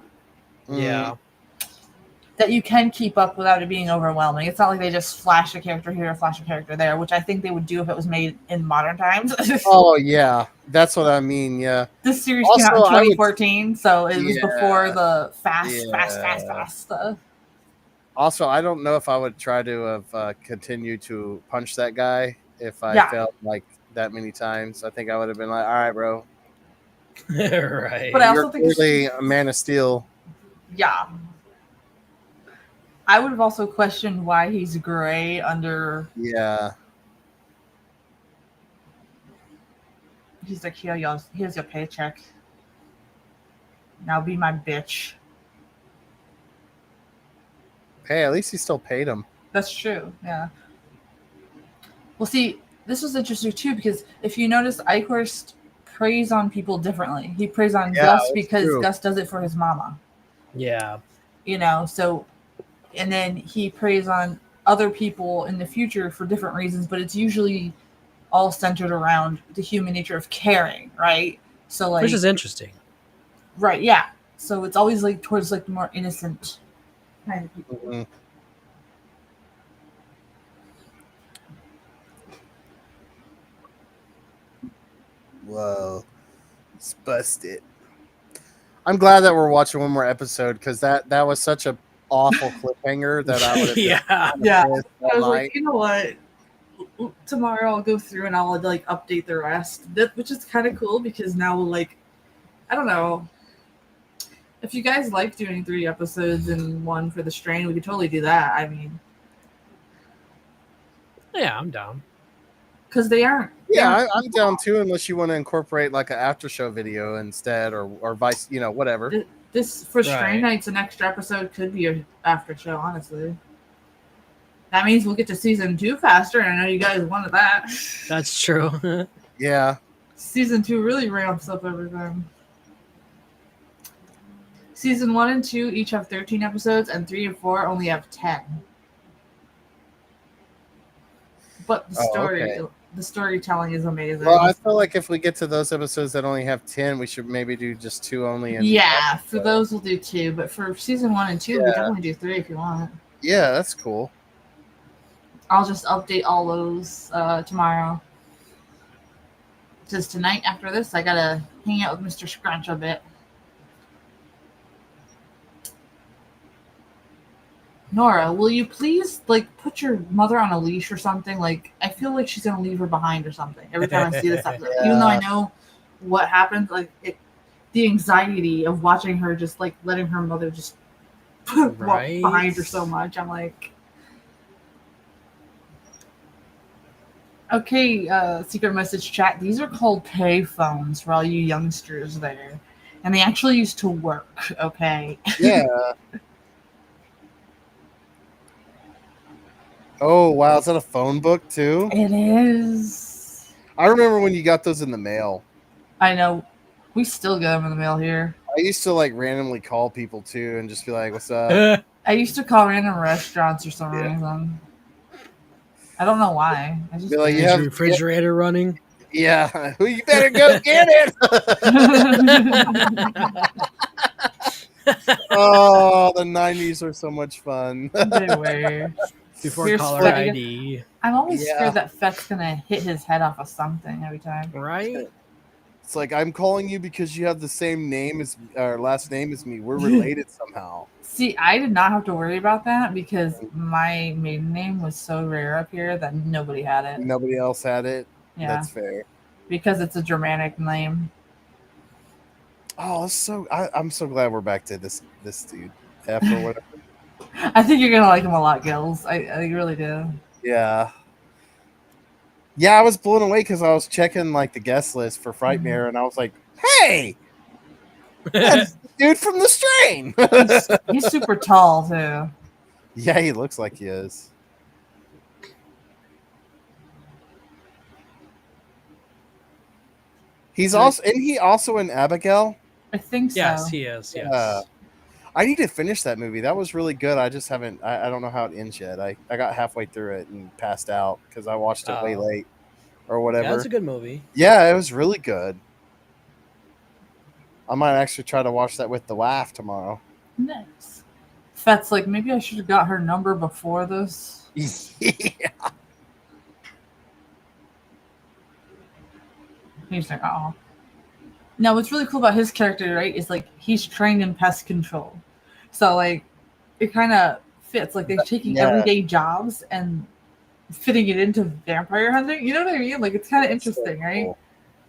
that you can keep up without it being overwhelming. It's not like they just flash a character here, a flash a character there, which I think they would do if it was made in modern times.
Oh yeah, that's what I mean. Yeah,
this series came out in 2014, so it was before the fast stuff.
Also, I don't know if I would try to have continued to punch that guy if I
Yeah.
failed like that many times. I think I would have been like, all right, bro.
Right.
But I also
You're
think it's
clearly a man of steel.
yeah. I would have also questioned why he's gray under.
Yeah.
He's like, here's your paycheck. Now be my bitch.
Hey, at least he still paid him.
That's true. Yeah. Well, see, this was interesting too because if you notice, Eichhorst preys on people differently. He preys on
Yeah,
Gus
that's
because
true.
Gus does it for his mama.
Yeah.
You know, so and then he preys on other people in the future for different reasons, but it's usually all centered around the human nature of caring, right? So like,
Which is interesting.
right, yeah. So it's always like towards like the more innocent kind of people.
Mhm. Whoa, it's busted. I'm glad that we're watching one more episode because that was such a awful cliffhanger that I would have
Yeah.
Yeah.
pissed
I
all
was
night.
like, you know what? Tomorrow I'll go through and I'll like update the rest, which is kind of cool because now we'll like, I don't know. If you guys like doing 3 episodes and one for the strain, we could totally do that. I mean,
Yeah, I'm down.
because they aren't.
Yeah, I'm down too, unless you want to incorporate like an after show video instead, or vice, whatever.
This for strain
Right.
nights, an extra episode could be a after show. Honestly, that means we'll get to season 2 faster. And I know you guys wanted that.
That's true.
Yeah,
Season 2 really ramps up everything. Season 1 and 2 each have 13 episodes, and 3 and 4 only have 10. But the storytelling is amazing.
well, I feel like if we get to those episodes that only have 10, we should maybe do just 2 only. And
yeah, for those we'll do 2, but for season 1 and 2, we
Yeah.
definitely do 3 if you want.
yeah, that's cool.
I'll just update all those tomorrow. Because tonight, after this, I gotta hang out with Mr. Scrunch a bit. Nora, will you please like put your mother on a leash or something? Like, I feel like she's gonna leave her behind or something every time I see this episode. Even though I know what happens, like the anxiety of watching her just like letting her mother just walk
Right.
behind her so much. I'm like, okay, secret message chat. These are called pay phones for all you youngsters there, and they actually used to work. Okay.
Yeah. Oh wow, is that a phone book too?
It is.
I remember when you got those in the mail.
I know. We still get them in the mail here.
I used to like randomly call people too and just be like, "What's up?"
I used to call random restaurants for some
Yeah.
reason. I don't know why. I just
Be like,
did.
you
Is
have-
your refrigerator running?
Yeah, you better go get it. Oh, the '90s were so much fun.
They were.
Before
Here's
caller
Freddy.
ID.
I'm always
Yeah.
scared that Fett's gonna hit his head off of something every time.
Right?
It's like I'm calling you because you have the same name as or last name as me. We're related somehow.
See, I did not have to worry about that because my maiden name was so rare up here that nobody had it.
Nobody else had it.
Yeah,
That's fair.
because it's a Germanic name.
Oh, I'm so glad we're back to this dude. F or whatever.
I think you're gonna like him a lot, Gills. I really do.
Yeah. Yeah, I was blown away because I was checking like the guest list for Frightmare, and I was like, "Hey, that's the dude from the Strain."
He's super tall too.
Yeah, he looks like he is. He's also, isn't he also in Abigail?
I think so.
Yes, he is. Yes.
Yeah. I need to finish that movie. That was really good. I just haven't. I don't know how it ends yet. I got halfway through it and passed out because I watched it way
Oh.
late or
Yeah,
whatever.
it's a good movie.
Yeah, it was really good. I might actually try to watch that with the wife tomorrow.
Nice. Fett's like, maybe I should have got her number before this.
Yeah.
He's like, oh. Now, what's really cool about his character, right, is like he's trained in pest control. So, like, it kind of fits. Like they're taking
Yeah.
everyday jobs and fitting it into vampire hunting. You know what I mean? Like it's kind of interesting, right?
Cool.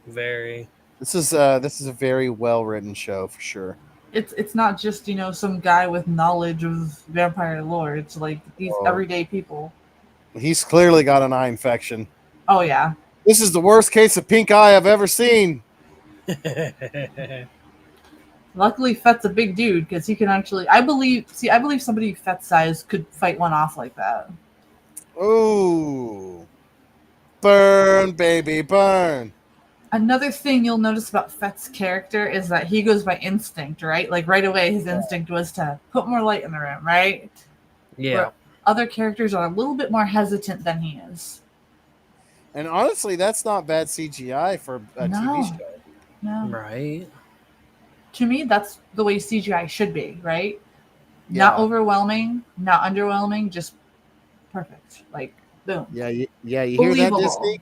Very.
This is a very well written show for sure.
It's not just some guy with knowledge of vampire lore. It's like these
Oh.
everyday people.
He's clearly got an eye infection.
Oh yeah.
This is the worst case of pink eye I've ever seen.
Luckily, Fett's a big dude because he can actually. I believe somebody Fett's size could fight one off like that.
Ooh. Burn, baby, burn.
Another thing you'll notice about Fett's character is that he goes by instinct, right? Like right away, his instinct was to put more light in the room, right?
Yeah.
Where other characters are a little bit more hesitant than he is.
And honestly, that's not bad CGI for a
No.
TV show.
No.
Right.
To me, that's the way CGI should be, right? Not
Yeah.
overwhelming, not underwhelming, just perfect. Like, boom.
Yeah, you hear that,
Believable.
Disney?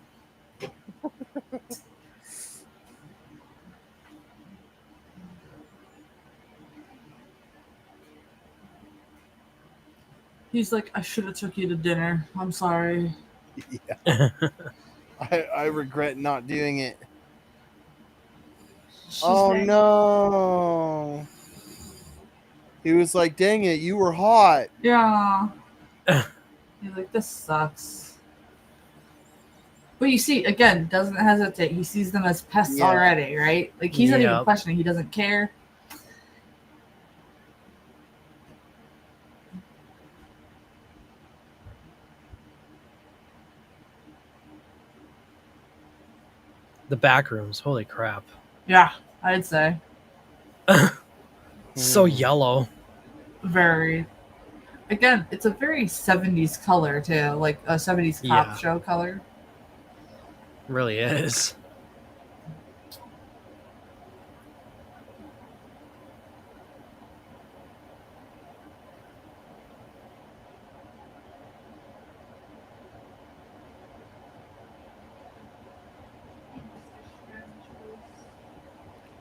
He's like, I should have took you to dinner. I'm sorry.
I regret not doing it.
She's
Oh
like,
no. He was like, dang it, you were hot.
Yeah. He's like, this sucks. But you see, again, doesn't hesitate. He sees them as pests
Yeah.
already, right? Like, he's not even
Yep.
questioning. He doesn't care.
The back rooms. Holy crap.
Yeah, I'd say.
So
Hmm.
yellow.
Very. Again, it's a very 70s color, too. Like a 70s cop
Yeah.
show color.
Really is.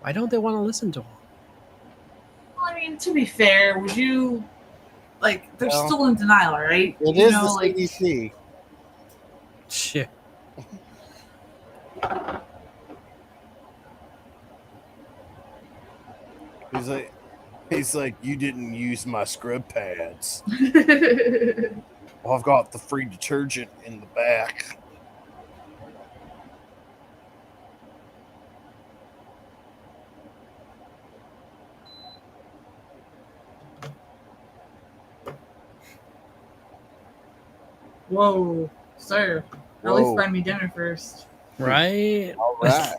Why don't they want to listen to him?
Well, I mean, to be fair, would you. Like, they're
Well,
still in denial, right?
It
You
is
know,
the
like,
CDC.
Shit.
He's like, you didn't use my scrub pads. Well, I've got the free detergent in the back.
Whoa, sir. At least
Whoa.
find me dinner first.
Right?
All right.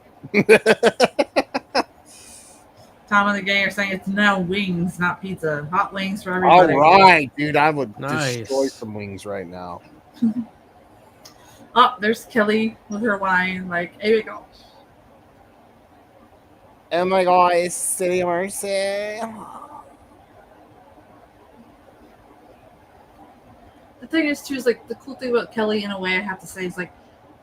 Tom and the gang are saying it's now wings, not pizza. Hot wings for
All
everybody.
right, dude. I would
Nice.
destroy some wings right now.
Oh, there's Kelly with her wine. Like, here we go.
Oh my god, it's City Mercy.
The thing is, too, is like the cool thing about Kelly, in a way, I have to say, is like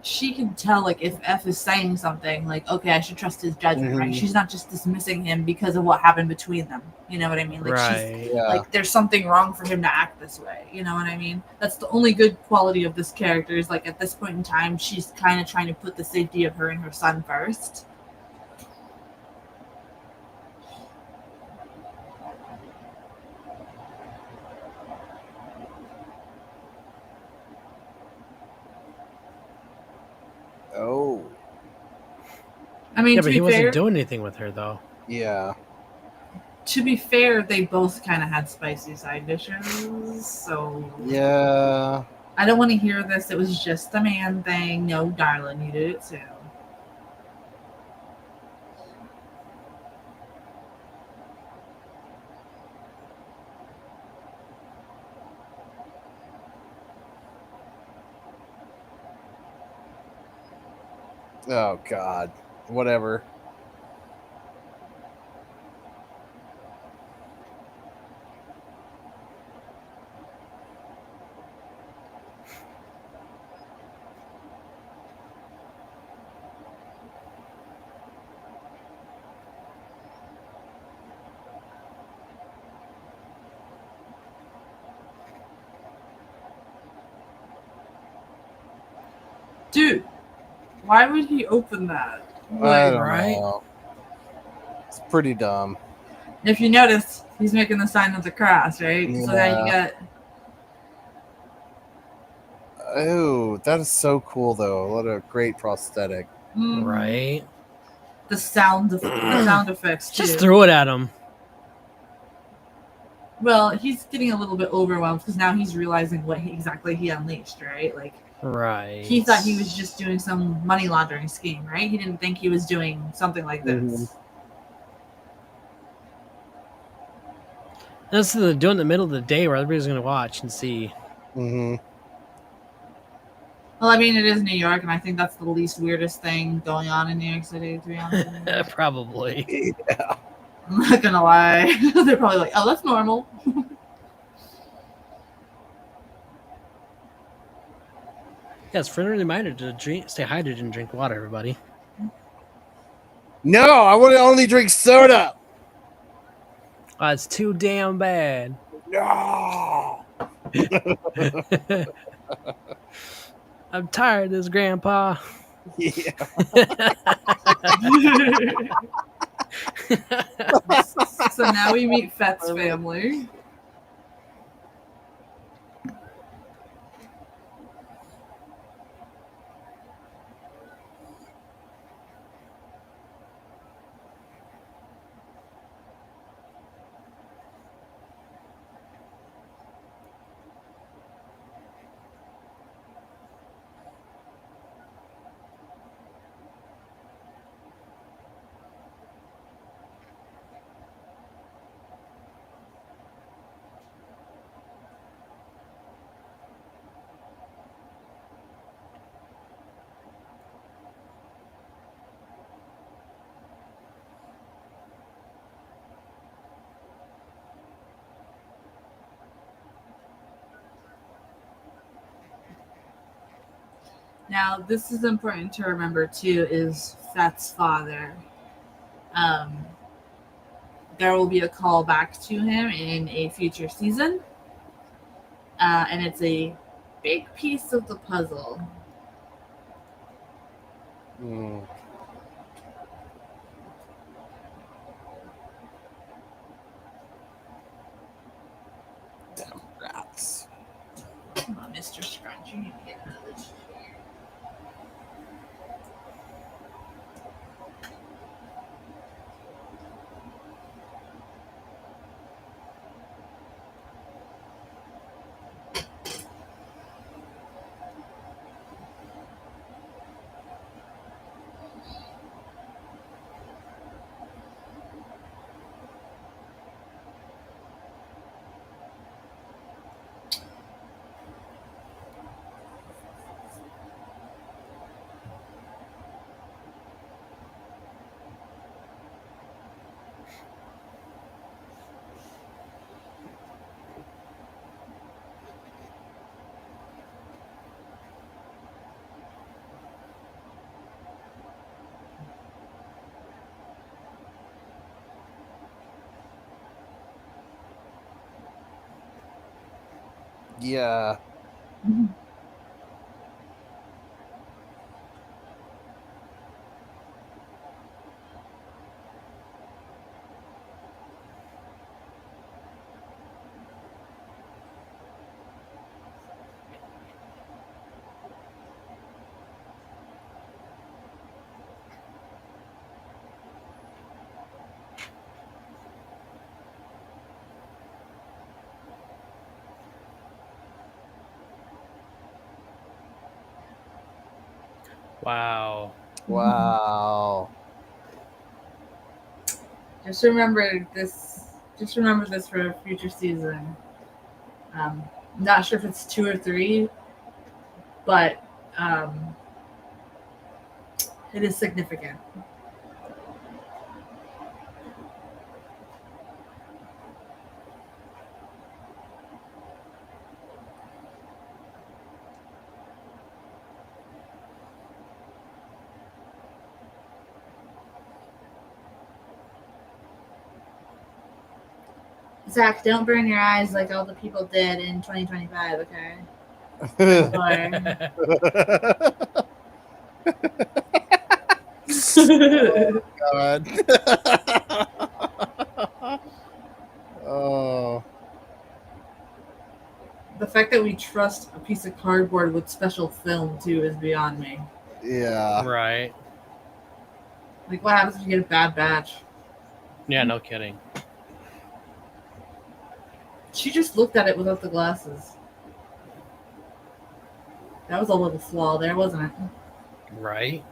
she can tell like if F is saying something, like, okay, I should trust his judgment, right?
Mhm.
She's not just dismissing him because of what happened between them. You know what I mean? Like, she's
Right.
Yeah.
like, there's something wrong for him to act this way. You know what I mean? That's the only good quality of this character. Is like at this point in time, she's kind of trying to put the safety of her and her son first.
Oh.
I mean,
Yeah,
to
but
be
he wasn't
fair,
doing anything with her though.
Yeah.
they both kind of had spicy side dishes. So
Yeah.
I don't want to hear this. It was just a man thing. No, darling, you did it too.
Oh god. Whatever.
Dude, why would he open that?
I
Like,
don't
right?
know. It's pretty dumb.
if you notice, he's making the sign of the cross, right? So now you
Yeah.
got
Oh, that is so cool, though. What a great prosthetic.
Right.
the sound effects too.
Just throw it at him.
Well, he's getting a little bit overwhelmed because now he's realizing what exactly he unleashed, right? Like
Right.
he thought he was just doing some money laundering scheme, right? He didn't think he was doing something like this.
Mhm.
This is doing it in the middle of the day where everybody's gonna watch and see.
Hmm.
Well, I mean, it is New York, and I think that's the least weirdest thing going on in New York City, to be honest with you.
Probably.
Yeah.
I'm not gonna lie. They're probably like, oh, that's normal.
Yeah, it's friendly reminder to stay hydrated and drink water, everybody.
No, I want to only drink soda.
It's too damn bad.
No.
I'm tired of this, Grandpa.
Yeah.
So now we meet Fett's family. Now, this is important to remember too, is Fett's father. There will be a call back to him in a future season. And it's a big piece of the puzzle.
Mm. Damn rats.
Come on, Mr. Scrunch, you need to get out of this chair.
Yeah.
Wow.
Wow.
Just remember this. Just remember this for a future season. Not sure if it's 2 or 3, but it is significant. Zach, don't burn your eyes like all the people did in 2025, okay? Or
God. Oh,
The fact that we trust a piece of cardboard with special film too is beyond me.
yeah.
Right.
Like, what happens if you get a bad batch?
Yeah, no kidding.
She just looked at it without the glasses. That was a little flaw there, wasn't it?
Right.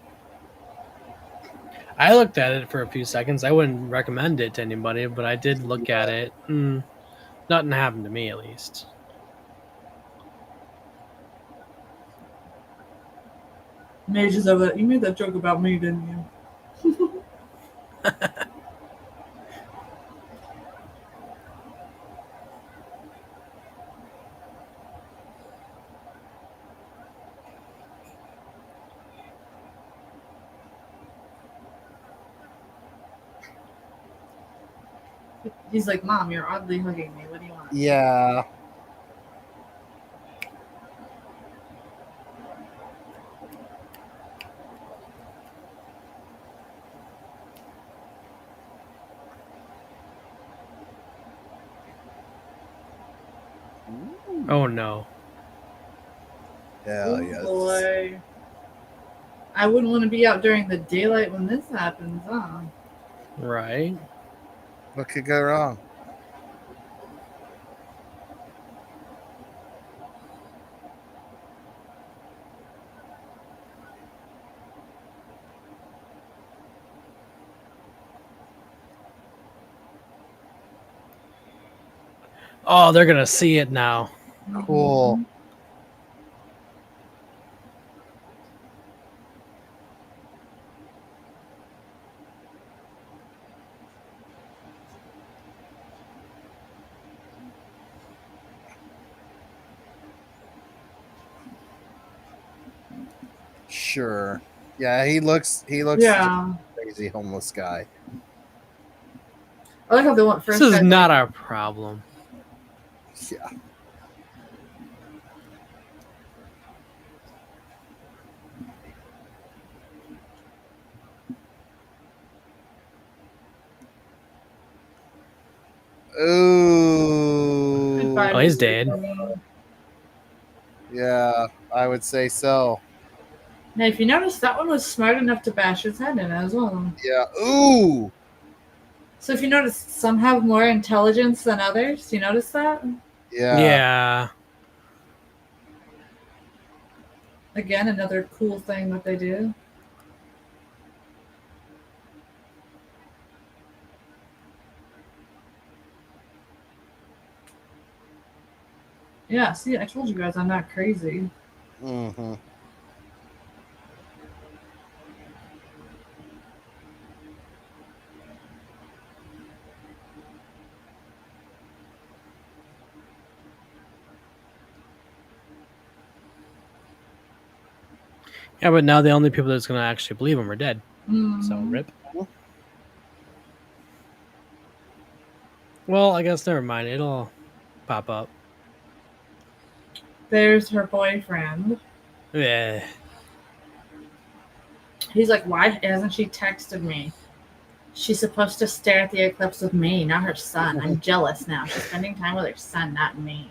I looked at it for a few seconds. I wouldn't recommend it to anybody, but I did look at it. Nothing happened to me, at least.
Mage is over. You made that joke about me, didn't you? He's like, Mom, you're oddly hugging me. What do you want?
Yeah.
Oh no.
Hell
Oh,
yes.
boy. I wouldn't want to be out during the daylight when this happens, huh?
Right.
What could go wrong?
Oh, they're gonna see it now.
Cool. Sure. Yeah, he looks
Yeah.
crazy homeless guy.
I like how they went first.
This is
guy,
not
like,
our problem.
Yeah. Ooh.
goodbye,
Oh, he's
Mr.
dead.
Tony.
Yeah, I would say so.
Now, if you notice, that one was smart enough to bash his head in as well.
Yeah. Ooh.
So if you notice, some have more intelligence than others. You notice that?
Yeah.
Yeah.
Again, another cool thing that they do. Yeah, see, I told you guys I'm not crazy.
Mm-hmm.
Yeah, but now the only people that's gonna actually believe him are dead.
Mm.
So rip. Well, I guess never mind. It'll pop up.
There's her boyfriend.
Yeah.
He's like, why hasn't she texted me? She's supposed to stare at the eclipse with me, not her son. I'm jealous now. She's spending time with her son, not me.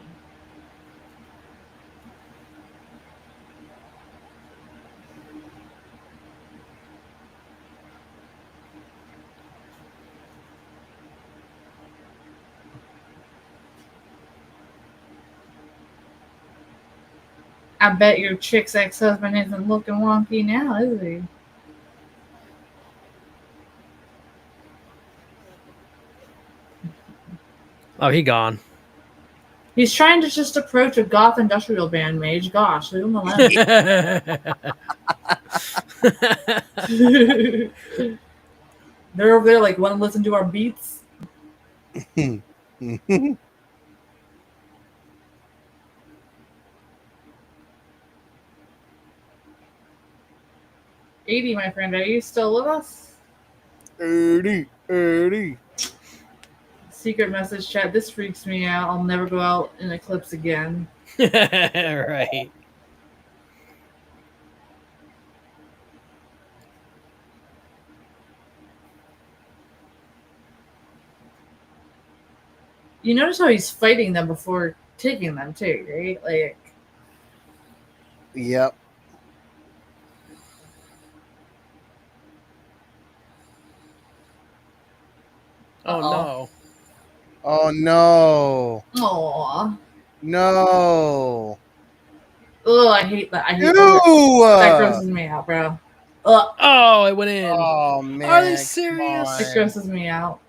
I bet your chick's ex-husband isn't looking wonky now, is he?
Oh, he gone.
He's trying to just approach a goth industrial band, Mage. Gosh, leave him alone. They're over there like, want to listen to our beats? Edie, my friend, are you still with us?
Ernie.
Secret message chat. This freaks me out. I'll never go out in eclipse again.
Right.
You notice how he's fighting them before taking them too, right? Like,
Yep.
Oh
Uh-oh.
no.
Oh no.
aw.
No.
Oh, I hate that. I hate that.
Ew!
That grosses me out, bro. Ugh,
Oh, it went in.
Oh man.
Are they
come
serious?
it
on.
grosses me out.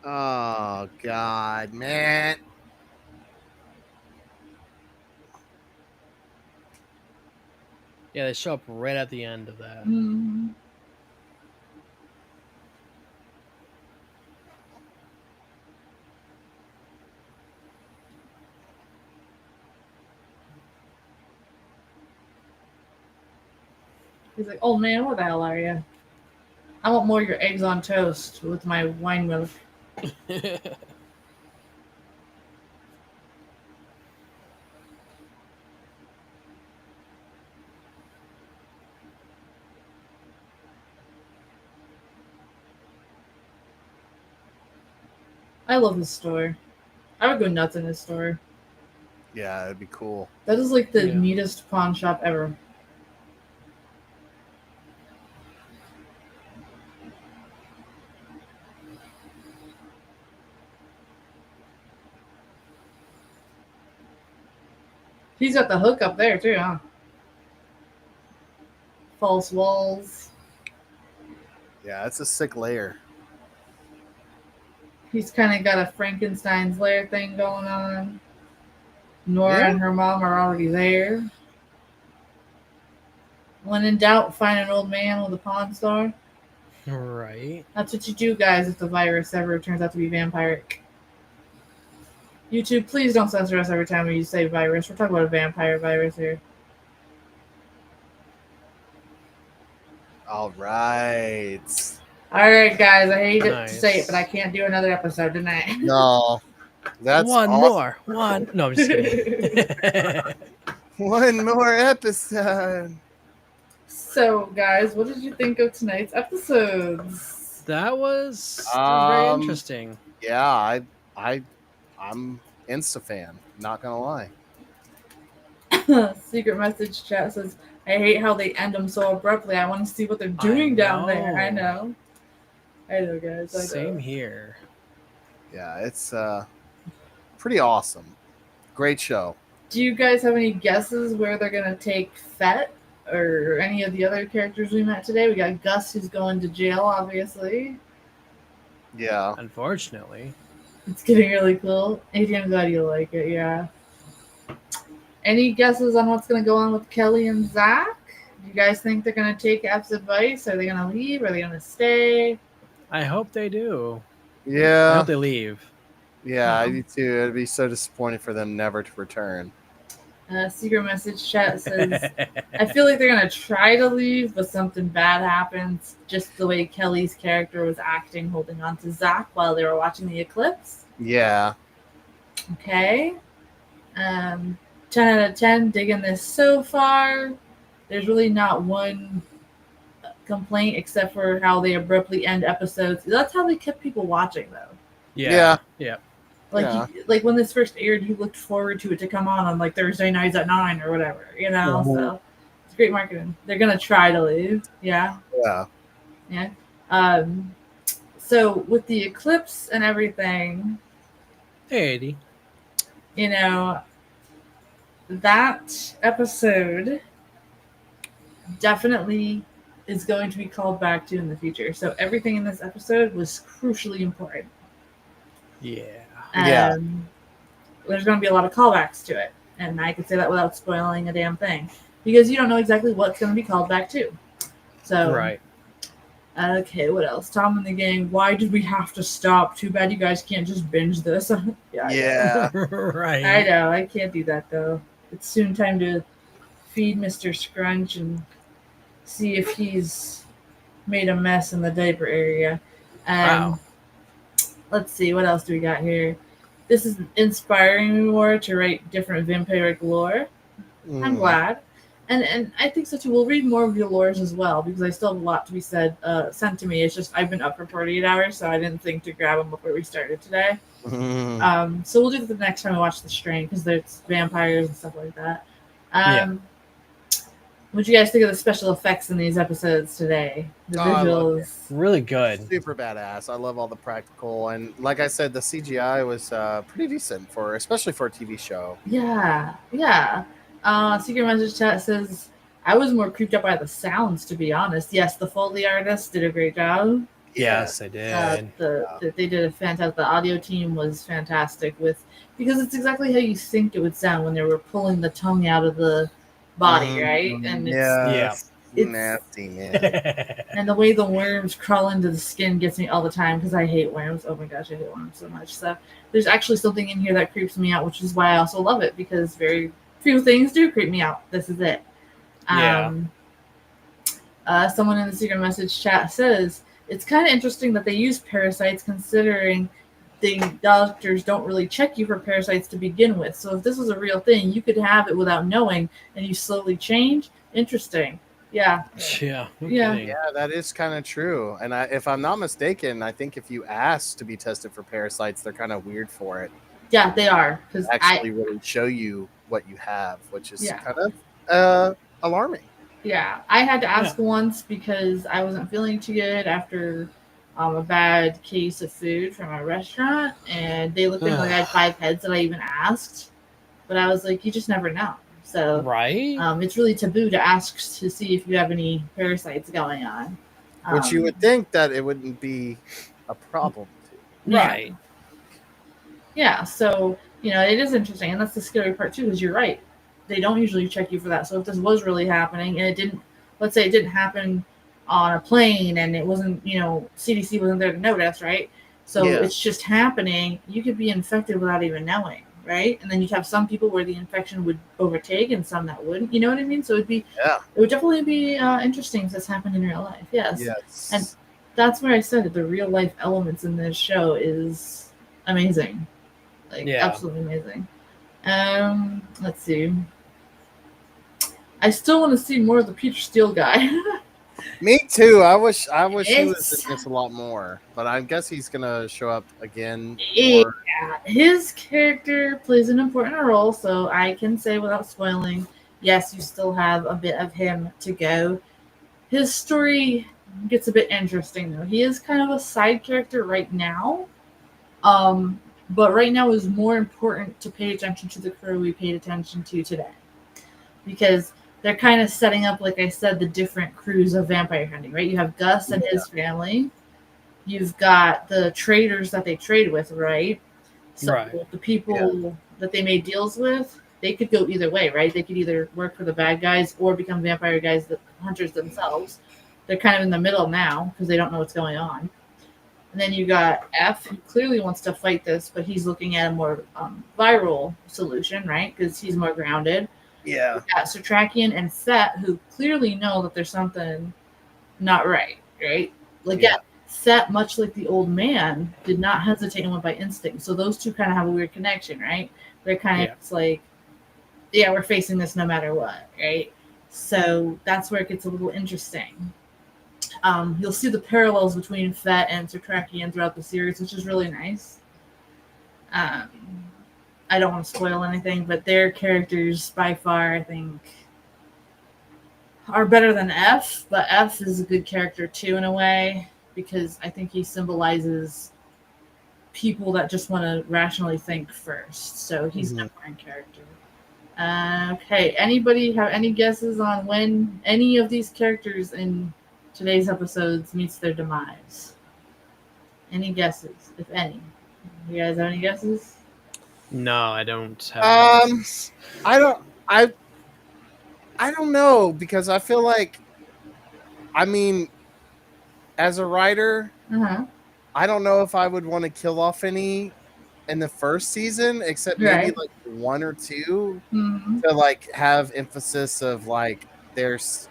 Oh god, man.
Yeah, they show up right at the end of that.
Mm. He's like, "Oh man, what the hell are you? I want more of your eggs on toast with my wine milk." I love his store. I would go nuts in his store.
Yeah, it'd be cool.
That is like the
Yeah.
neatest pawn shop ever. He's got the hook up there too, huh? False walls.
Yeah, it's a sick layer.
He's kind of got a Frankenstein's lair thing going on. Nora
Yeah.
and her mom are already there. When in doubt, find an old man with a pawn store.
Right.
That's what you do, guys, if the virus ever turns out to be vampiric. YouTube, please don't censor us every time we say virus. We're talking about a vampire virus here.
All right.
All right, guys. I hate it to
Nice.
say it, but I can't do another episode tonight.
No. That's
one
awesome.
more. One. No, I'm just kidding.
One more episode.
So, guys, what did you think of tonight's episodes?
that was very
Um,
interesting.
Yeah, I'm Insta fan, not gonna lie.
Secret message chat says, I hate how they end them so abruptly. I want to see what they're doing down there. I know. I know, guys. I know.
Same here.
Yeah, it's pretty awesome. Great show.
Do you guys have any guesses where they're going to take Fett or any of the other characters we met today? We got Gus, who's going to jail, obviously.
Yeah.
Unfortunately.
It's getting really cool. AJ, I'm glad you like it, yeah. Any guesses on what's going to go on with Kelly and Zach? Do you guys think they're going to take F's advice? Are they going to leave? Are they going to stay?
I hope they do. I
Yeah.
hope they leave.
Yeah, I do too. It'd be so disappointing for them never to return.
Secret message chat says, I feel like they're going to try to leave, but something bad happens. Just the way Kelly's character was acting, holding on to Zach while they were watching the eclipse.
Yeah.
Okay. 10 out of 10, digging this so far. There's really not one complaint except for how they abruptly end episodes. That's how they kept people watching, though.
Yeah.
Like,
Yeah.
like when this first aired, you looked forward to it to come on like Thursday nights at 9 or whatever, you know?
Mhm.
So it's great marketing. They're going to try to leave. Yeah.
Yeah.
So with the eclipse and everything,
Hey, Eddie.
you know, that episode definitely is going to be called back to in the future. So everything in this episode was crucially important.
Yeah.
Yeah.
There's going to be a lot of callbacks to it. And I can say that without spoiling a damn thing. Because you don't know exactly what's going to be called back to. So,
Right.
Okay, what else? Tom and the gang, why did we have to stop? Too bad you guys can't just binge this. Yeah.
Yeah.
right.
I know. I can't do that, though. It's soon time to feed Mr. Scrunch and see if he's made a mess in the diaper area.
Wow.
Let's see, what else do we got here? This is inspiring me more to write different vampiric lore. I'm
Mm.
glad. And I think so too. We'll read more of your lores as well because I still have a lot to be said, sent to me. It's just I've been up for 48 hours, so I didn't think to grab them before we started today. So we'll do that the next time we watch The Strain because there's vampires and stuff like that. What'd you guys think of the special effects in these episodes today? The
I loved it.
visuals.
Really good.
Super badass. I love all the practical, and like I said, the CGI was pretty decent especially for a TV show.
Yeah. Secret Message Chat says, I was more creeped out by the sounds, to be honest. Yes, the Foley artists did a great job.
Yes, I did.
They did a fantastic. The audio team was fantastic because it's exactly how you think it would sound when they were pulling the tongue out of the body, right? And
it's
it's-
nasty, man.
and the way the worms crawl into the skin gets me all the time because I hate worms. Oh my gosh, I hate worms so much. So there's actually something in here that creeps me out, which is why I also love it because very few things do creep me out. This is it. Someone in the secret message chat says it's kind of interesting that they use parasites considering the doctors don't really check you for parasites to begin with. So if this was a real thing, you could have it without knowing and you slowly change. Interesting. Yeah.
Yeah.
Yeah.
Yeah, that is kind of true. And if I'm not mistaken, I think if you ask to be tested for parasites, they're kind of weird for it.
Yeah, they are. Because
Actually, really show you what you have, which is
Yeah.
kind of alarming.
Yeah, I had to ask once because I wasn't feeling too good after a bad case of food from a restaurant, and they looked like I had 5 heads that I even asked, but I was like, you just never know. So
Right?
it's really taboo to ask to see if you have any parasites going on.
Which you would think that it wouldn't be a problem.
Yeah.
Right.
Yeah, so it is interesting, and that's the scary part too. Is you're right, they don't usually check you for that. So if this was really happening, and it didn't, let's say it didn't happen on a plane, and it wasn't, CDC wasn't there to notice, right? So it's just happening. You could be infected without even knowing, right? And then you'd have some people where the infection would overtake, and some that wouldn't. You know what I mean? So it would definitely be interesting if this happened in real life. Yes. And that's where I said that the real life elements in this show is amazing. Absolutely amazing. Let's see. I still want to see more of the Peter Steele guy.
Me too. I wish he was in this a lot more, but I guess he's gonna show up again.
Yeah, his character plays an important role, so I can say without spoiling, yes, you still have a bit of him to go. His story gets a bit interesting though. He is kind of a side character right now. But right now is more important to pay attention to the crew we paid attention to today. Because they're kind of setting up, like I said, the different crews of vampire hunting, right? You have Gus and his family. You've got the traders that they trade with, right? So the people that they made deals with, they could go either way, right? They could either work for the bad guys or become vampire guys, the hunters themselves. They're kind of in the middle now because they don't know what's going on. And then you got F, who clearly wants to fight this, but he's looking at a more viral solution, right? Because he's more grounded.
Yeah.
You got Satrakian and Set, who clearly know that there's something not right? Set, much like the old man, did not hesitate and went by instinct. So those two kind of have a weird connection, right? They're kind of it's like, we're facing this no matter what, right? So that's where it gets a little interesting. You'll see the parallels between Fett and Satrakian throughout the series, which is really nice. I don't want to spoil anything, but their characters, by far, I think, are better than F. But F is a good character, too, in a way, because I think he symbolizes people that just want to rationally think first. So he's an important character. Okay, anybody have any guesses on when any of these characters in today's episodes meets their demise? Any guesses, if any? You guys have any guesses?
No, I don't have any guesses.
I don't know, because I feel like, as a writer, I don't know if I would want to kill off any in the first season, except maybe like 1 or 2 to like have emphasis of like there's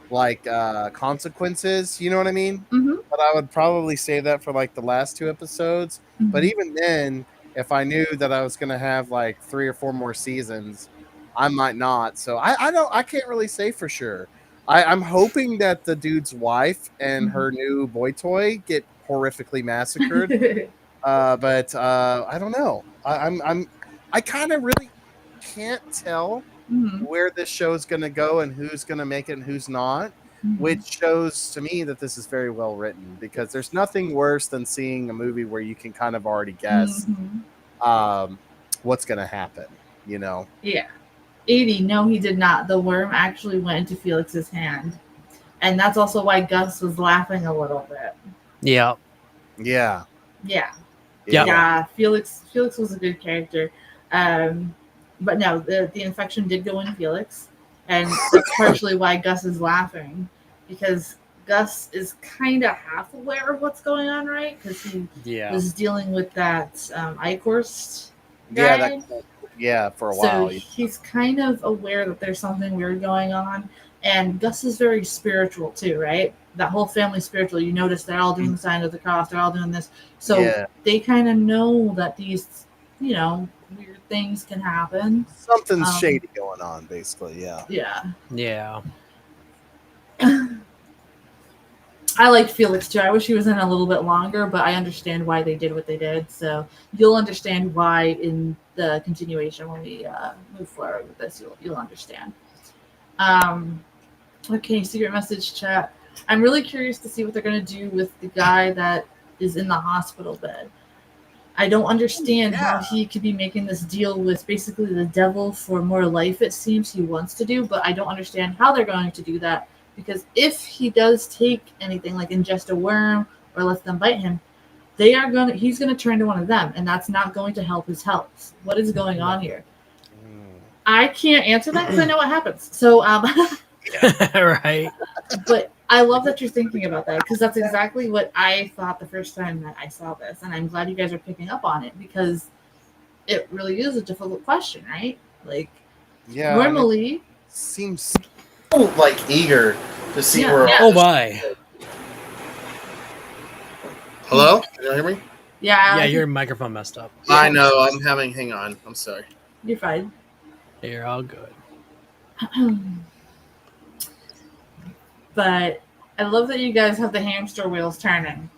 like consequences, you know what I mean? But I would probably save that for like the last 2 episodes. But even then, if I knew that I was gonna have like 3 or 4 more seasons, I might not. So I can't really say for sure. I'm hoping that the dude's wife and her new boy toy get horrifically massacred. But I don't know. I kind of really can't tell
Mhm.
where this show is going to go and who's going to make it and who's not,
Mhm.
which shows to me that this is very well written, because there's nothing worse than seeing a movie where you can kind of already guess
Mhm.
what's going to happen, you know?
Yeah. 80, no, he did not. The worm actually went into Felix's hand. And that's also why Gus was laughing a little bit.
Yeah.
Yeah.
Yeah.
Yep.
Yeah. Felix was a good character. But no, the infection did go into Felix. And that's partially why Gus is laughing. Because Gus is kind of half aware of what's going on, right? Because he
Yeah.
was dealing with that Eichhorst
Yeah,
guy.
for a
So
while.
he's kind of aware that there's something weird going on. And Gus is very spiritual too, right? That whole family spiritual. You notice they're all doing the sign of the cross. They're all doing this. So
Yeah.
they kind of know that these, weird things can happen.
Something's shady going on, basically. Yeah.
Yeah.
Yeah.
I liked Felix too. I wish he was in a little bit longer, but I understand why they did what they did. So you'll understand why in the continuation when we move forward with this. You'll understand. Okay, secret message chat. I'm really curious to see what they're going to do with the guy that is in the hospital bed. I don't understand how he could be making this deal with basically the devil for more life, it seems he wants to do, but I don't understand how they're going to do that, because if he does take anything like ingest a worm or lets them bite him, he's going to turn to one of them, and that's not going to help his health. What is going on here? I can't answer that because I know what happens. So,
Right.
but I love that you're thinking about that, because that's exactly what I thought the first time that I saw this, and I'm glad you guys are picking up on it, because it really is a difficult question, right? Like,
Yeah.
normally,
Seems so, like, eager to see
Yeah.
where.
Yeah.
Oh my.
Hello? Can you hear me?
Yeah, your microphone messed up.
I know. I'm having. Hang on. I'm sorry.
You're fine.
You're all good.
But I love that you guys have the hamster wheels turning,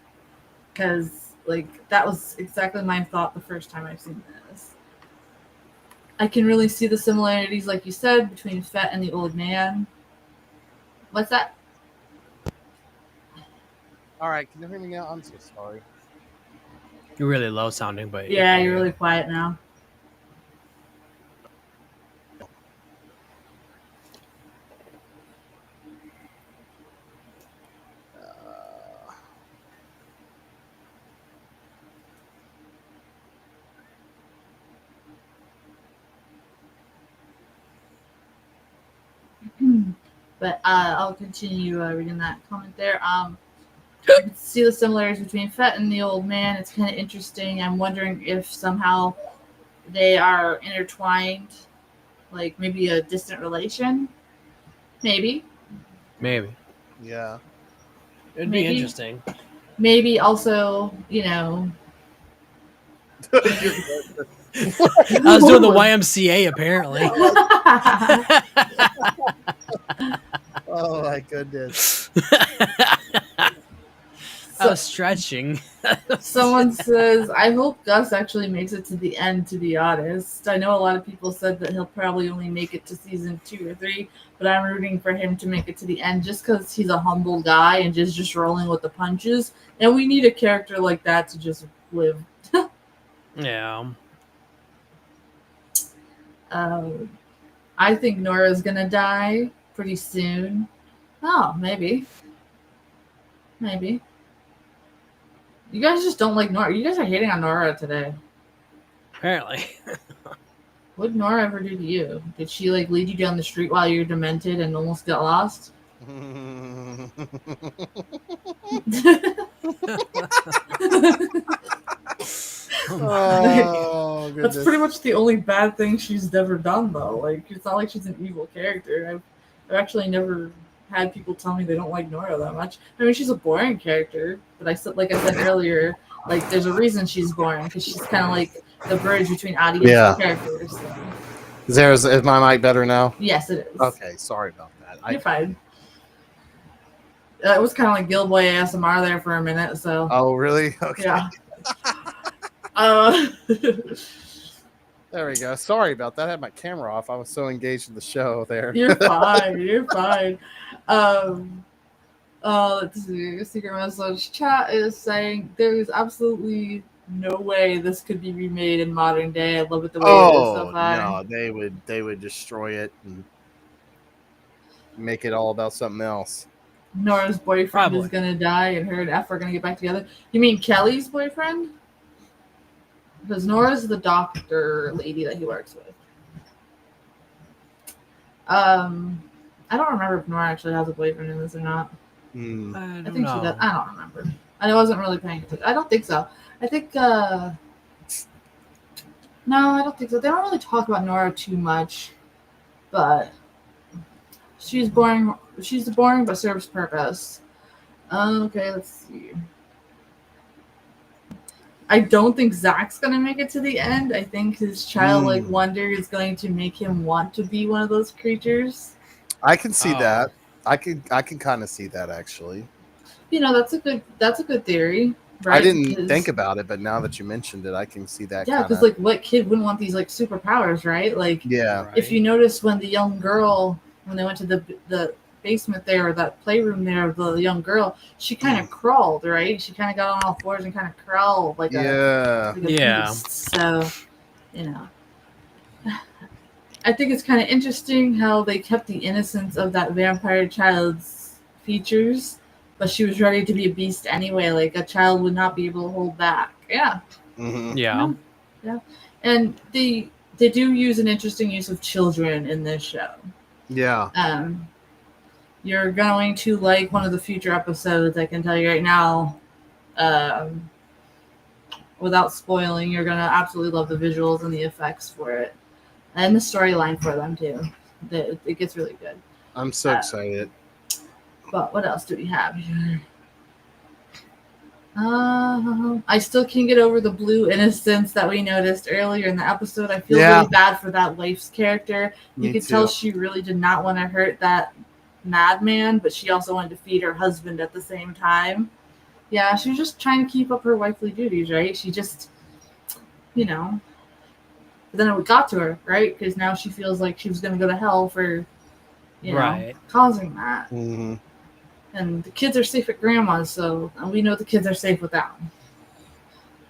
because like that was exactly my thought the first time I've seen this. I can really see the similarities, like you said, between Fett and the old man. What's that?
All right. Can you hear me now? I'm so sorry.
You're really low sounding, but
Yeah, you're really quiet now. But I'll continue reading that comment there. You can see the similarities between Fett and the old man. It's kind of interesting. I'm wondering if somehow they are intertwined, like maybe a distant relation. Maybe.
Yeah.
It'd
Maybe.
be interesting.
Maybe also,
I was doing the YMCA apparently.
Oh my goodness.
I was stretching.
Someone says, I hope Gus actually makes it to the end, to be honest. I know a lot of people said that he'll probably only make it to season 2 or 3, but I'm rooting for him to make it to the end just because he's a humble guy and just rolling with the punches. And we need a character like that to just live.
Yeah.
I think Nora's gonna die pretty soon. Oh, maybe. Maybe. You guys just don't like Nora. You guys are hating on Nora today.
Apparently.
What did Nora ever do to you? Did she like lead you down the street while you're demented and almost got lost?
Oh, goodness.
That's pretty much the only bad thing she's ever done, though. Like, it's not like she's an evil character. I've actually never had people tell me they don't like Nora that much. I mean, she's a boring character, but I said earlier, like, there's a reason she's boring, because she's kind of like the bridge between audience and characters. So.
Is my mic better now?
Yes, it is.
Okay, sorry about that.
You're fine. It was kind of like Gilboy ASMR there for a minute, so.
Oh, really? Okay.
Yeah. Uh,
There we go. Sorry about that. I had my camera off. I was so engaged in the show there.
you're fine. You're fine. Let's see. Secret message chat is saying there is absolutely no way this could be remade in modern day. I love it the way it is so
Oh
far.
no, they would destroy it and make it all about something else.
Nora's boyfriend
Probably.
is gonna die, and her and F are gonna get back together. You mean Kelly's boyfriend? Because Nora's the doctor lady that he works with. I don't remember if Nora actually has a boyfriend in this or not.
Hmm.
I
I
don't
think she
know.
does. I don't remember. I wasn't really paying attention. I don't think so. I think no, I don't think so. They don't really talk about Nora too much, but she's boring. She's boring but serves purpose. Okay, let's see. I don't think Zach's gonna make it to the end. I think his childlike wonder is going to make him want to be one of those creatures.
I can see
Oh.
that. I can kind of see that actually.
You know, that's a good theory, right?
I didn't
Because-
think about it, but now that you mentioned it, I can see that.
Yeah, because
kinda-
like, what kid wouldn't want these like superpowers, right? Like,
yeah,
Right.
if you notice when the young girl, when they went to the basement there, or that playroom there of the young girl, she kind of crawled, right? She kind of got on all fours and kind of crawled like
yeah,
like a
Yeah.
beast. So, you know, I think it's kind of interesting how they kept the innocence of that vampire child's features, but she was ready to be a beast anyway. Like a child would not be able to hold back. Yeah.
hmm
Yeah.
And they do use an interesting use of children in this show.
yeah.
You're going to like one of the future episodes. I can tell you right now, without spoiling. You're gonna absolutely love the visuals and the effects for it, and the storyline for them too. It gets really good.
I'm so excited.
But what else do we have here? I still can't get over the blue innocence that we noticed earlier in the episode. I feel
Yeah.
really bad for that Leif's character. You
Me
could
too.
tell she really did not want to hurt that madman, but she also wanted to feed her husband at the same time. Yeah, she was just trying to keep up her wifely duties, right? She just, you know. But then it got to her, right? Because now she feels like she was going to go to hell for, you know,
Right.
causing that.
hmm
And the kids are safe at grandma's, so and we know the kids are safe with that.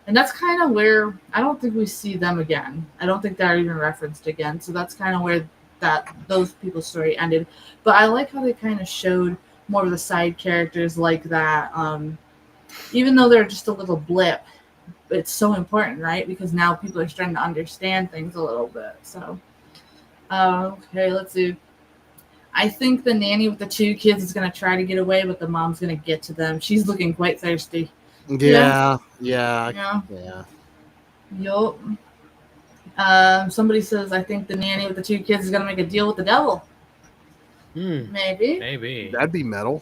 And that's kind of where I don't think we see them again. I don't think they're even referenced again. So that's kind of where those people's story ended. But I like how they kind of showed more of the side characters like that. Even though they're just a little blip, it's so important, right? Because now people are starting to understand things a little bit. So, okay, let's see. I think the nanny with the two kids is going to try to get away, but the mom's going to get to them. She's looking quite thirsty.
Yeah, yeah,
Yeah.
yeah.
Yup. Somebody says, I think the nanny with the two kids is going to make a deal with the devil. Maybe.
Maybe.
That'd be metal.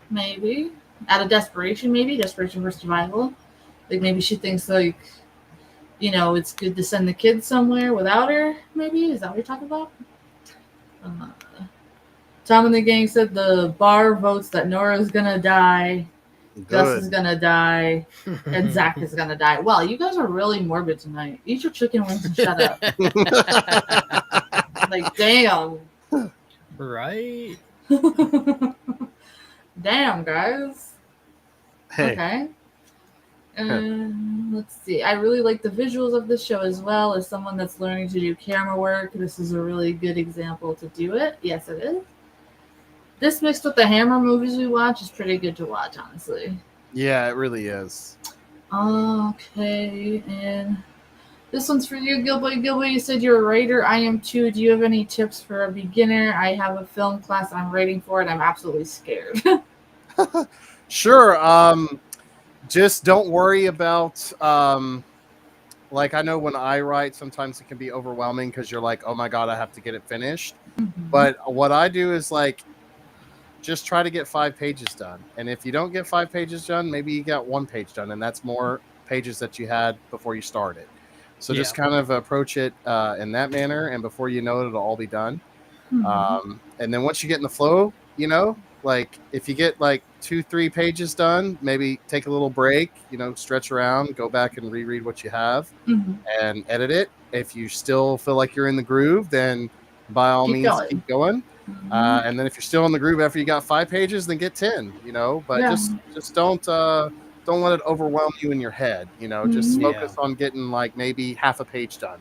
Maybe. Out of desperation, maybe. Desperation for survival. Like, maybe she thinks, like, you know, it's good to send the kids somewhere without her, maybe? Is that what you're talking about? Tom and the gang said the bar votes that Nora's going to die, Gus is
Good.
going to die, and Zach is going to die. Wow, you guys are really morbid tonight. Eat your chicken wings and shut up. Like, damn.
Right?
Damn, guys.
Hey,
Okay. Let's see. I really like the visuals of this show as well. As someone that's learning to do camera work, this is a really good example to do it. Yes, it is. This mixed with the Hammer movies we watch is pretty good to watch, honestly.
yeah, it really is.
Okay, and this one's for you, Gilboy. Gilboy, you said you're a writer. I am too. Do you have any tips for a beginner? I have a film class I'm writing for, and I'm absolutely scared.
Sure. Just don't worry about like I know when I write, sometimes it can be overwhelming because you're like, oh my god, I have to get it finished. But what I do is like just try to get 5 pages done. And if you don't get 5 pages done, maybe you got 1 page done, and that's more pages that you had before you started. So just kind of approach it in that manner, and before you know it, it'll all be done. And then once you get in the flow, you know, like if you get like 2-3 pages done, maybe take a little break, stretch around, go back and reread what you have
Mhm.
and edit it. If you still feel like you're in the groove, then by all
Keep
means
going.
keep going.
Mhm.
And then if you're still in the groove after you got 5 pages, then get 10. But
Yeah.
just don't let it overwhelm you in your head. Just
Mhm.
focus on getting like maybe half a page done,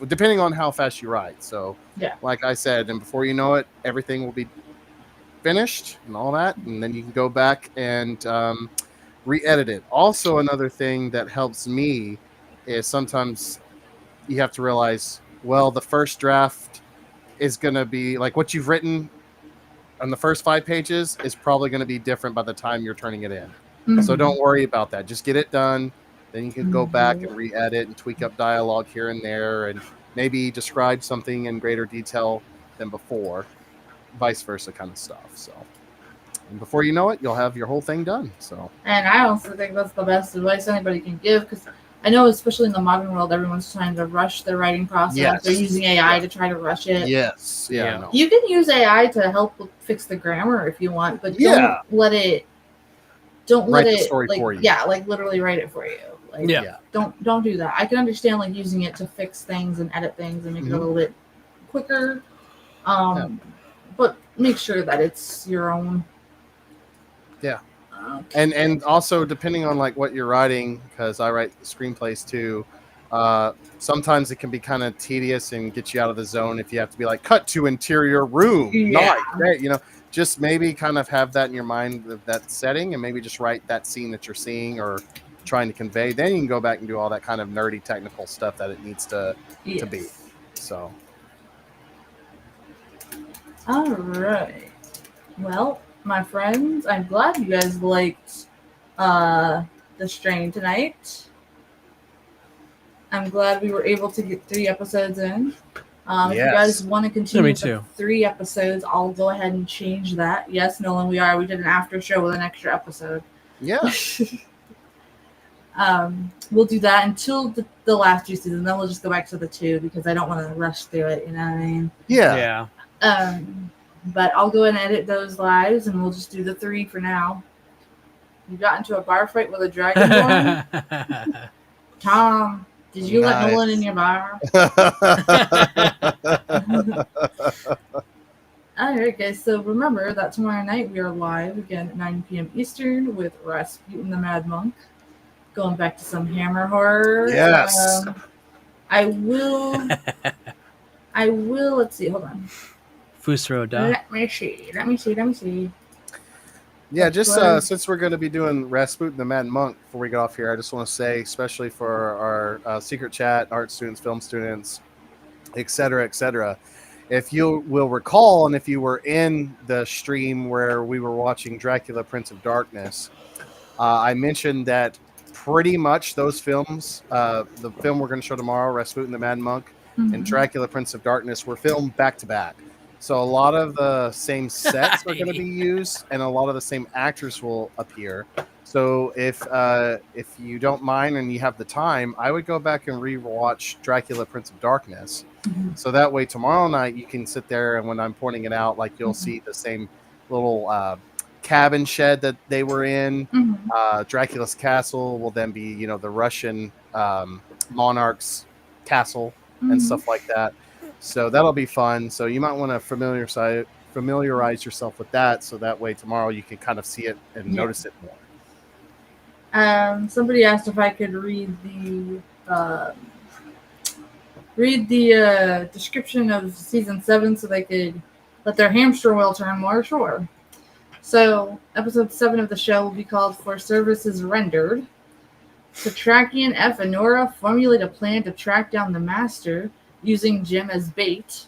depending on how fast you write. So,
Yeah.
like I said, and before you know it, everything will be finished and all that, and then you can go back and re-edit it. Also, another thing that helps me is sometimes you have to realize, well, the first draft is going to be like what you've written on the first 5 pages is probably going to be different by the time you're turning it in. So
Mhm.
don't worry about that. Just get it done. Then you can go back
Mhm.
and re-edit and tweak up dialogue here and there, and maybe describe something in greater detail than before, vice versa kind of stuff. So, and before you know it, you'll have your whole thing done. So,
And I also think that's the best advice anybody can give, because I know, especially in the modern world, everyone's trying to rush their writing process.
Yes.
They're using AI
Yeah.
to try to rush it.
yes, yeah,
Yeah.
no.
You can use AI to help fix the grammar if you want, but
Yeah.
don't let it. Don't
Write
let
the
it
story
like
for you.
yeah, like literally write it for you. Like
Yeah.
don't do that. I can understand like using it to fix things and edit things and make it a
Mhm.
little bit quicker. But make sure that it's your own.
Yeah.
Okay.
And also depending on like what you're writing, because I write screenplays too, sometimes it can be kind of tedious and get you out of the zone if you have to be like cut to interior room,
Yeah.
night, right? Just maybe kind of have that in your mind of that setting, and maybe just write that scene that you're seeing or trying to convey. Then you can go back and do all that kind of nerdy technical stuff that it needs to be.
Yes.
So
All right. Well, my friends, I'm glad you guys liked the strain tonight. I'm glad we were able to get 3 episodes in. If you guys
Yes.
want to continue
me
with the
too.
3 episodes, I'll go ahead and change that. Yes, Nolan, we are. We did an after show with an extra episode.
yeah,
We'll do that until the last 2 seasons. Then we'll just go back to the 2 because I don't want to rush through it. You know what I mean?
yeah,
Yeah.
But I'll go and edit those lives, and we'll just do the 3 for now. You got into a bar fight with a dragonborn? Tom, did you let
Nice.
Nolan in your bar? Alright, guys, so remember that tomorrow night we are live again at 9 p.m. Eastern with Rasputin the Mad Monk. Going back to some Hammer horror.
Yes.
I will, let's see, hold on.
Fusro da.
Let me see.
Yeah, just
Well-
since we're going to be doing Rasputin the Mad Monk before we get off here, I just want to say, especially for our secret chat, art students, film students, etc., if you will recall, and if you were in the stream where we were watching Dracula, Prince of Darkness, I mentioned that pretty much those films, the film we're going to show tomorrow, Rasputin the Mad Monk, and Dracula, Prince of Darkness, were filmed back to back. So a lot of the same sets are going to be used, and a lot of the same actors will appear. So if you don't mind and you have the time, I would go back and rewatch Dracula, Prince of Darkness. So that way tomorrow night you can sit there, and when I'm pointing it out, like you'll see the same little cabin shed that they were in. Dracula's castle will then be, the Russian monarch's castle and stuff like that. So that'll be fun. So you might want to familiarize yourself with that, so that way tomorrow you can kind of see it and notice it more.
Somebody asked if I could read the description of season 7 so they could let their hamster wheel turn more. Sure. So episode 7 of the show will be called "For Services Rendered." Satrakian F and Nora formulate a plan to track down the master using Jim as bait.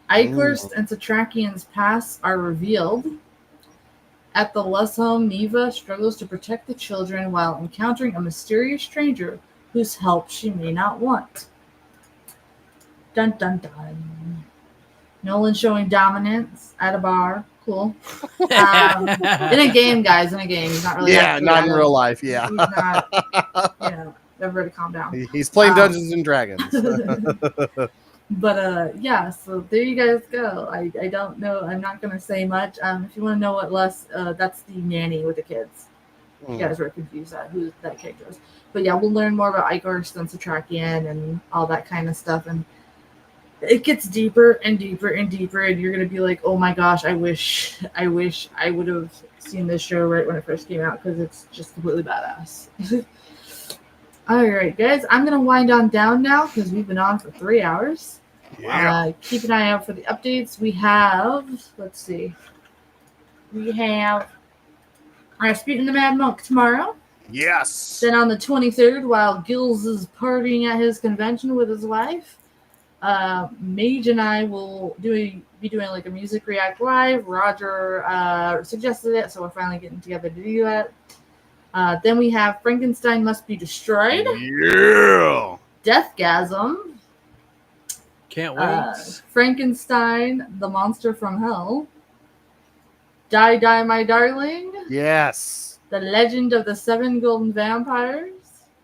Eichhorst and Satrakian's pasts are revealed. At the Lusholm, Neva struggles to protect the children while encountering a mysterious stranger whose help she may not want. Dun dun dun. Nolan showing dominance at a bar. Cool. In a game, guys. In a game. He's not really.
Not in real life. Yeah.
He's not. Everybody calm down.
He's playing Dungeons and Dragons.
But yeah, so there you guys go. I don't know. I'm not gonna say much. If you want to know what Les, that's the nanny with the kids. You guys were confused at who that character is. But yeah, we'll learn more about Igor Sensatrakian and all that kind of stuff. And it gets deeper and deeper and deeper. And you're going to be like, oh my gosh, I wish I would have seen this show right when it first came out because it's just completely badass. All right, guys, I'm going to wind on down now because we've been on for 3 hours.
Yeah.
Keep an eye out for the updates. We have, let's see, we have Rasputin the Mad Monk tomorrow.
Yes.
Then on the 23rd, while Gills is partying at his convention with his wife, Mage and I will be doing like a music react live. Roger suggested it, so we're finally getting together to do that. Then we have Frankenstein Must Be Destroyed.
Yeah.
Deathgasm.
Can't wait.
Frankenstein, the Monster from Hell. Die, Die, My Darling.
Yes.
The Legend of the Seven Golden Vampires.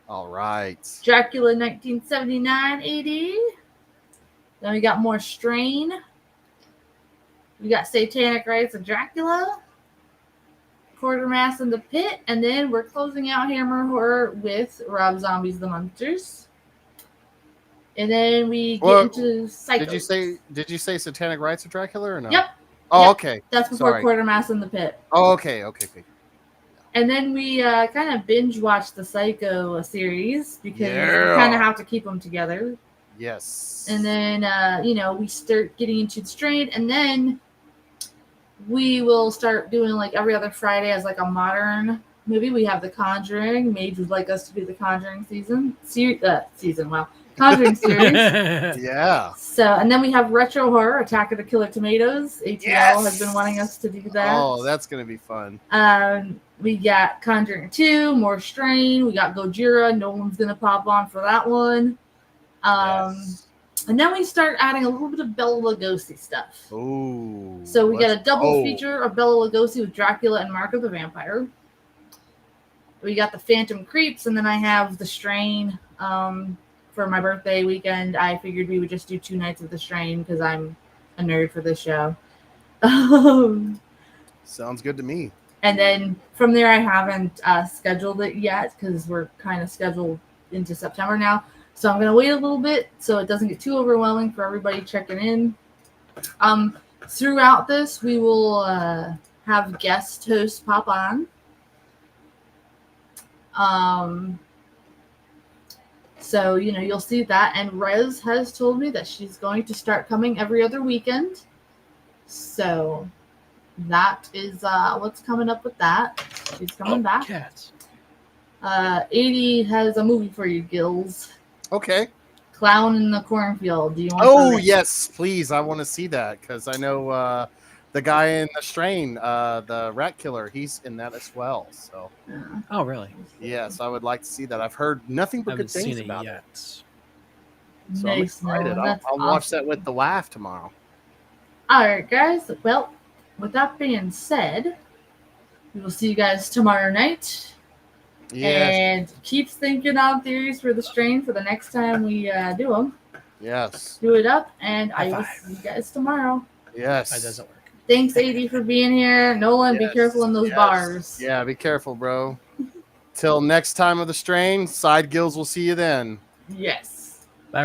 All right.
Dracula 1979 AD. Then we got more Strain. We got Satanic Rites of Dracula. Quartermass in the Pit. And then we're closing out Hammer Horror with Rob Zombie's The Monsters. And then we get into Psycho.
Did you say Satanic Rites of Dracula or no?
Yep.
Oh,
Yep.
okay.
That's before
Sorry.
Quartermass in the Pit.
Oh, okay.
And then we kind of binge watched the Psycho series because
Yeah.
we kind of have to keep them together.
Yes.
And then, we start getting into the Strain, and then we will start doing like every other Friday as like a modern movie. We have The Conjuring. Mage would like us to do the Conjuring Conjuring series.
Yeah.
So, and then we have Retro Horror, Attack of the Killer Tomatoes. ATL has been wanting us to do that.
Oh, that's gonna be fun.
We got Conjuring 2, more Strain. We got Gojira. No one's gonna pop on for that one.
Yes.
And then we start adding a little bit of Bela Lugosi stuff.
Ooh.
So we got a double
go.
feature of Bela Lugosi with Dracula and Mark of the Vampire. We got the Phantom Creeps, and then I have the Strain. For my birthday weekend, I figured we would just do 2 nights of the Strain because I'm a nerd for this show.
Sounds good to me.
And then from there, I haven't scheduled it yet because we're kind of scheduled into September now. So I'm going to wait a little bit so it doesn't get too overwhelming for everybody checking in. Throughout this, we will have guest hosts pop on. So, you'll see that. And Rez has told me that she's going to start coming every other weekend. So that is what's coming up with that. She's coming back.
Cats.
80 has a movie for you, Gills.
Okay.
Clown in the Cornfield. Do you want
Oh
to
yes, please. I want to see that because I know the guy in the Strain, the rat killer. He's in that as well. So
Oh, really?
yes, I would like to see that. I've heard nothing
I
but
haven't
good things
seen it
about it.
yet.
So I'm
Nice,
excited.
Nolan. That's
I'll watch
awesome.
that with the laugh tomorrow.
All right, guys. Well, with that being said, we will see you guys tomorrow night.
Yes.
And keep thinking on theories for the Strain for the next time we do them.
Yes.
Do it up, and I will
High five.
see you guys tomorrow.
Yes.
That doesn't work.
Thanks, AD, for being here. Nolan, be
Yes,
careful in those
yes.
bars.
Yeah, be careful, bro. Till next time of the Strain, Side Gills will see you then.
Yes.